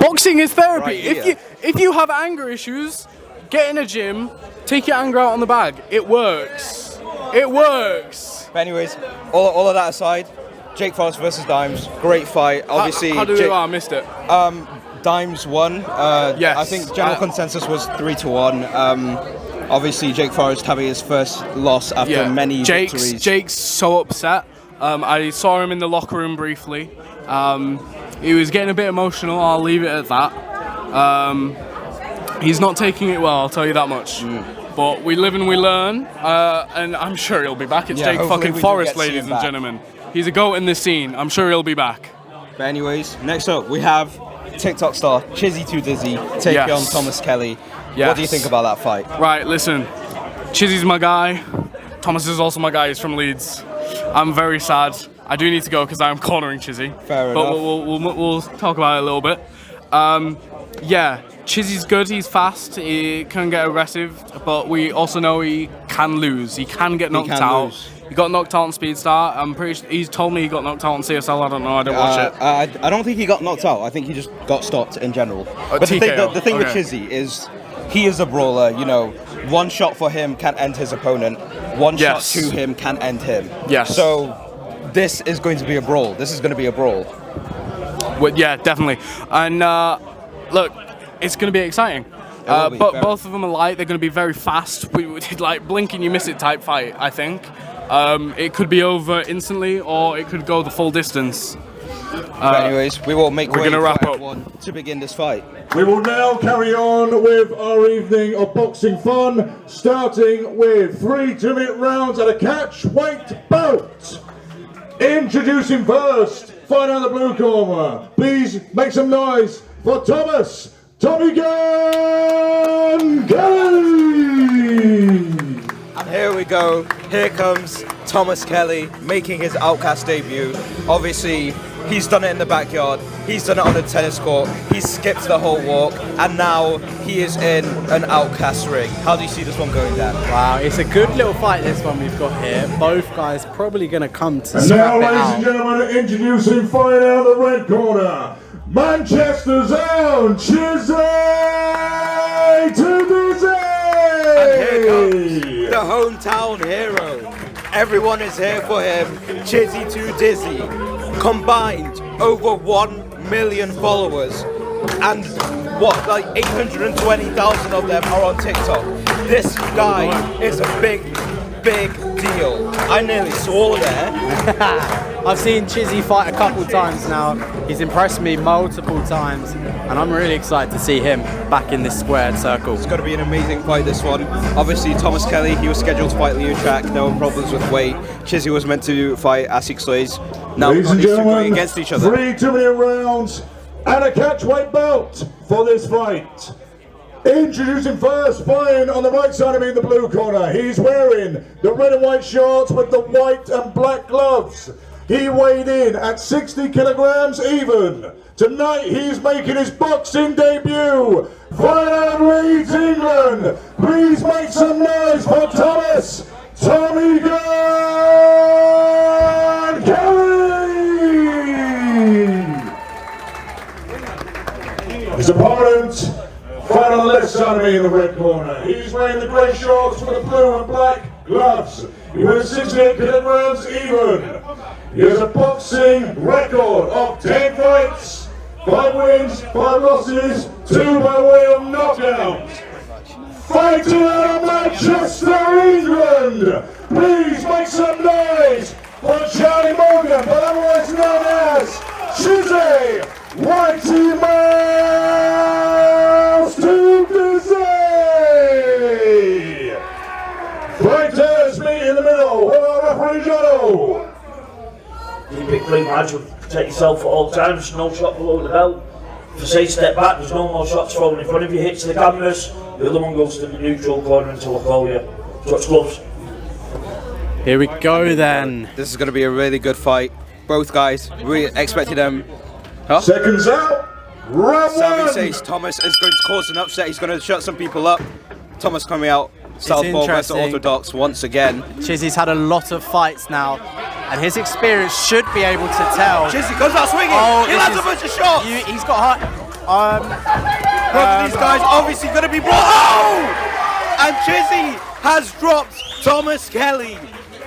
Boxing is therapy. Right here. If you have anger issues, get in a gym, take your anger out on the bag. It works. It works. But anyways, all of that aside, Jake Forrest versus Dimes, great fight. Obviously, how did I missed it. Dimes won. Yes. I think general consensus was 3-1. Obviously, Jake Forrest having his first loss after many victories. Jake's so upset. I saw him in the locker room briefly. He was getting a bit emotional. I'll leave it at that. He's not taking it well, I'll tell you that much. But we live and we learn, and I'm sure he'll be back. It's Jake fucking Forrest, ladies and gentlemen. He's a GOAT in this scene. I'm sure he'll be back. But anyways, next up we have TikTok star Chiszy Too Dizzy taking on Thomas Kelly. Yes. What do you think about that fight? Right, listen. Chisy's my guy. Thomas is also my guy. He's from Leeds. I'm very sad. I do need to go because I'm cornering Chiszy. Fair enough. enough. But we'll talk about it a little bit. Yeah, Chisy's good. He's fast. He can get aggressive. But we also know he can lose. He can get knocked out. He got knocked out on Speed Start. I'm pretty sure he's told me he got knocked out on CSL. I don't know. I didn't watch it. I don't think he got knocked out. I think he just got stopped in general. But the thing with Chiszy is he is a brawler. You know, one shot for him can end his opponent. One shot to him can end him. Yes. So this is going to be a brawl. This is going to be a brawl. Well, yeah, definitely. And look, it's going to be exciting. But both of them are light. They're going to be very fast. We like blink and you miss it type fight. I think. It could be over instantly, or it could go the full distance. But anyways, we will make we're way gonna wrap for up everyone to begin this fight. We will now carry on with our evening of boxing fun, starting with 3 2-minute rounds at a catch weight bout. Introducing first, fight out the blue corner. Please make some noise for Thomas Tommy Gun Kelly. And here we go. Here comes Thomas Kelly making his Outcast debut. Obviously, he's done it in the backyard. He's done it on the tennis court. He skipped the whole walk, and now he is in an Outcast ring. How do you see this one going down? Wow, it's a good little fight, this one we've got here. Both guys probably going to come to And scrap now, it ladies out. and gentlemen, introducing fight out the red corner, Manchester's own Chiszy Too Dizzy. And here comes the hometown hero. Everyone is here for him. Chiszy Too Dizzy. Combined over 1 million followers. And what, like 820,000 of them are on TikTok. This guy is a big deal. I nearly swore there. I've seen Chiszy fight a couple times now. He's impressed me multiple times, and I'm really excited to see him back in this squared circle. It's going to be an amazing fight, this one. Obviously, Thomas Kelly, he was scheduled to fight Liu Chak. There were problems with weight. Chiszy was meant to fight Asik Slays. Now Ladies and these two going gentlemen, against each other. 3 2-minute rounds and a catch weight bout for this fight. Introducing first, fighting on the right side of me in the blue corner. He's wearing the red and white shorts with the white and black gloves. He weighed in at 60 kilograms even. Tonight he's making his boxing debut. Fight out of Leeds, England. Please make some noise for Thomas Tommy Gun Kelly. His opponent, fight on the left side of me in the red corner. He's wearing the grey shorts with the blue and black gloves. He weighs 68 kilograms even. He has a boxing record of 10 fights, 5 wins, 5 losses, 2 by way of knockout. Fighting out of Manchester, England. Please make some noise for Charlie Morgan, but otherwise known as Chiszy Whitey Mouse Too Dizzy. Fighters meet in the middle. Referee Jono. Keep it clean, lads. Protect yourself at all times. No shot below the belt. If I say step back, there's no more shots thrown in front of you. Hits the canvas. The other one goes to the neutral corner until I call you. Touch gloves. Here we go then. This is going to be a really good fight. Both guys, we expected them. Huh? Seconds out. Round Sammy one. says Thomas is going to cause an upset. He's going to shut some people up. Thomas coming out. Southpaw versus interesting. Orthodox once again. Chisy's had a lot of fights now, and his experience should be able to tell. Chiszy goes out swinging. Oh, He lands a bunch of shots. He's got high. Both of these guys obviously going to be brought. Oh! And Chiszy has dropped Thomas Kelly.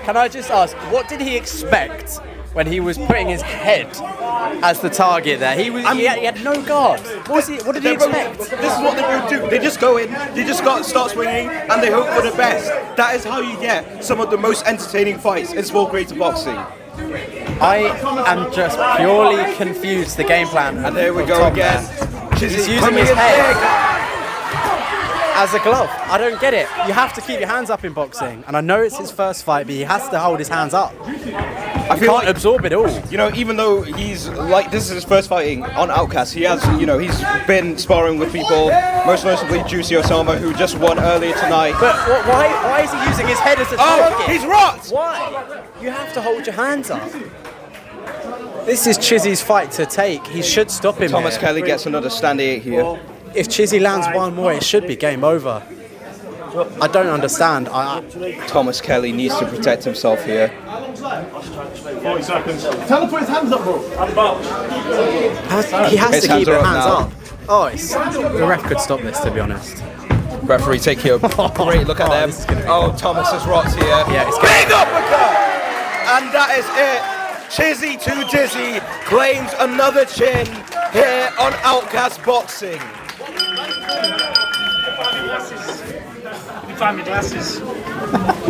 Can I just ask, what did he expect when he was putting his head as the target there? He had no guard. What did he expect? This is what they both do. They just go in, they just start swinging, and they hope for the best. That is how you get some of the most entertaining fights in sport creator boxing. I am just purely confused, the game plan. And there we go again. He's using his head as a glove. I don't get it. You have to keep your hands up in boxing. And I know it's his first fight, but he has to hold his hands up. I feel like, absorb it all. You know, even though he's like, this is his first fighting on Outcasts, he has, you know, he's been sparring with people, most notably Juicy Osama, who just won earlier tonight. But why is he using his head as a target? Oh, he's rocked! Why? You have to hold your hands up. This is Chisy's fight to take. He should stop him. Thomas Kelly gets another stand 8 here. Well, if Chiszy lands one more, it should be game over. I don't understand. Thomas Kelly needs to protect himself here. 40 seconds. Tell him to put his hands up, bro. He has to keep his hands up. Oh, the ref could stop this, to be honest. Referee taking a great look at them. Oh, Thomas has rocked here. Yeah, it's big uppercut! And that is it. Chiszy too dizzy claims another chin here on Outcast Boxing. Find my glasses.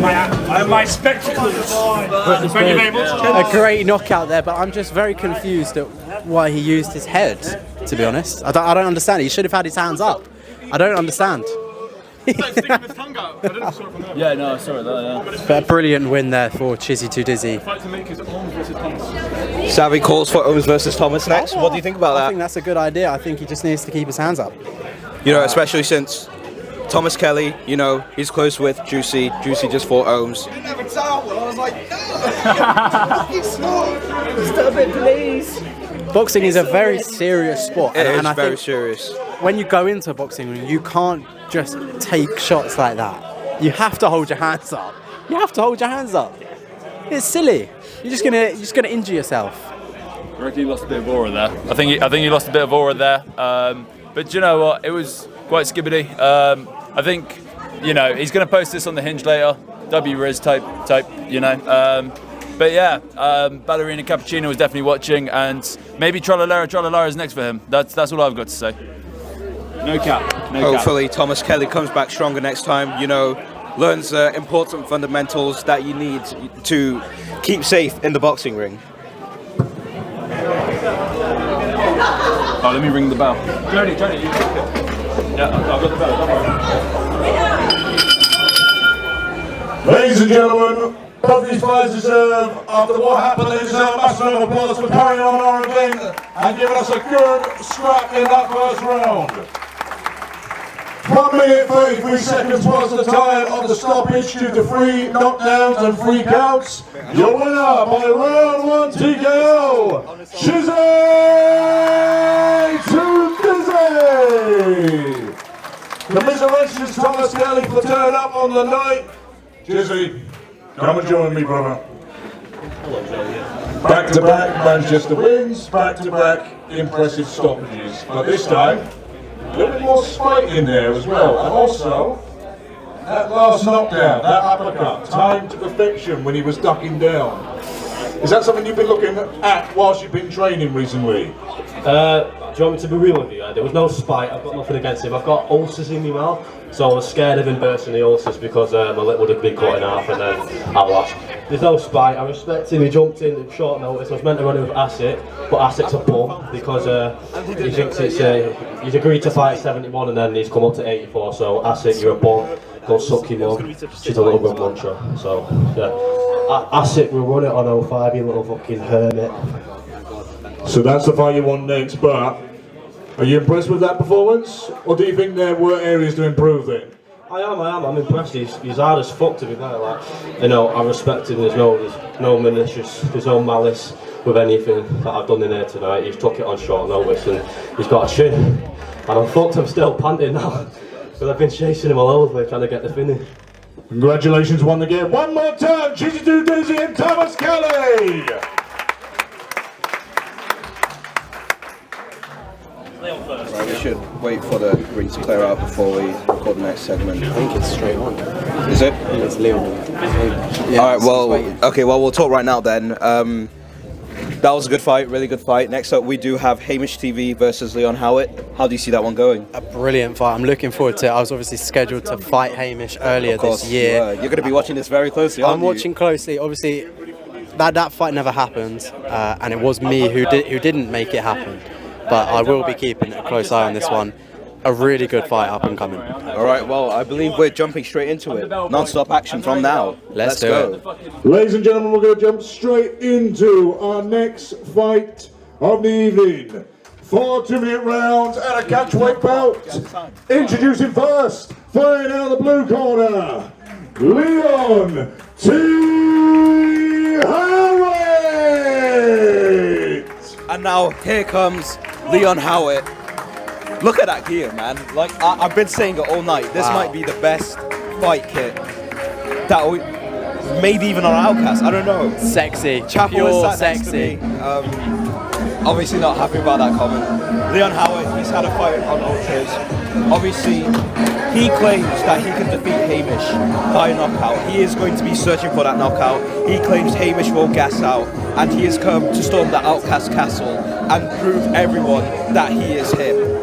My spectacles. Thank you very much. A great knockout there, but I'm just very confused at why he used his head, to be honest. I don't understand. He should have had his hands up. I don't understand. Yeah, no, I saw that, But a brilliant win there for Chiszy too dizzy. Savvy calls for Ohms versus Thomas next. What do you think about that? I think that's a good idea. I think he just needs to keep his hands up. You know, especially since Thomas Kelly, you know, he's close with Juicy. Juicy just fought Ohms. I didn't have a towel. I was like, no, stop it, please. Boxing is a very serious sport. It is I very think serious. When you go into boxing, you can't just take shots like that. You have to hold your hands up. You have to hold your hands up. It's silly. You're just gonna injure yourself. I reckon he lost a bit of aura there. I think he lost a bit of aura there. But you know what? It was quite skibbity. I think, you know, he's going to post this on the Hinge later. W-Riz type, you know. But yeah, Ballerina Cappuccino was definitely watching, and maybe Tralala is next for him. That's all I've got to say. No cap. Hopefully Thomas Kelly comes back stronger next time, you know, learns important fundamentals that you need to keep safe in the boxing ring. Oh, let me ring the bell. Jody, you take it. Yeah, I've got the bell, don't worry. Ladies and gentlemen, both these fighters deserve, after what happened, they deserve a massive round of applause for carrying on our event and giving us a good scrap in that first round. 1 minute 33 seconds was the time of the stoppage due to 3 knockdowns and 3 counts. Your winner by round 1 TKO, Chiszy too dizzy. Commiserations Thomas Kelly for turning up on the night. Chiszy, come and join me, brother. Back to back Manchester wins, back to back impressive stoppages. But this time, a little bit more spite in there as well. And also, that last knockdown, that uppercut, timed to perfection when he was ducking down. Is that something you've been looking at whilst you've been training recently? Do you want me to be real with you? There was no spite. I've got nothing against him. I've got ulcers in my mouth, so I was scared of him bursting the ulcers because my lip would have been cut in half and then I lost. There's no spite. I respect him. He jumped in at short notice. I was meant to run him with Asik, but Asik's a bum because he thinks it's he's agreed to fight at 71 and then he's come up to 84. So Asik, you're a bum. Go suck your mum. She's a little bit muncher. So yeah, Asik will run it on 05. You little fucking hermit. So that's the fight you want next, but are you impressed with that performance? Or do you think there were areas to improve then? I am. I'm impressed. He's hard as fuck to be fair. Like, you know, I respect him. There's no malicious, there's no malice with anything that I've done in here tonight. He's took it on short notice and he's got a chin. And I'm fucked. I'm still panting now because I've been chasing him all over the place trying to get the finish. Congratulations once again. One more time, Chiszy too dizzy and Thomas Kelly. Right, we should wait for the ring to clear out before we record the next segment. I think it's straight on. Is it? It's Leon. Yeah, all right. Well, okay. Well, we'll talk right now then. That was a good fight, really good fight. Next up, we do have Hamish TV versus Leon Howitt. How do you see that one going? A brilliant fight. I'm looking forward to it. I was obviously scheduled to fight Hamish earlier this year. You're going to be watching this very closely, aren't I'm watching closely. Obviously, that fight never happened, and it was me who didn't make it happen. But I will be keeping a close eye on this one. A really good fight up and coming. All right, well, I believe we're jumping straight into it. Non-stop action from now. Let's do it. Ladies and gentlemen, we're going to jump straight into our next fight of the evening. 4 2-minute rounds and a catchweight bout. Introducing first, fighting out of the blue corner, Leon T. Howitt. And now here comes Leon Howitt. Look at that gear, man. Like, I've been saying it all night. This might be the best fight kit that we maybe even on Outcasts. I don't know. Sexy. Chapel Pure is sat next to sexy. me. Obviously not happy about that comment. Leon Howitt, he's had a fight on Ultras. Obviously, he claims that he can defeat Hamish by knockout. He is going to be searching for that knockout. He claims Hamish will gas out, and he has come to storm the Outcast castle and prove everyone that he is him.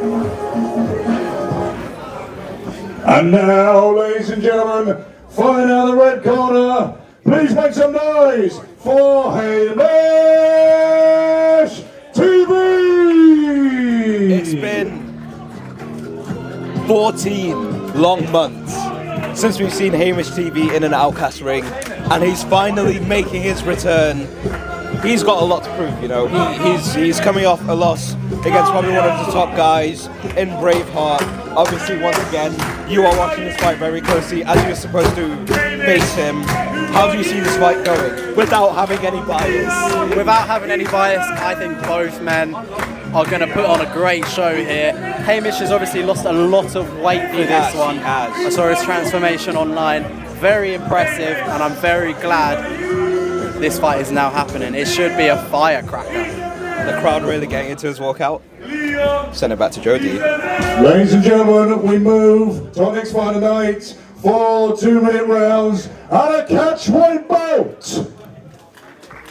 And now, ladies and gentlemen, fighting out of the red corner, please make some noise for Hamish TV! It's been 14 long months since we've seen Hamish TV in an Outcast ring, and he's finally making his return. He's got a lot to prove, you know. He's coming off a loss against probably one of the top guys in Braveheart. Obviously, once again, you are watching this fight very closely, as you're supposed to face him. How do you see this fight going without having any bias? Without having any bias, I think both men are going to put on a great show here. Hamish has obviously lost a lot of weight for this one. I saw his transformation online. Very impressive, and I'm very glad this fight is now happening. It should be a firecracker. The crowd really getting into his walkout. Send it back to Jody. Ladies and gentlemen, we move to our next fight tonight. 4 2-minute rounds and a catchweight bout.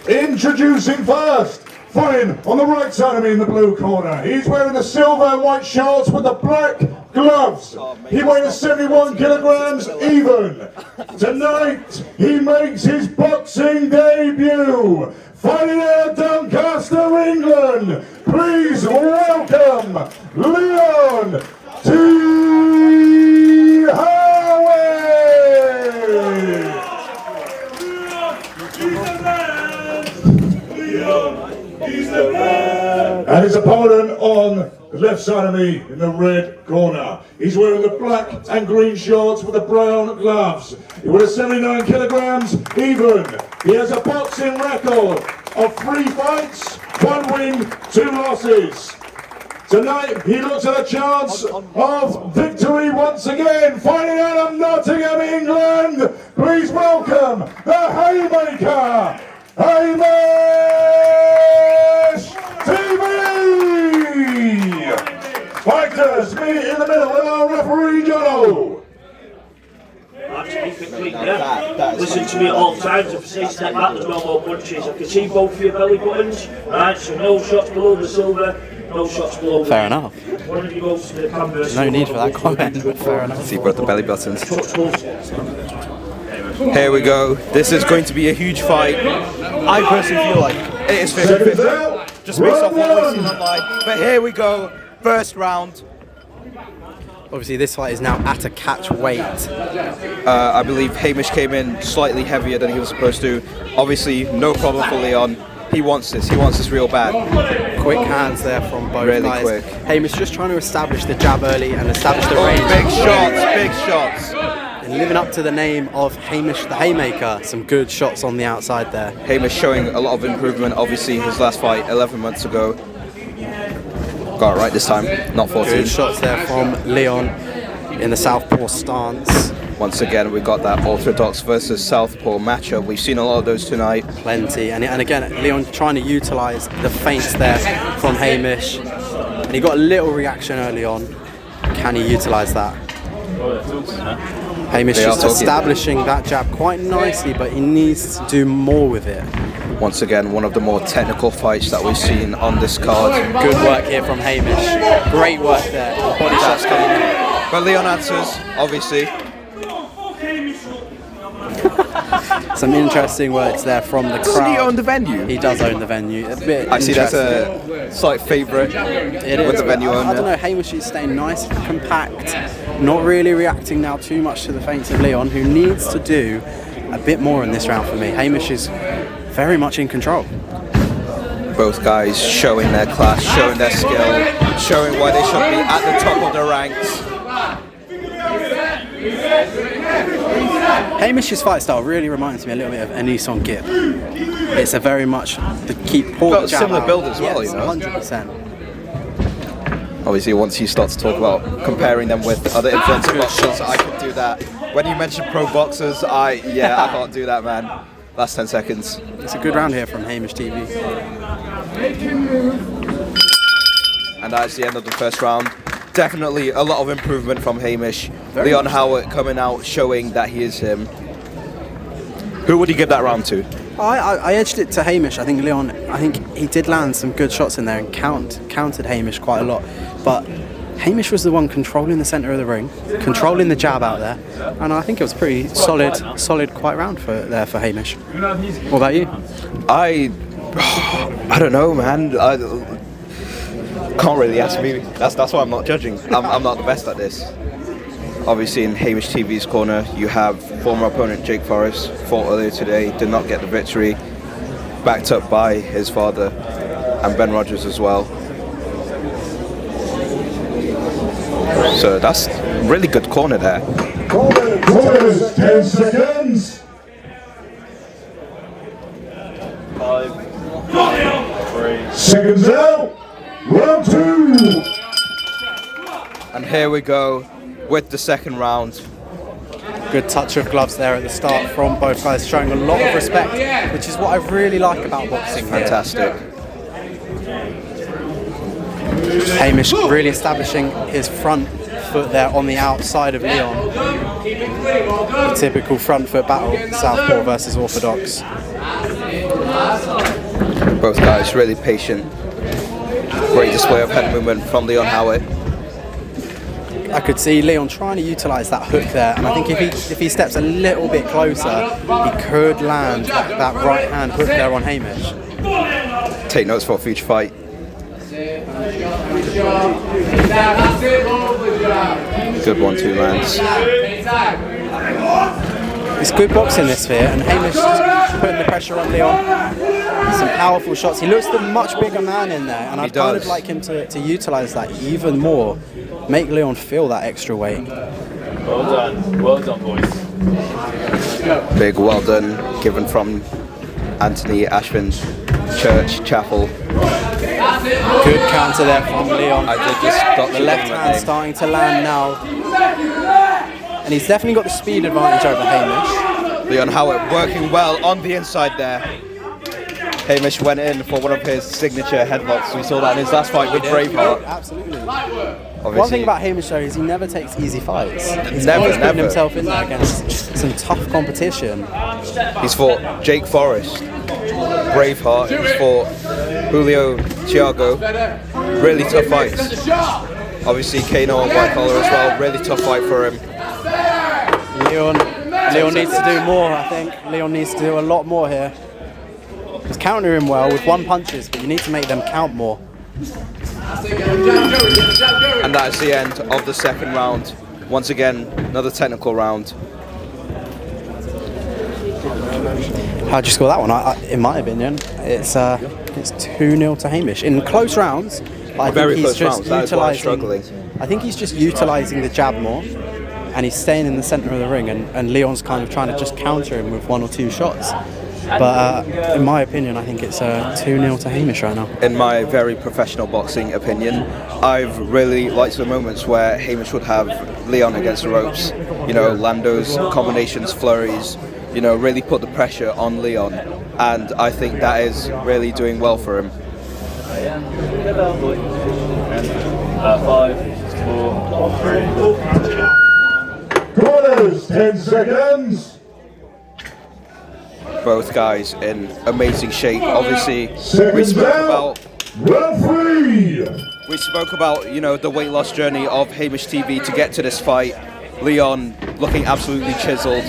Introducing first, fighting on the right side of me in the blue corner. He's wearing the silver and white shorts with the black gloves. He weighs 71 kilograms even. Tonight, he makes his boxing debut. Fighting out of Doncaster, England. Please welcome Leon T. Howitt. And his opponent on the left side of me in the red corner. He's wearing the black and green shorts with the brown gloves. He weighs 79 kilograms even. He has a boxing record of 3 fights, 1 win, 2 losses. Tonight he looks at a chance of victory once again. Fighting out of Nottingham, England. Please welcome the Haymaker, Hamish TV! Fighters, meet in the middle with our referee, Jono. Listen to me at all times. If I say step back, there's no more punches. I can see both of your belly buttons. Right, so no shots below the silver, no shots below the Fair enough. One of you goes to the canvas. No need for that comment, but fair enough. See, brought the belly buttons. Here we go. This is going to be a huge fight. I personally feel like it is 50-50. Just based off what we've seen online. But here we go. First round. Obviously, this fight is now at a catch weight. I believe Hamish came in slightly heavier than he was supposed to. Obviously, no problem for Leon. He wants this. He wants this real bad. Quick hands there from both really guys. Quick. Hamish just trying to establish the jab early and establish the range. Big shots, big shots. And living up to the name of Hamish the Haymaker, some good shots on the outside there. Hamish showing a lot of improvement. Obviously, his last fight 11 months ago. Got it right this time, not 14. Good shots there from Leon in the southpaw stance. Once again, we got that orthodox versus southpaw matchup. We've seen a lot of those tonight. Plenty, and again, Leon trying to utilise the feints there from Hamish. and he got a little reaction early on. Can he utilise that? Hamish just establishing that jab quite nicely, but he needs to do more with it. Once again, one of the more technical fights that we've seen on this card. Good work here from Hamish. Great work there. Body shots coming in. But Leon answers, obviously. Some interesting words there from the crowd. Doesn't he own the venue? He does own the venue. A bit I see that's a slight favourite with the venue owner. I don't know, Hamish is staying nice and compact, not really reacting now too much to the feints of Leon, who needs to do a bit more in this round for me. Hamish is very much in control. Both guys showing their class, showing their skill, showing why they should be at the top of their ranks. Hamish's fight style really reminds me a little bit of Anis on Gibb. It's a very much the keep pull Got a jab similar out. build as well, Yes, you know. 100%. Obviously, once you start to talk about comparing them with other influencer boxers, I could do that. When you mention pro boxers, I can't do that, man. Last 10 seconds. It's a good round here from Hamish TV. And that's the end of the first round. Definitely a lot of improvement from Hamish. Leon Howitt coming out, showing that he is him. Who would you give that round to? I edged it to Hamish. I think he did land some good shots in there and countered Hamish quite a lot. But Hamish was the one controlling the centre of the ring, controlling the jab out there, and I think it was a pretty solid quite round for Hamish. What about you? I don't know, man. I can't really ask me. That's why I'm not judging. I'm not the best at this. Obviously, in Hamish TV's corner, you have former opponent Jake Forrest, fought earlier today, did not get the victory, backed up by his father and Ben Rogers as well. So that's really good corner there. Corners, 10 seconds. 5, 3 seconds out. Round 2. And here we go with the second round. Good touch of gloves there at the start from both guys, showing a lot of respect, which is what I really like about boxing. Fantastic. Hamish really establishing his front foot there on the outside of Leon. The typical front foot battle, Southpaw versus Orthodox. Both guys really patient. Great display of head movement from Leon Howitt. I could see Leon trying to utilise that hook there, and I think if he steps a little bit closer, he could land that right hand hook there on Hamish. Take notes for a future fight. Good 1-2 lands. It's good boxing this sphere, and Hamish putting the pressure on Leon. Some powerful shots. He looks the much bigger man in there, and I'd kind of like him to utilise that even more. Make Leon feel that extra weight. Well done, boys. Big well done given from Anthony Ashman's Church Chapel. Good counter there from Leon. I did just stop the left hand starting to land now. And he's definitely got the speed advantage over Hamish. Leon Howitt working well on the inside there. Hamish went in for one of his signature headlocks. We saw that in his last fight with Braveheart. Absolutely. Obviously, one thing about Hamish though is he never takes easy fights. He's always putting himself in there against some tough competition. He's fought Jake Forrest, Braveheart, he's fought Julio Thiago. Really tough fights. Obviously Kano on White Collar as well. Really tough fight for him. Leon needs to do more, I think. Leon needs to do a lot more here. He's countering him well with one punches, but you need to make them count more. And that is the end of the second round. Once again, another technical round. How'd you score that one? In my opinion, it's 2-0 to Hamish. In close rounds, but I think he's just utilising. I think he's just utilising the jab more, and he's staying in the centre of the ring, and Leon's kind of trying to just counter him with one or two shots. But in my opinion, I think it's 2-0 to Hamish right now. In my very professional boxing opinion, I've really liked the moments where Hamish would have Leon against the ropes. You know, Lando's combinations, flurries, you know, really put the pressure on Leon. And I think that is really doing well for him. 5, 4, 3. Corners, 10 seconds. Both guys in amazing shape. Obviously, we Seconds spoke out. about Referee. We spoke about, you know, the weight loss journey of Hamish TV to get to this fight. Leon looking absolutely chiseled.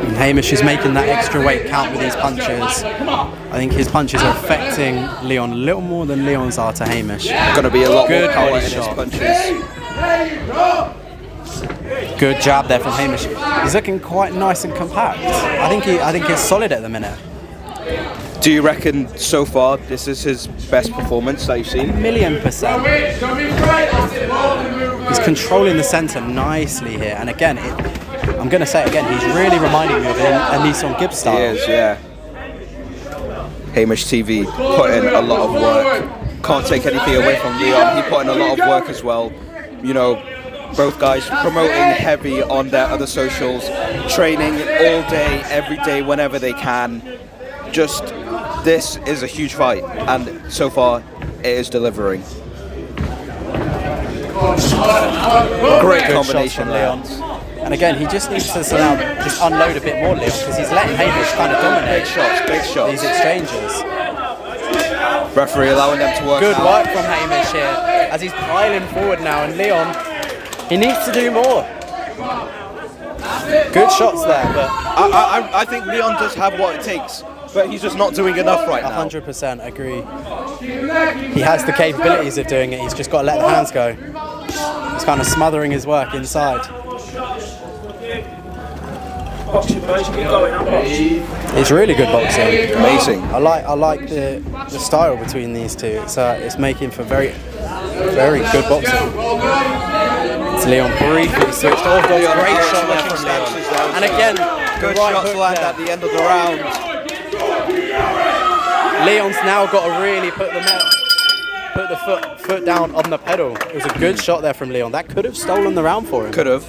And Hamish is making that extra weight count with his punches. I think his punches are affecting Leon a little more than Leon's are to Hamish. Going to be a lot Good more power body in his shot. punches. Good jab there from Hamish. He's looking quite nice and compact. I think he's solid at the minute. Do you reckon so far this is his best performance that you've seen? 1,000,000%. He's controlling the centre nicely here, and again, I'm going to say it again, he's really reminding me of a Nissan Gibbs style. He is, yeah. Hamish TV put in a lot of work. Can't take anything away from Leon. He put in a lot of work as well. You know, both guys promoting heavy on their other socials, training all day, every day, whenever they can. Just, this is a huge fight, and so far, it is delivering. Great Good combination shots from there. Leon. And again, he just needs to sort of just unload a bit more, Leon, because he's letting Hamish kind of dominate Big shots. these exchanges. Referee allowing them to work Good out. work from Hamish here, as he's piling forward now, and Leon, he needs to do more. Good shots there, but I think Leon does have what it takes, but he's just not doing enough right now. 100% agree. He has the capabilities of doing it, he's just got to let the hands go. He's kind of smothering his work inside. It's really good boxing. Amazing. I like the style between these two. It's making for very good boxing. It's Leon briefly switched off. Great shot there from Leon. And again, good right shots hook land there. at the end of the round. Leon's now got to really put the foot down on the pedal. It was a good shot there from Leon. That could have stolen the round for him. Could have.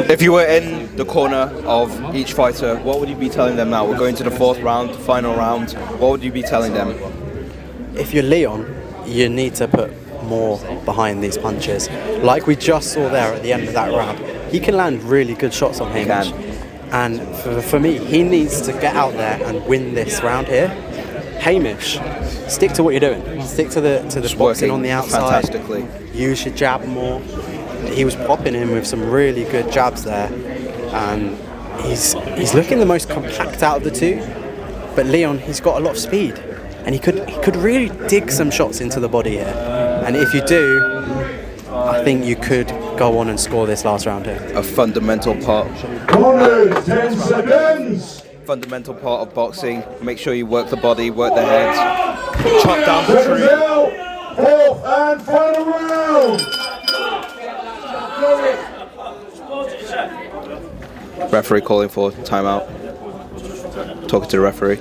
If you were in the corner of each fighter, what would you be telling them now? We're going to the fourth round, final round. What would you be telling them? If you're Leon, you need to put more behind these punches. Like we just saw there at the end of that round, he can land really good shots on Hamish. And for me, he needs to get out there and win this round here. Hamish, stick to what you're doing. Stick to the boxing on the outside. Fantastically. Use your jab more. He was popping in with some really good jabs there, and he's looking the most compact out of the two. But Leon, he's got a lot of speed, and he could really dig some shots into the body here. And if you do, I think you could go on and score this last round here. A fundamental part. Corners, 10 seconds. Fundamental part of boxing. Make sure you work the body, work the head, chop down the Seconds tree. out. Fourth and final round. Referee calling for timeout. Talking to the referee.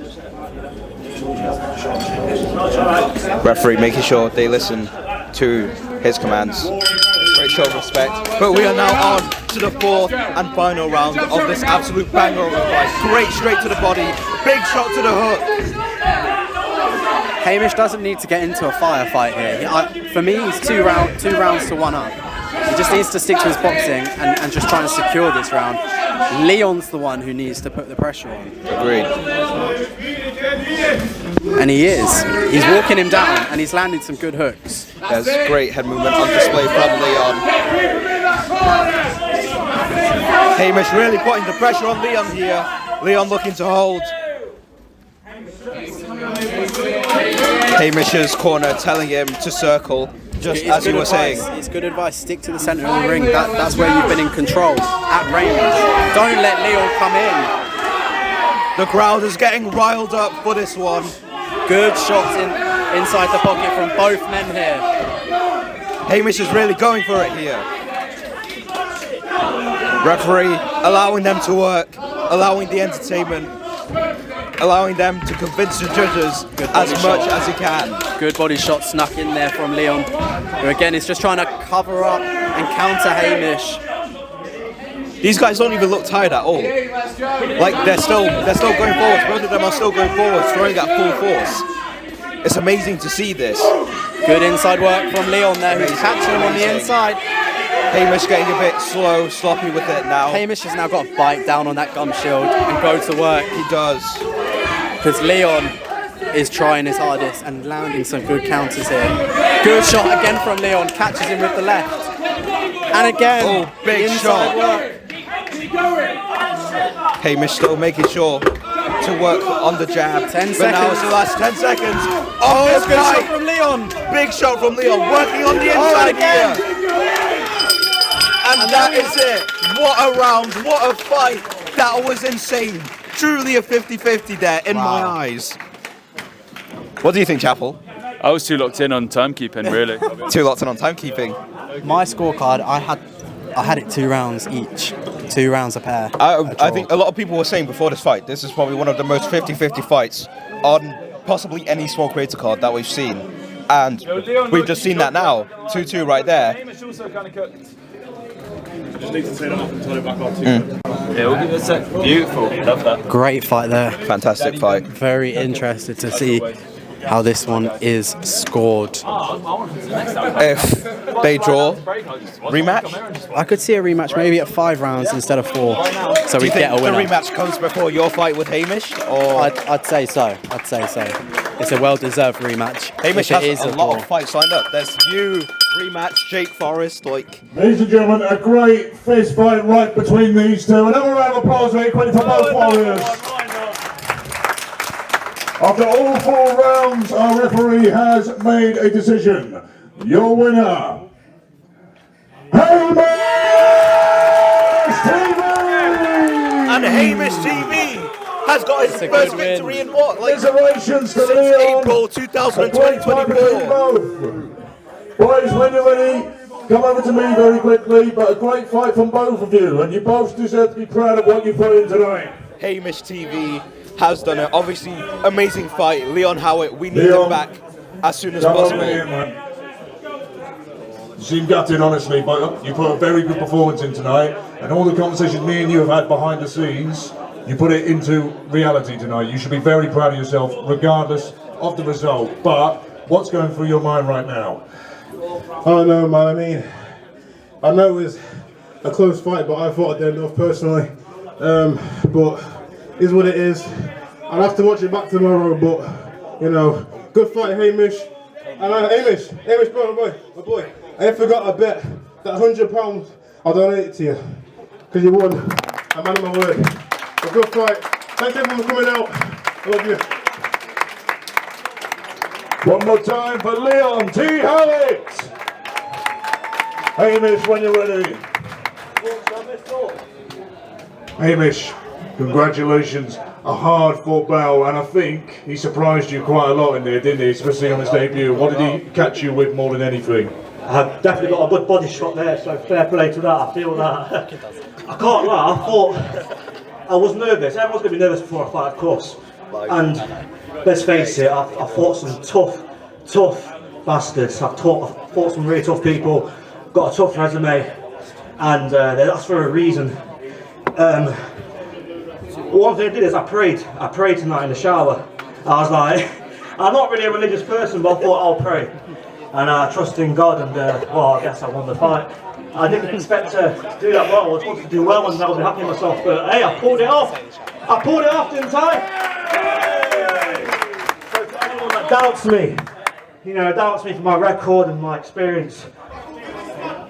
Referee making sure they listen to his commands. Great show of respect. But we are now on to the fourth and final round of this absolute banger of a fight. Great straight to the body. Big shot to the hook. Hamish doesn't need to get into a firefight here. For me, he's two rounds to 1 up. He just needs to stick to his boxing and just try and secure this round. Leon's the one who needs to put the pressure on. Agreed. And he is. He's walking him down, and he's landed some good hooks. There's great head movement on display from Leon. Hamish really putting the pressure on Leon here. Leon looking to hold. Hamish's corner telling him to circle, just It's as you good were advice. saying. It's good advice. Stick to the centre of the ring. That's where you've been in control, at range. Don't let Leon come in. The crowd is getting riled up for this one. Good shots inside the pocket from both men here. Hamish is really going for it here. Referee allowing them to work, allowing the entertainment, allowing them to convince the judges as much as he can. Good body shot snuck in there from Leon, who again is just trying to cover up and counter Hamish. These guys don't even look tired at all. Like they're still going forwards. Both of them are still going forwards, throwing at full force. It's amazing to see this. Good inside work from Leon there, who's catching him on the inside. Hamish getting a bit slow, sloppy with it now. Hamish has now got to bite down on that gum shield and go to work. He does. Because Leon is trying his hardest and landing some good counters here. Good shot again from Leon, catches him with the left. And again, big inside shot. work. Hamish still making sure to work on the jab. 10 but now it's the last 10 seconds. Oh, good shot from Leon. Big shot from Leon, working on the inside here. And that is it. What a round, what a fight. That was insane. Truly a 50-50 there in my eyes. What do you think, Chapel? I was too locked in on timekeeping, really. Too locked in on timekeeping. My scorecard, I had it 2 rounds each. 2 rounds a pair. I think a lot of people were saying before this fight, this is probably one of the most 50-50 fights on possibly any small creator card that we've seen. And we've just seen that now. 2-2 right there. Hamish also kind of cooked. I just need to turn it off and turn it back on too. Yeah, we'll give it a sec. Beautiful. Love that. Great fight there. Fantastic fight. Very interested to see how this one is scored. If they draw, rematch? I could see a rematch maybe at 5 rounds instead of 4. So we get a winner. The rematch comes before your fight with Hamish? Or I'd say so. I'd say so. It's a well-deserved rematch. Hamish has a lot of fights lined up. There's you, rematch, Jake Forrest, like... Ladies and gentlemen, a great fist fight right between these two. Another round of applause for both warriors. After all 4 rounds, our referee has made a decision. Your winner, Hamish TV! And Hamish TV has got his first victory in what? Like, Congratulations to since Leon. April 2024. Boys, when you're ready, come over to me very quickly, but a great fight from both of you, and you both deserve to be proud of what you put in tonight. Hamish TV has done an obviously amazing fight. Leon Howitt, we need him back as soon as possible. You seem gutted, honestly, but you put a very good performance in tonight, and all the conversations me and you have had behind the scenes, you put it into reality tonight. You should be very proud of yourself, regardless of the result. But what's going through your mind right now? Oh no, man. I mean, I know it was a close fight, but I thought I'd end off personally. But is what it is. I'll have to watch it back tomorrow. But you know, good fight, Hamish. And Hamish, bro, my boy. I forgot a bet that £100 I'll donate it to you because you won. I'm man of my word. A good fight. Thanks everyone for coming out. I love you. One more time for Leon T. Howitt. Hamish, when you're ready. Hamish, congratulations. A hard-fought battle, and I think he surprised you quite a lot in there, didn't he? Especially on his debut. What did he catch you with more than anything? I've definitely got a good body shot there, so fair play to that. I feel that. I can't lie, I thought I was nervous. Everyone's going to be nervous before a fight, of course. And let's face it, I fought some tough bastards. I've fought some really tough people, got a tough resume, and that's for a reason. One thing I did is I prayed tonight in the shower. I was like, I'm not really a religious person, but I thought I'll pray. And I trust in God, and well, I guess I won the fight. I didn't expect to do that well. I just wanted to do well, and I was happy with myself. But hey, I pulled it off. I pulled it off, didn't I? So to anyone that doubts me, doubts me for my record and my experience,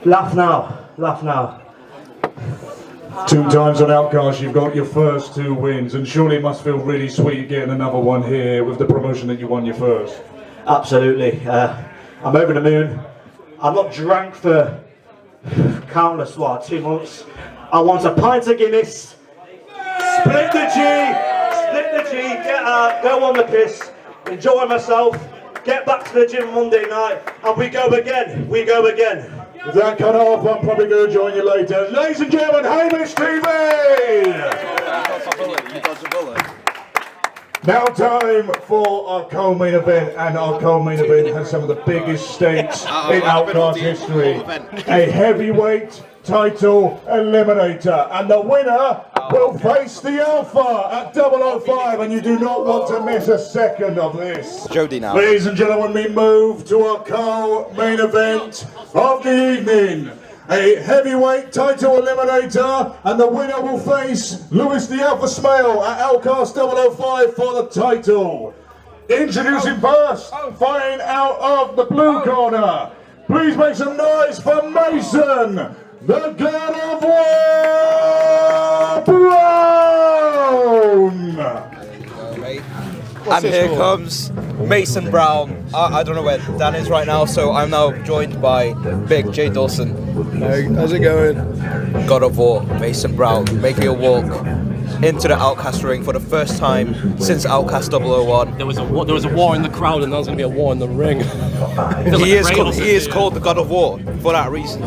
laugh now, laugh now. 2 times on Outcasts, you've got your first 2 wins, and surely it must feel really sweet getting another one here with the promotion that you won your first. Absolutely. I'm over the moon. I'm not drank for countless, 2 months. I want a pint of Guinness. Split the G, get out, go on the piss, enjoy myself, get back to the gym Monday night, and we go again. With that cut off, I'm probably going to join you later. Ladies and gentlemen, Hamish TV! Now time for our co-main event, and our co-main event has some of the biggest stakes in Outcast history. A heavyweight title eliminator. And the winner will face the Alpha at 005, and you do not want to miss a second of this. Jody now. Ladies and gentlemen, we move to our co-main event of the evening. A heavyweight title eliminator, and the winner will face Lewis the Alpha Smale at Outcasts 005 for the title. Introducing first, fighting out of the blue corner. Please make some noise for Mason, the God of War, Brown! And here comes Mason Brown. I don't know where Dan is right now, so I'm now joined by Big J Dawson. Hey, how's it going? God of War, Mason Brown, making a walk into the Outcast ring for the first time since Outcast 001. There was a war in the crowd, and there was going to be a war in the ring. He is called the God of War for that reason.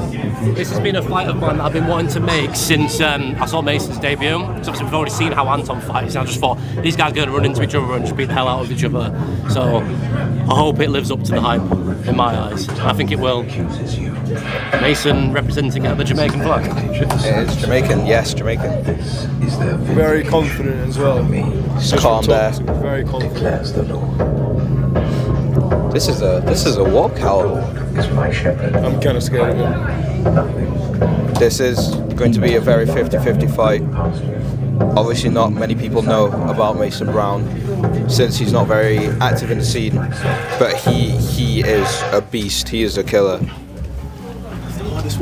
This has been a fight of mine that I've been wanting to make since I saw Mason's debut. So obviously we've already seen how Anton fights, and I just thought these guys are going to run into each other and just beat the hell out of each other. So I hope it lives up to the hype in my eyes. I think it will. Mason representing the Jamaican flag. It is Jamaican, yes, Jamaican. Very confident as well. Just calm there. Very confident. This is a walkout. I'm kind of scared of him. This is going to be a very 50-50 fight. Obviously not many people know about Mason Brown since he's not very active in the scene, but he is a beast, he is a killer.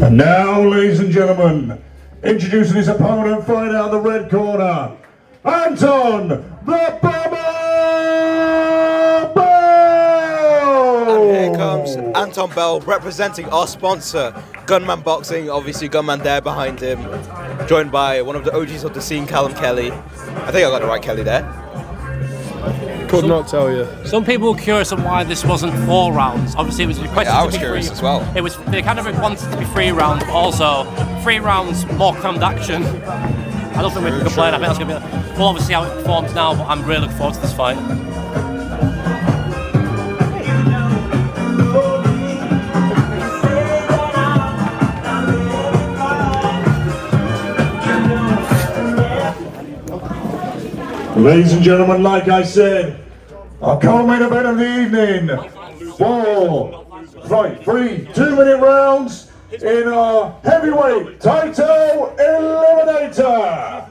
And now, ladies and gentlemen, introducing his opponent, fighting out the red corner, Anton, the Bomber Bell! And here comes Anton Bell, representing our sponsor, Gunman Boxing, obviously Gunman there behind him, joined by one of the OGs of the scene, Callum Kelly. I think I got the right Kelly there. Could not tell you. Some people were curious on why this wasn't 4 rounds. Obviously, it was requested I to was be curious 3. as well. It was, they kind of wanted it to be 3 rounds, but also 3 rounds, more crammed action. I don't think we can complain. I think that's going to be. We'll obviously see how it performs now, but I'm really looking forward to this fight. Ladies and gentlemen, like I said, our co-main event of the evening, 4 3 2-minute rounds in our heavyweight title eliminator.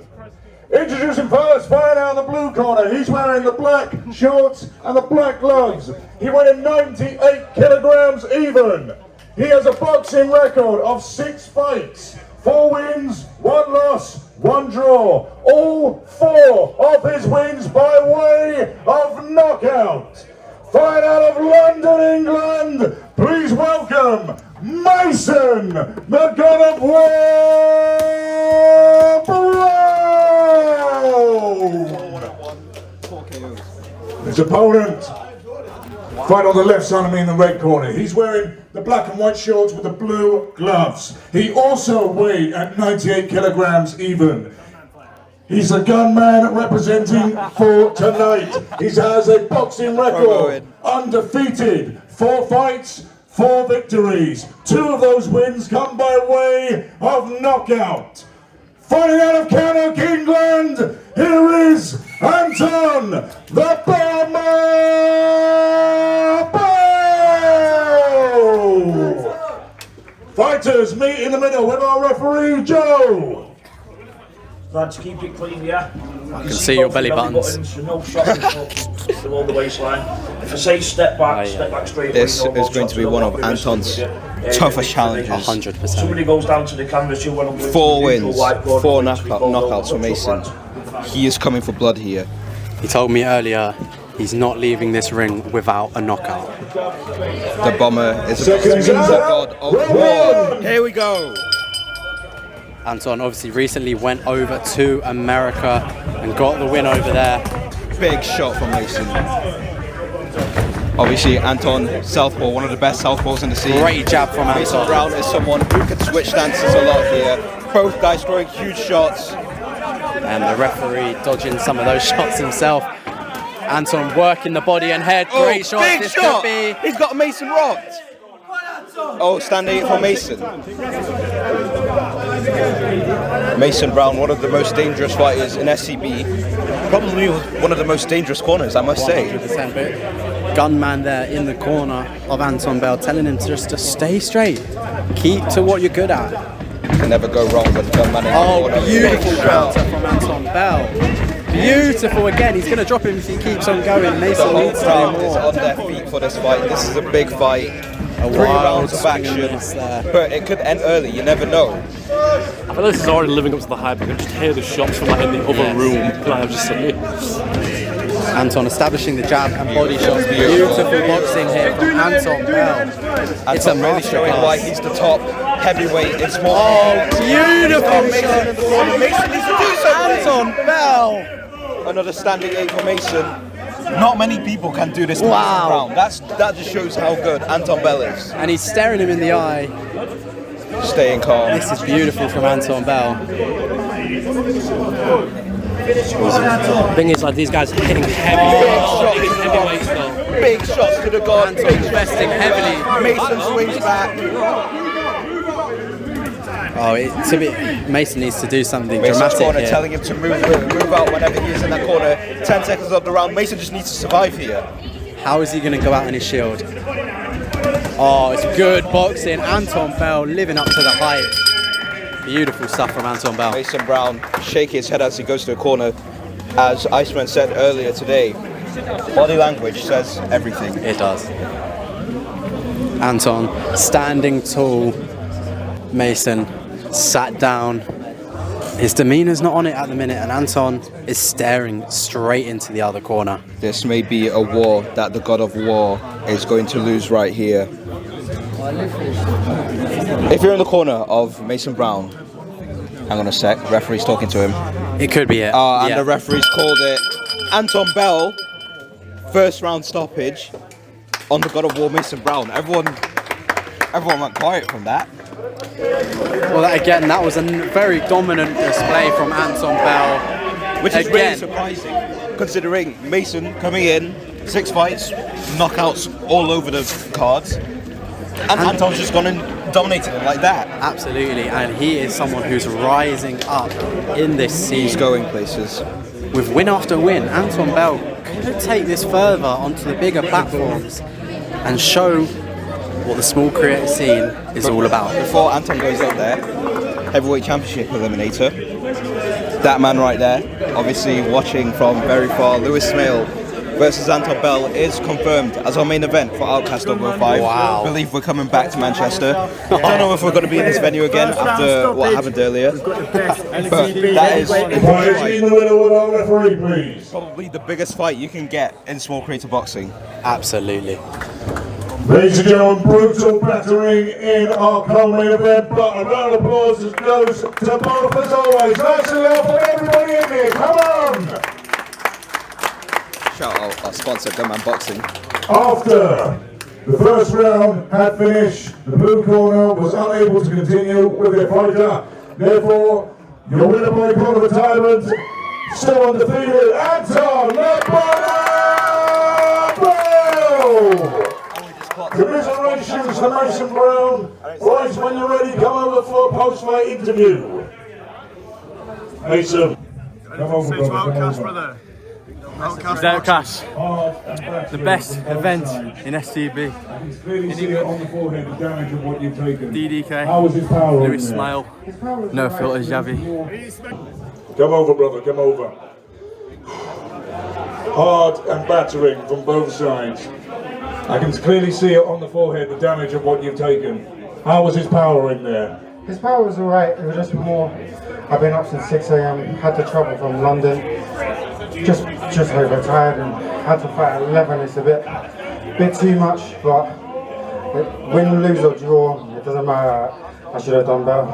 Introducing first, fighting out in the blue corner. He's wearing the black shorts and the black gloves. He weighed 98 kilograms even. He has a boxing record of 6 fights, 4 wins, 1 loss, 1 draw. All 4 of his wins by way of knockout. Fighting out of London, England, please welcome Mason, the God of War, Brown! His opponent, fight on the left side of me in the red corner. He's wearing the black and white shorts with the blue gloves. He also weighed at 98 kilograms even. He's a gunman representing for tonight. He has a boxing record, undefeated, 4 fights, 4 victories. 2 of those wins come by way of knockout. Fighting out of Cannock, England, here is Anton, the Bomber Bell! Fighters meet in the middle with our referee, Joe. Lads, keep it clean, yeah? I can see your belly buttons. So no shots below the waistline. If I say step back straight away. This is going to be one of Anton's toughest challenges. 100%. Somebody goes down to the canvas, you'll want to 4 wins, 4 knockouts for Mason. He is coming for blood here. He told me earlier he's not leaving this ring without a knockout. The Bomber is a God of War. Here we go. Anton obviously recently went over to America and got the win over there. Big shot from Mason. Obviously Anton, southpaw, one of the best southpaws in the scene. Great jab from Mason Anton. Brown is someone who can switch stances a lot here. Both guys throwing huge shots. And the referee dodging some of those shots himself. Anton working the body and head. Great shot. Big this shot. could be. He's got Mason rocked. Oh, stand 8 for Mason. Mason Brown, one of the most dangerous fighters in SCB. Probably one of the most dangerous corners, I must say. 100%. Gunman there in the corner of Anton Bell, telling him just to stay straight. Keep to what you're good at. Can never go wrong with Gunman in the corner. Oh, beautiful counter from Anton Bell. Beautiful again. He's going to drop him if he keeps on going. Mason the whole needs to crowd do is more. on their feet for this fight. This is a big fight. 3 rounds of action, but it could end early. You never know. I feel like this is already living up to the hype. I can just hear the shots from like in the other room. Like I've just said. Anton establishing the jab and body shots. Beautiful boxing here from Anton Bell. It's Anton really showing why he's the top heavyweight in small. Oh, beautiful Mason in the corner. Mason needs to do something. Anton Bell. Another standing 8 for Mason. Not many people can do this to Wow. Mason Brown. That just shows how good Anton Bell is. And he's staring him in the eye. Staying calm. This is beautiful from Anton Bell. The thing is, like, these guys are hitting heavyweights though. Big shots to the guard. Anton investing heavily. Mason swings back. Oh, Mason needs to do something Mason's dramatic corner here. telling him to move out whenever he is in that corner. 10 seconds of the round. Mason just needs to survive here. How is he going to go out on his shield? Oh, it's good boxing. Anton Bell living up to the hype. Beautiful stuff from Anton Bell. Mason Brown shaking his head as he goes to the corner. As Iceman said earlier today, body language says everything. It does. Anton standing tall. Mason sat down. His demeanor's not on it at the minute, and Anton is staring straight into the other corner. This may be a war that the God of War is going to lose right here. If you're in the corner of Mason Brown, hang on a sec, referee's talking to him. It could be it. And the referee's called it Anton Bell, first round stoppage on the God of War Mason Brown. Everyone went quiet from that. Well, again, that was a very dominant display from Anton Bell. Which is really surprising, considering Mason coming in, 6 fights, knockouts all over the cards, and Anton's just gone and dominated him like that. Absolutely, and he is someone who's rising up in this scene. He's going places. With win after win, Anton Bell could take this further onto the bigger platforms and show what the small creator scene is all about. Before Anton goes up there, heavyweight championship eliminator, that man right there, obviously watching from very far, Lewis Smale versus Anton Bell is confirmed as our main event for Outcasts 005. Wow. I believe we're coming back to Manchester. Don't know if we're going to be in this venue again after what happened earlier. But that is probably the biggest fight you can get in small creator boxing. Absolutely. Ladies and gentlemen, brutal battering in our main event, but a round of applause goes to both as always. Nice and loud for everybody in here, come on! Shout out our sponsor, Gunman Boxing. After the first round had finished, the blue corner was unable to continue with their fighter. Therefore, your winner by point of retirement, still undefeated, Anton Bell! Commiserations to Mason Brown. Boys, when you're ready, come over for a post-fight interview. Mason, come over, brother. Outcasts, the best event in SCB. DDK, Lewis Smile, no filters, Javi. Come over, brother, come over. Hard and battering from both sides. I can clearly see it on the forehead, the damage of what you've taken. How was his power in there? His power was alright, it was just more. I've been up since 6 AM, had to travel from London. Just overtired and had to fight at 11. It's a bit too much, but win, lose or draw, it doesn't matter. I should have done better.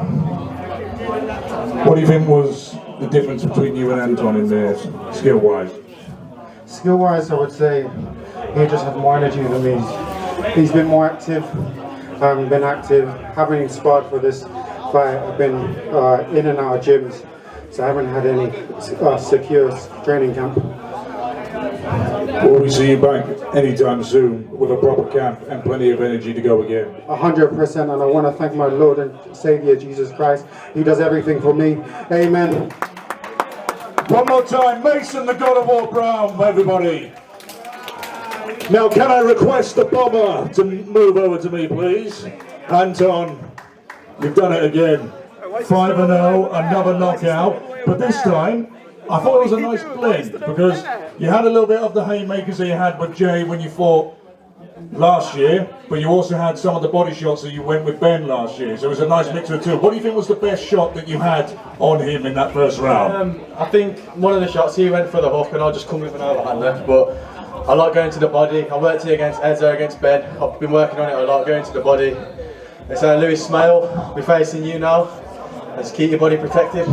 What do you think was the difference between you and Anton in there, skill-wise? Skill-wise, I would say he just had more energy than me. He's been more active, been active. Having sparred for this fight, I've been in and out of gyms, so I haven't had any secure training camp. Will we see you back anytime soon with a proper camp and plenty of energy to go again? 100%, and I want to thank my Lord and Saviour Jesus Christ. He does everything for me. Amen. One more time, Mason, the God of War Brown, everybody. Now, can I request the bomber to move over to me, please? Anton, you've done it again. 5-0, another knockout, but this time, I thought it was a nice blend because you had a little bit of the haymakers that you had with Jay when you fought last year, but you also had some of the body shots that you went with Ben last year, so it was a nice mix of the two. What do you think was the best shot that you had on him in that first round? I think one of the shots he went for the hook and I just come with an overhander, but I like going to the body. I worked here against Edzo, against Ben. I've been working on it a lot, going to the body. It's Lewis Smale, we're facing you now. Let's keep your body protected.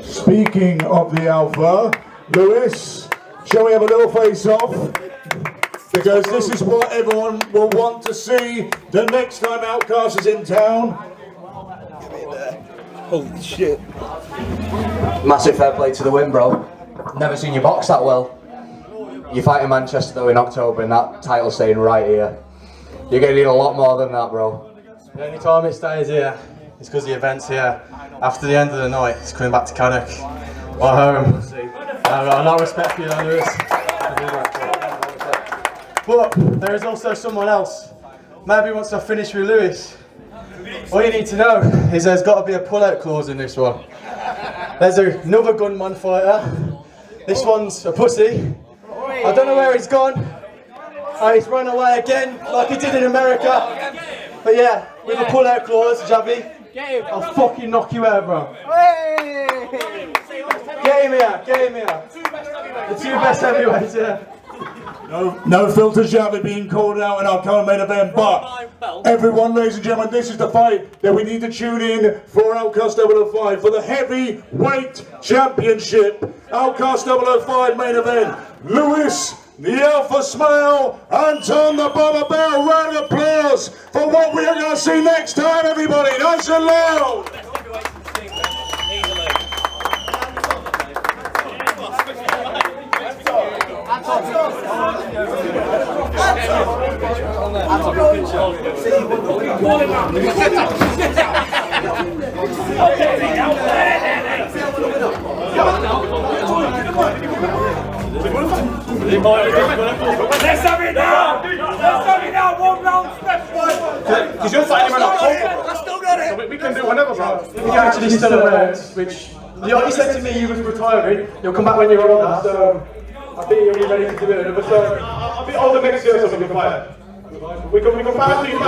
Speaking of the Alpha, Lewis, shall we have a little face-off? Because this is what everyone will want to see the next time Outcasts is in town. Holy shit. Massive fair play to the win, bro. Never seen you box that well. You're fighting Manchester though in October and that title's staying right here. You're going to need a lot more than that, bro. The only time it stays here is because the event's here. After the end of the night, it's coming back to Cannock or home. I've got a lot of respect for you, Lewis. But there is also someone else. Maybe wants to finish with Lewis. All you need to know is there's got to be a pull-out clause in this one. There's another gunman fighter. This one's a pussy. I don't know where he's gone. He's run away again, like he did in America. But yeah, with a pull-out clause, Javi, I'll fucking knock you out, bro. Get him here, get him here. The two best heavyweights, yeah. No filter Javi being called out in our current main event, but everyone, ladies and gentlemen, this is the fight that we need to tune in for Outcast 005 for the heavyweight championship. Outcast 005 main event. Lewis, the Alpha Smile, Anton the Bomber Bell. Round of applause for what we are going to see next time, everybody. Nice and loud. Let's have it now! Let's have it now! 1 round special! Because you're fighting him in October. I still got it! So we can do whenever, bro. You're actually still around, which you said to me you was retiring. You'll come back when you're older, so I think you'll be ready to do it another time. I'll be older next year, so we can fight. We can fight you,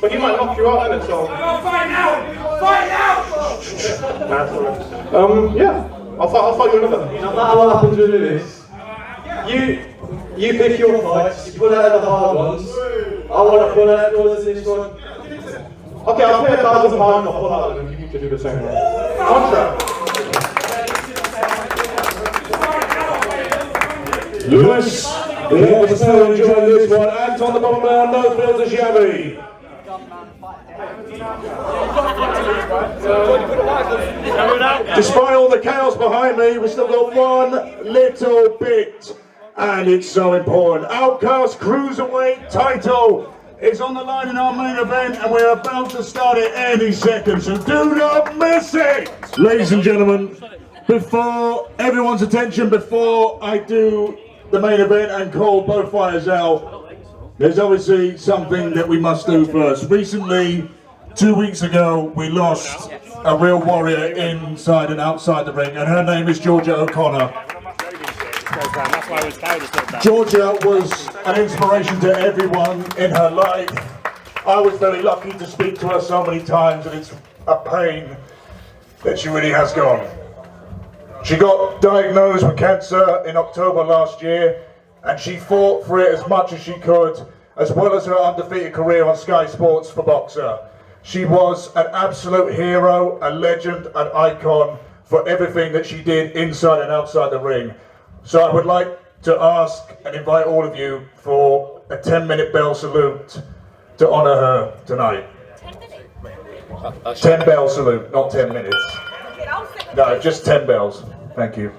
but he might knock you out, innit? So. Fight now! Fight now! Yeah. I'll fight you another. No matter what happens with Lewis, you pick your fights, you pull out the hard ones. I want to pull out others in this one. Okay, I'll pay £1,000 and I'll pull out and you need to do the same. Contract. Lewis, the Alpha Smile enjoying this one. Anton the Bomber Man, no filter Javi. Despite all the chaos behind me, we've still got one little bit, and it's so important. Outcast Cruiserweight title is on the line in our main event, and we're about to start it any second, so do not miss it! Ladies and gentlemen, before everyone's attention, before I do the main event and call both fighters out, there's obviously something that we must do first. Recently, 2 weeks ago, we lost a real warrior inside and outside the ring, and her name is Georgia O'Connor. Georgia was an inspiration to everyone in her life. I was very lucky to speak to her so many times, and it's a pain that she really has gone. She got diagnosed with cancer in October last year, and she fought for it as much as she could, as well as her undefeated career on Sky Sports for Boxer. She was an absolute hero, a legend, an icon for everything that she did inside and outside the ring. So I would like to ask and invite all of you for a 10-minute bell salute to honour her tonight. 10 bell salute, not 10 minutes. No, just 10 bells. Thank you.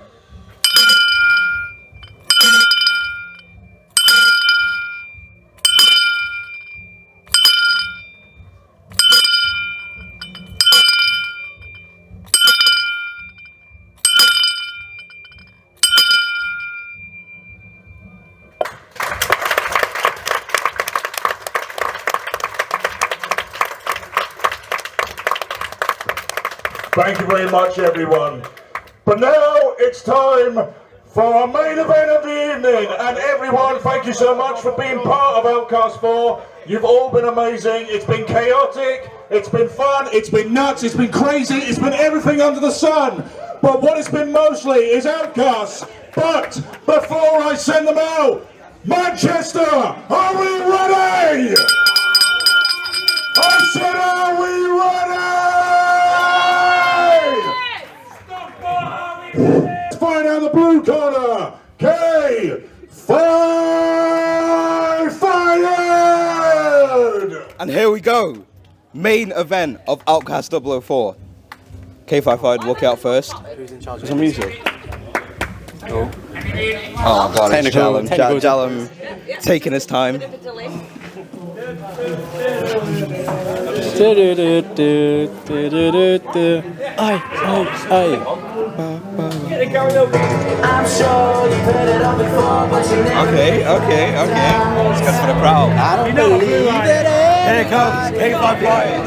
Thank you very much, everyone. But now it's time for our main event of the evening. And everyone, thank you so much for being part of Outcast 4. You've all been amazing. It's been chaotic, it's been fun, it's been nuts, it's been crazy, it's been everything under the sun. But what it's been mostly is Outcasts. But before I send them out, Manchester, are we ready? I said, are we ready? Let's find out the blue corner. K5 fired! And here we go. Main event of Outcast 004. K5 fired, walk out first. Who's in charge of some music? Oh. Oh my god, it's Technical Jalum taking his time. Okay. It's good for the crowd. I don't believe it. Here it comes, K5 fired.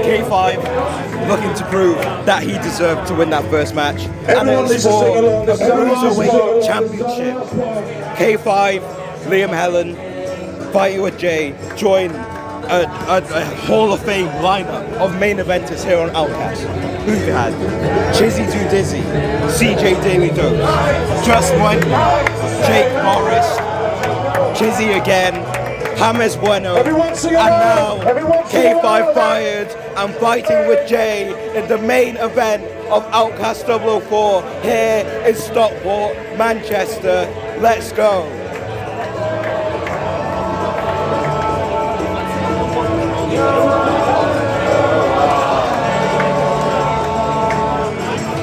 K5 looking to prove that he deserved to win that first match. And it's for the Cruiserweight Championship. K5, Liam Helen, fighting with Jay, join a Hall of Fame lineup of main eventers here on Outcast. Who've you had? Chiszy Too Dizzy, CJ Daily Dose, Just One, Jake Morris, Chiszy again, Hamish Bueno, and now K5 fired and fighting with Jay in the main event of Outcast 004 here in Stockport, Manchester. Let's go.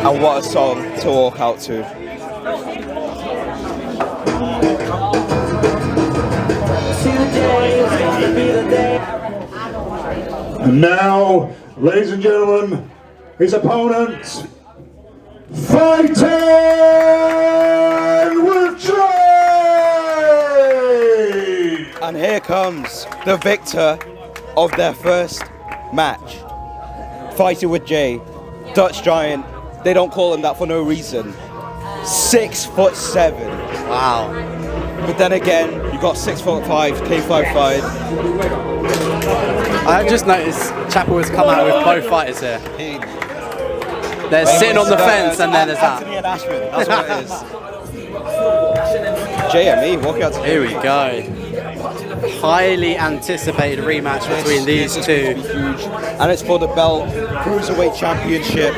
And what a song to walk out to. And now, ladies and gentlemen, his opponent, fighting with Jay! And here comes the victor of their first match. Fighting with Jay, Dutch Giant. They don't call him that for no reason. 6'7". Wow. But then again, you got 6'5", K5 fired. I just noticed Chapel has come out with both fighters here. They're sitting on the fence and then there's that. Anthony and Ashman, that's what it is. Jay and me, walking out to Here we go. Highly anticipated rematch between these two. And it's for the belt, Cruiserweight Championship.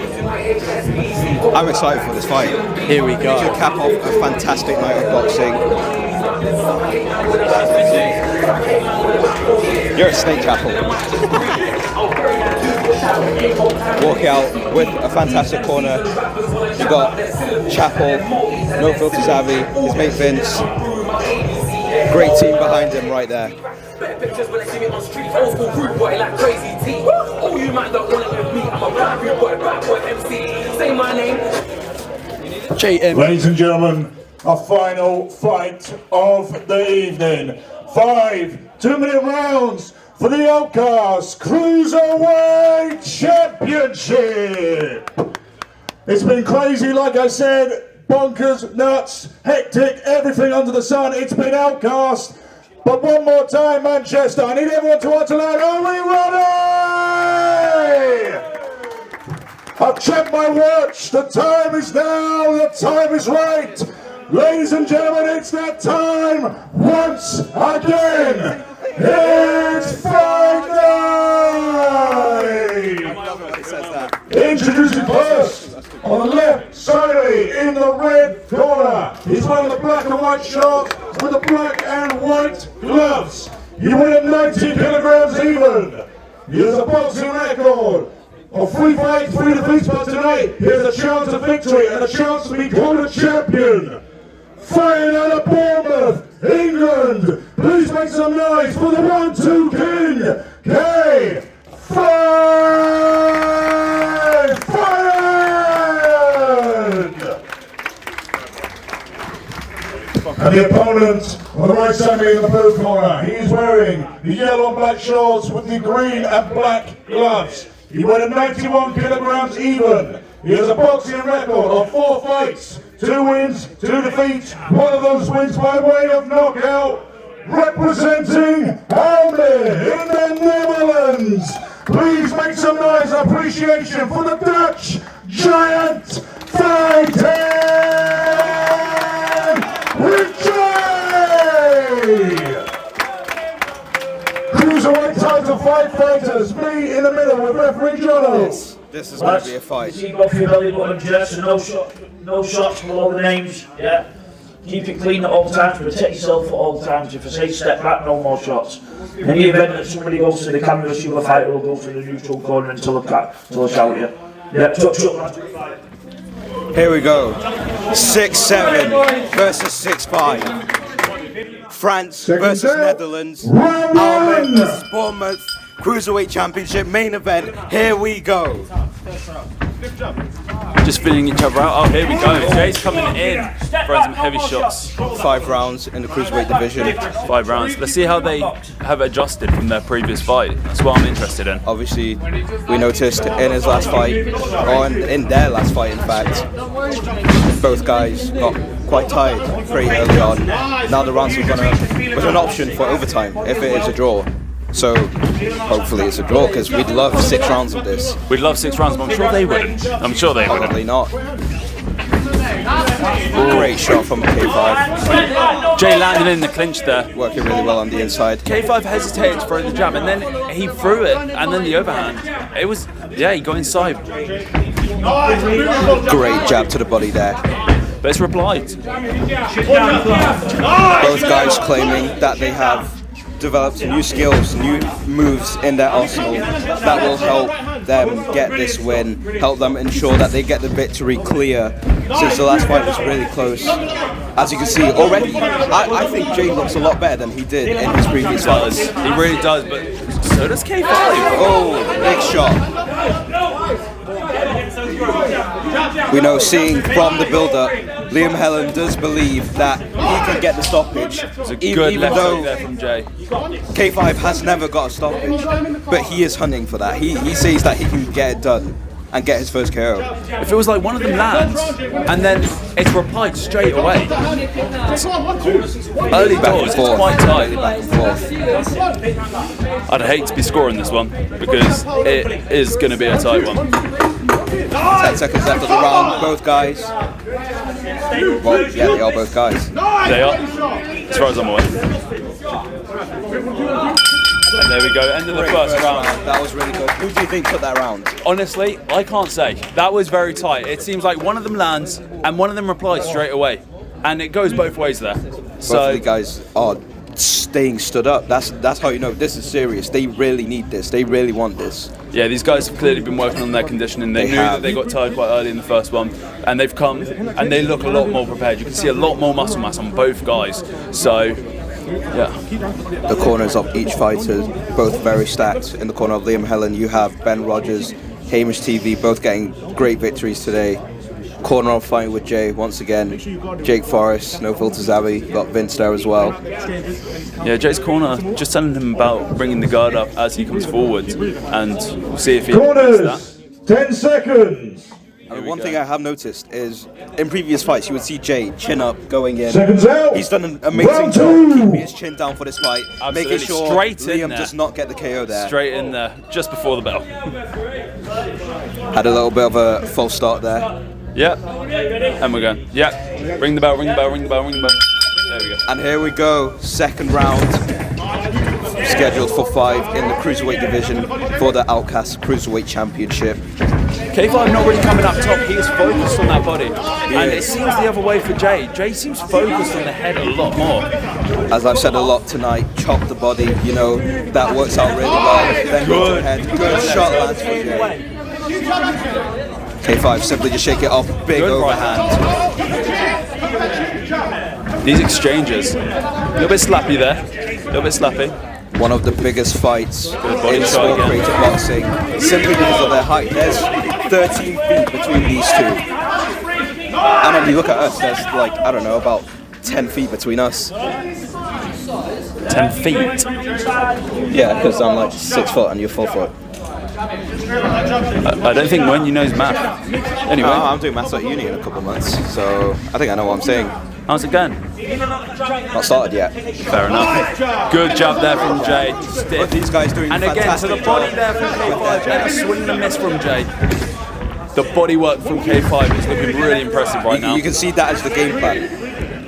I'm excited for this fight. Here we go. To cap off a fantastic night of boxing. You're a snake, Chapel. Walk out with a fantastic corner. You got Chapel, No Filter Savvy, his mate Vince. Great team behind him right there. Ladies and gentlemen, a final fight of the evening. 5 2-minute rounds for the Outcasts Cruiserweight Championship. It's been crazy, like I said, bonkers, nuts, hectic, everything under the sun. It's been Outcast. But one more time, Manchester, I need everyone to answer loud. Are we ready? I've checked my watch. The time is now. The time is right. Ladies and gentlemen, it's that time once again. It's fight night. Introducing first, on the left side of me, in the red corner, he's wearing the black and white shorts with the black and white gloves. He weighed 90 kilograms even. He has a boxing record of 3 fights, 3 defeats, but tonight he has a chance of victory and a chance to be called a champion. Fighting out of Bournemouth, England, please make some noise for the 1-2 King, K5 fired! And the opponent on the right side in the blue corner, he's wearing the yellow and black shorts with the green and black gloves. He weighed 91 kilograms even. He has a boxing record of 4 fights, 2 wins, 2 defeats. One of those wins by way of knockout. Representing Howitt in the Netherlands. Please make some noise appreciation for the Dutch Giant fighting with Jay! Cruiserweight title 5 fighters, me in the middle with referee Jono. This is going to be a fight. Keep off your belly button, Jess, and no shots for all the names, yeah. Keep it clean at all times, protect yourself at all times. If I say step back, no more shots. In the event that somebody goes to the canvas, the other fighter will go to the neutral corner until I shout you. Yeah, touch up. Here we go. 6'7" versus 6'5". France versus Netherlands. Iceman versus Bournemouth. Cruiserweight Championship main event. Here we go. Just filling each other out. Oh, here we go. Jay's coming in, throwing some heavy shots. 5 rounds in the Cruiserweight division. 5 rounds. Let's see how they have adjusted from their previous fight. That's what I'm interested in. Obviously, we noticed in his last fight, or in their last fight in fact, both guys got quite tired pretty early on. Now the rounds was an option for overtime if it is a draw. So hopefully it's a draw because we'd love 6 rounds of this. We'd love 6 rounds, but I'm sure they wouldn't. I'm sure they wouldn't. Probably not. Great shot from K5. Jay landed in the clinch there. Working really well on the inside. K5 hesitated to throw the jab and then he threw it and then the overhand. It was, yeah, he got inside. Great jab to the body there. But it's replied. Both guys claiming that they have developed new skills, new moves in their arsenal that will help them get this win, help them ensure that they get the victory clear, since the last fight was really close. As you can see already, I think Jay looks a lot better than he did in his previous fights. He really does, but so does K5. Oh, big shot. We know, seeing from the build-up, Liam Helen does believe that he can get the stoppage. It's a good left hook there from Jay. K5 has never got a stoppage, but he is hunting for that. He sees that he can get it done and get his first KO. If it was like one of them lands and then it's replied straight away. Early doors, it's quite tight. Back and forth. I'd hate to be scoring this one because it is going to be a tight one. 10 seconds left of the round, both guys. Well, yeah, they are both guys. They are, as far as I'm aware. And there we go, end of the first round. That was really good. Who do you think took that round? Honestly, I can't say. That was very tight. It seems like one of them lands and one of them replies straight away. And it goes both ways there. Both of the guys are staying stood up. That's how you know this is serious. They really need this. They really want this. Yeah, these guys have clearly been working on their conditioning. They knew that they got tired quite early in the first one, and they've come and they look a lot more prepared. You can see a lot more muscle mass on both guys. So, yeah. The corners of each fighter, both very stacked. In the corner of Liam Helen, you have Ben Rogers, Hamish TV, both getting great victories today. Corner of fighting with Jay once again. Jake Forrest, No Filter Zabby, got Vince there as well. Yeah, Jay's corner, just telling him about bringing the guard up as he comes forward, and we'll see if he corners, 10 seconds. And one thing I have noticed is in previous fights you would see Jay chin up going in. Seconds out. He's done an amazing job keeping his chin down for this fight, Absolutely. making sure Liam does not get the KO there. Straight in there, just before the bell. Had a little bit of a false start there. Yeah, and we're going. Yeah, ring the bell, ring the bell, ring the bell, ring the bell. There we go. And here we go, second round. Scheduled for 5 in the Cruiserweight division for the Outcasts Cruiserweight Championship. K5 not really coming up top, he is focused on that body. And it seems the other way for Jay. Jay seems focused on the head a lot more. As I've said a lot tonight, chop the body, you know, that works out really well. Then go to the head, good shot lands for Jay. K5 simply just shake it off, big overhand. These exchanges, a little bit slappy there, a little bit slappy. One of the biggest fights in sport-created boxing, simply because of their height. There's 13 feet between these two. And then you look at us, there's like, I don't know, about 10 feet between us. 10 feet? Yeah, because I'm like 6 foot and you're 4 foot. I don't think when you knows math. Anyway, I'm doing maths at uni in a couple of months, so I think I know what I'm saying. How's it going? Not started yet. Fair enough. Good job there from Jay. Stiff. These guys doing and again, to the body there from K5, and a swing and a miss from Jay. The body work from K5 is looking really impressive right now. You can see that as the game plan.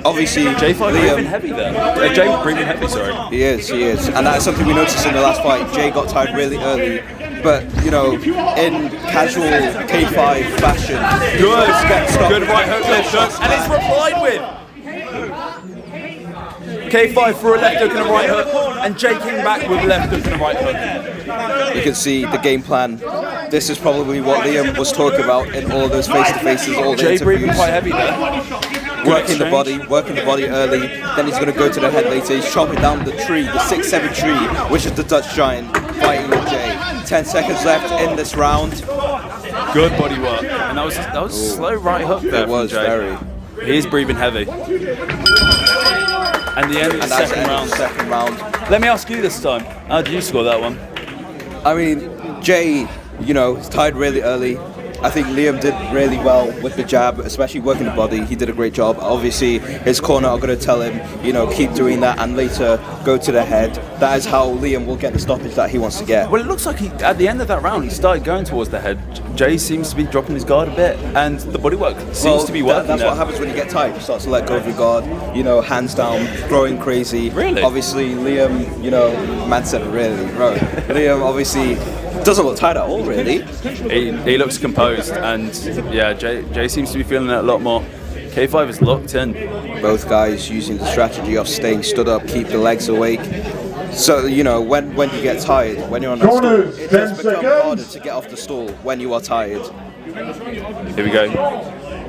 Obviously, J5 breathing heavy there. Jay breathing heavy, sorry. He is. And that's something we noticed in the last fight. Jay got tired really early. But, you know, in casual K5 fashion, Good right hook, left hook, and it's replied with. K5 for a left hook and a right hook, and Jay came back with a left hook and a right hook. You can see the game plan. This is probably what Liam was talking about in all those face-to-faces, all the Jay interviews. breathing quite heavy there. Working the body early, then he's going to go to the head later. He's chopping down the tree, the 6-7 tree, which is the Dutch Giant, fighting with Jay. 10 seconds left in this round. Good body work, and that was a slow right hook there. It was from Jay. very. He is breathing heavy. And the end of the second round. Let me ask you this time, how did you score that one? I mean, Jay, you know, he's tired really early. I think Liam did really well with the jab, especially working the body. He did a great job. Obviously, his corner are going to tell him, you know, keep doing that and later go to the head. That is how Liam will get the stoppage that he wants to get. Well, it looks like at the end of that round, he started going towards the head. Jay seems to be dropping his guard a bit, and the bodywork seems to be working. That's what happens when you get tired. You start to let go of your guard, you know, hands down, throwing crazy. Really? Obviously, Liam, you know, man said really, bro. Liam obviously doesn't look tired at all, really. He looks composed, and yeah, Jay seems to be feeling it a lot more. K5 is locked in. Both guys using the strategy of staying stood up, keep the legs awake. So, you know, when you get tired, when you're on a stool, it does become harder to get off the stool when you are tired. Here we go.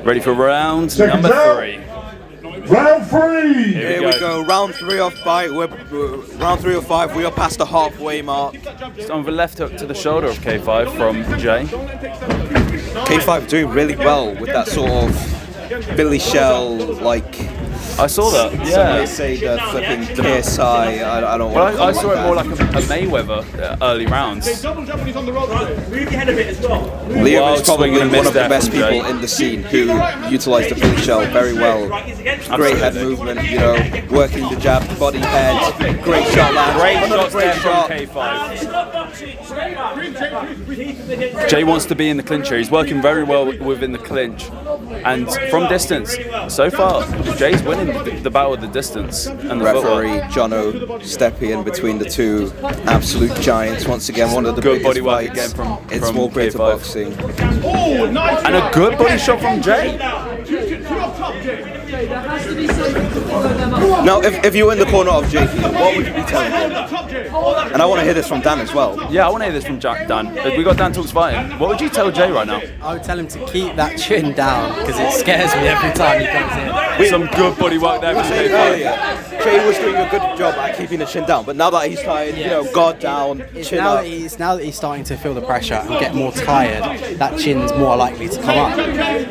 Ready for round number 3. Round 3! Here we go. Round 3 of 5. Round 3 of 5. We are past the halfway mark. Just on the left hook to the shoulder of K5 from Jay. K5 doing really well with that sort of Billy Shell, like. I saw that. Some Yeah. may say the flipping KSI. I don't know. Well, I saw it more like a Mayweather early rounds. Double jumping on the road. Move your head a bit as well. Liam is probably swing and one of the miss best there from people Jay. in the scene who utilised the Billy Shell very well. Great head movement, you know, working the jab, body head, great shot land. Great Another shots there from K5. Jay wants to be in the clinch here. He's working very well within the clinch. And from distance, so far, Jay's winning the battle at the distance. And the Referee Jono stepping in between the two absolute giants. Once again, one of the good biggest body work fights. again from It's more greater K5. boxing. And a good body shot from Jay. Now, if you were in the corner of Jake, what would you be telling him? And I want to hear this from Dan as well. Yeah, I want to hear this from Dan. We got Dan Talks Fighting. What would you tell Jay right now? I would tell him to keep that chin down because it scares me every time he comes in. Some good body work there from K5. Earlier, Jay was doing a good job at keeping the chin down, but now that he's tired, you know, guard down, chin Now up. that he's starting to feel the pressure and get more tired, that chin's more likely to come up.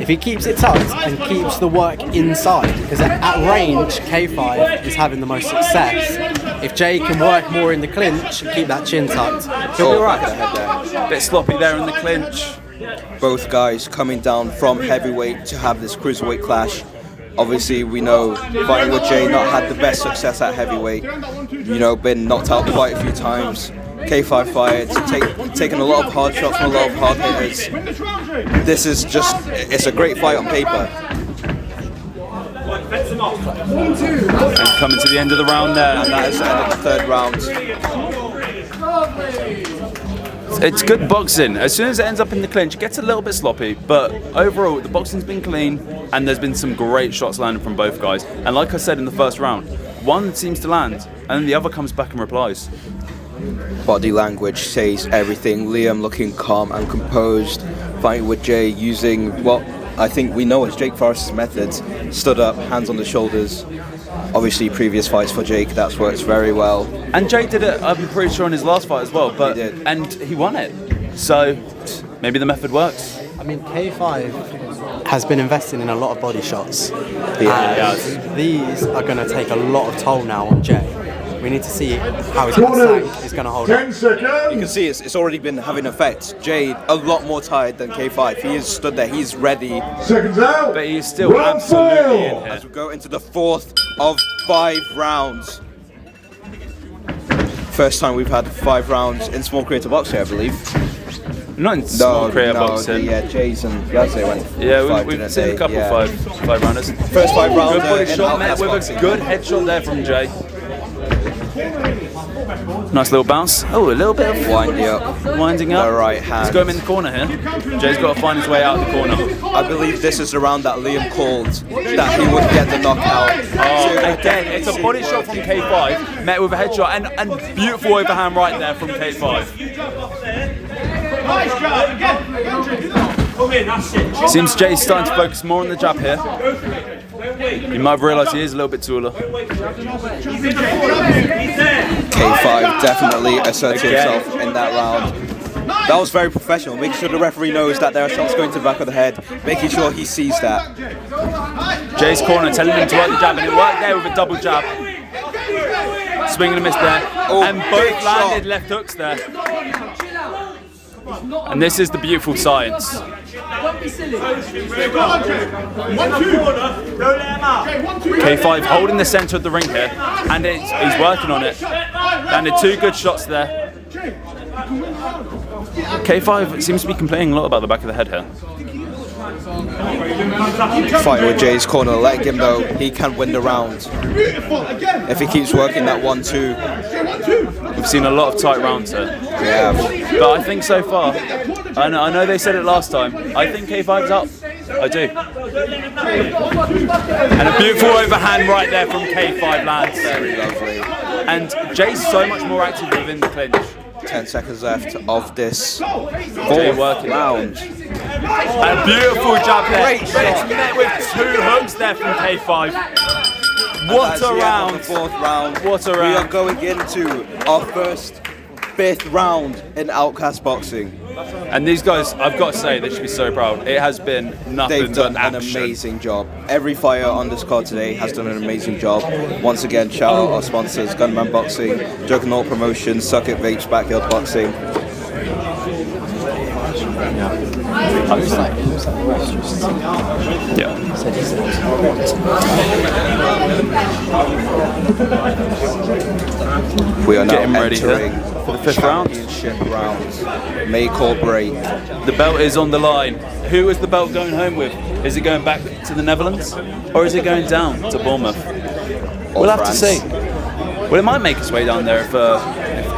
If he keeps it tucked and keeps the work inside, because at range, K5 is having the most success. If Jay can work more in the clinch and keep that chin tucked, he'll be right. Bit sloppy there in the clinch. Both guys coming down from heavyweight to have this cruiserweight clash. Obviously, we know fighting with Jay not had the best success at heavyweight. You know, been knocked out quite a few times. K5 fights, taken a lot of hard shots from a lot of hard hitters. This is just, it's a great fight on paper. And coming to the end of the round there. And that is the end of the third round. It's good boxing. As soon as it ends up in the clinch, it gets a little bit sloppy, but overall, the boxing's been clean, and there's been some great shots landed from both guys. And like I said in the first round, one seems to land, and then the other comes back and replies. Body language says everything. Liam looking calm and composed, fighting with Jay using what I think we know as Jake Forrest's methods. Stood up, hands on the shoulders. Obviously, previous fights for Jake, that's worked very well. And Jake did it, I'm pretty sure, in his last fight as well, but and he won it. So maybe the method works. I mean, K5 has been investing in a lot of body shots. Yeah. And these are going to take a lot of toll now on Jay. We need to see how his is going to hold up. 10 seconds. You can see it's already been having effect. Jay, a lot more tired than K5. He is stood there, he's ready. Seconds out. But he's still absolutely in here. As we go into the 4th of 5 rounds. First time we've had 5 rounds in small creator boxing, I believe. Not in small creator boxing. Yeah, Jays and Yazzie went. Yeah, we've seen a couple five rounders. First 5 rounds. Good body in shot met Outcasts with boxing. a good headshot there from Jay. Nice little bounce. Oh, a little bit of winding up. The right hand. Let's go him in the corner here. Jay's got to find his way out of the corner. I believe this is the round that Liam called that he would get the knockout. Oh, again, it's a body shot from K5 met with a headshot and beautiful overhand right there from K5. Seems Jay's starting to focus more on the jab here. You might have realised he is a little bit taller. K5 definitely asserted himself in that round. That was very professional, making sure the referee knows that there are shots going to the back of the head, making sure he sees that. Jay's corner telling him to work the jab, and it worked there with a double jab. Swing and a miss there. And both landed left hooks there. And this is the beautiful science. K5 holding the centre of the ring here, and he's working on it. Landed 2 good shots there. K5 seems to be complaining a lot about the back of the head here. Fighting with Jay's corner, letting him know he can win the round. If he keeps working that 1-2. We've seen a lot of tight rounds here. Yeah. But I think so far, I know they said it last time, I think K5's up. I do. And a beautiful overhand right there from K5 lands. Very lovely. And Jay's so much more active within the clinch. 10 seconds left of this Jay working round. And a beautiful jab there. Great shot. It's met with 2 hooks there from K5. What a round. The 4th round. What a round. We are going into our first 5th round in Outcast boxing. And these guys, I've got to say, they should be so proud. It has been nothing They've done but an action. amazing job. Every fighter on this card today has done an amazing job. Once again, shout out our sponsors, Gunman Boxing, Juggernaut Promotions, Suck It Vapes, Backyard Boxing. We are now Getting ready entering for the 5th round. Championship round. Make or break. The belt is on the line. Who is the belt going home with? Is it going back to the Netherlands? Or is it going down to Bournemouth? We'll have to see. Well, it might make its way down there if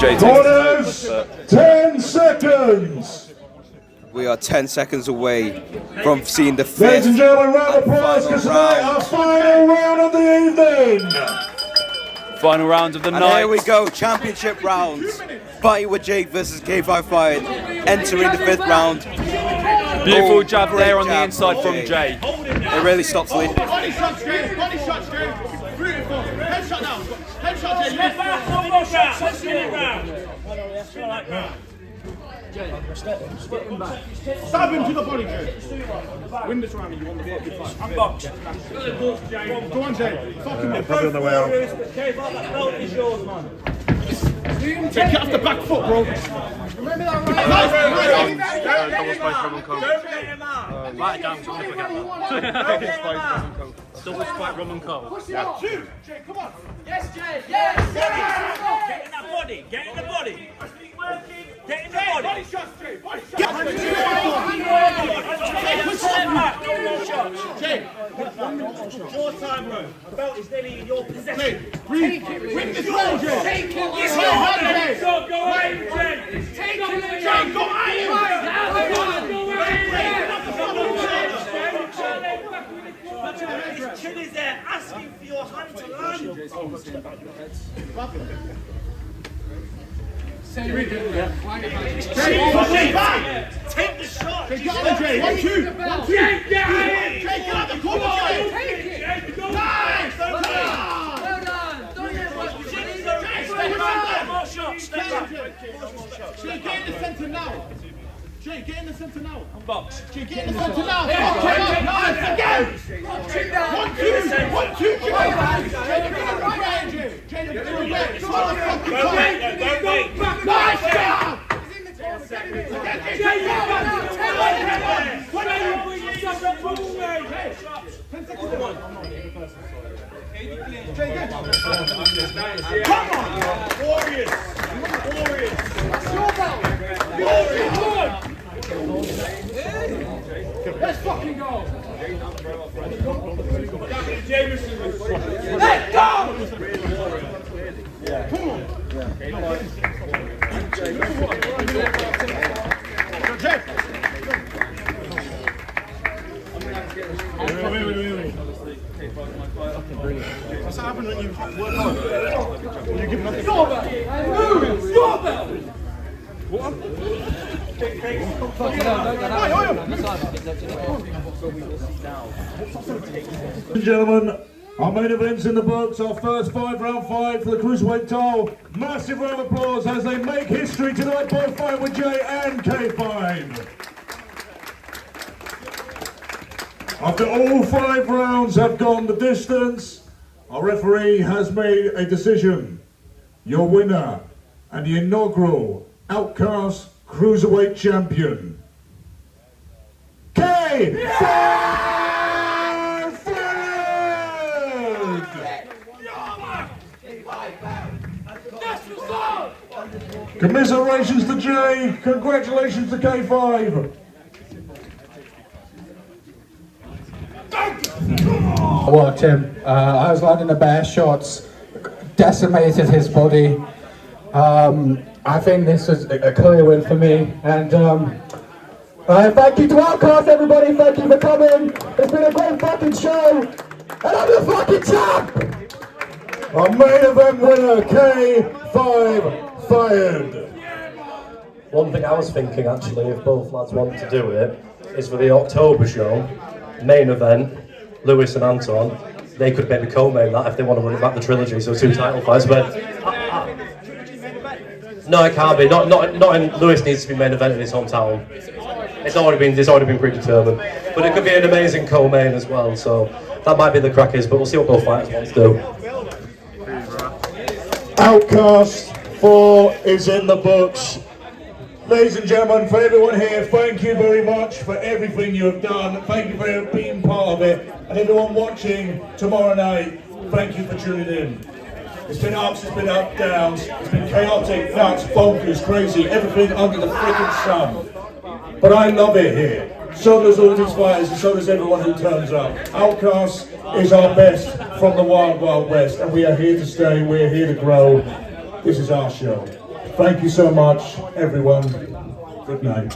Jay takes Corners, it over, 10 seconds. We are 10 seconds away from seeing the 5th Ladies and gentlemen, round of applause final because tonight our final round of the evening. Final round of the And night. here we go, championship rounds. Fight with Jake versus K5 fight. Entering the 5th round. Beautiful jab great there on the jab inside from Jay. Jay. It really stops Lee. Body shots, Jay. Body shots, Jay. Beautiful. Headshot now. Headshot, Jay. Step back, one more shot. Let's get it round. Stab him to the body, Jay. Win this round and you won the fucking fight. I'm boxed. Go on, Jay. Fuck him up. Probably on the way out. That belt is yours, man. Jay, get off the back foot, bro. Remember that right? Right down, so I'm going to forget that. Double spike rum and coke. Yeah. Jay, come on. Yes, Jay. Yes. Get in that body. Get in the body. Get in the body. Body shots, Jay. Body shots. Step back. No more shots. Jay. Your time, bro. The belt is nearly in your possession. Jay, breathe. Win this round, Jay. Take it. It's your hand, Jay. Go away, Jay. Take it. Jay, go Chin is there asking for your hand to land. Take the shot. Jay, get on, Jay. 1, 2. 1, 2. Jay, get out the corner, Jay. Take it. Nice. Well done. More shots. Step back. Jay, get in the centre now. Jay, get in the centre now. I'm boxed. Jay, get in the centre now. Nice again. 1, 2. 1, 2. Jay, get on the right, Jay. Come on! Warriors! Warriors! Let's fucking go! Let's go! Come on! What's happening when you work hard? When you give nothing? Stop it! What? Ladies and gentlemen, our main event's in the books, our first 5-round fight for the Cruiserweight title. Massive round of applause as they make history tonight by fight with J and K5. After all 5 rounds have gone the distance, our referee has made a decision. Your winner and the inaugural Outcasts Cruiserweight Champion, K5! Commiserations to Jay, congratulations to K5. I worked him. I was landing the bare shots, decimated his body. I think this was a clear win for me. And thank you to Outcasts, everybody. Thank you for coming. It's been a great fucking show. And I'm the fucking champ! Our main event winner, K5, fired. One thing I was thinking actually, if both lads want to do it, is for the October show, main event, Lewis and Anton, they could maybe co-main that if they want to run it back the trilogy, so 2 title fights, but... No, it can't be. Not in, Lewis needs to be main event in his hometown. It's already been predetermined. But it could be an amazing co-main as well, so that might be the crackers, but we'll see what both fighters want to do. Outcast 4 is in the books. Ladies and gentlemen, for everyone here, thank you very much for everything you have done. Thank you for being part of it. And everyone watching tomorrow night, thank you for tuning in. It's been ups, it's been up, downs, it's been chaotic, nuts, bonkers, crazy, everything under the freaking sun. But I love it here. So does all these fighters, and so does everyone who turns up. Outcasts is our best from the Wild Wild West, and we are here to stay, we're here to grow. This is our show. Thank you so much, everyone. Good night.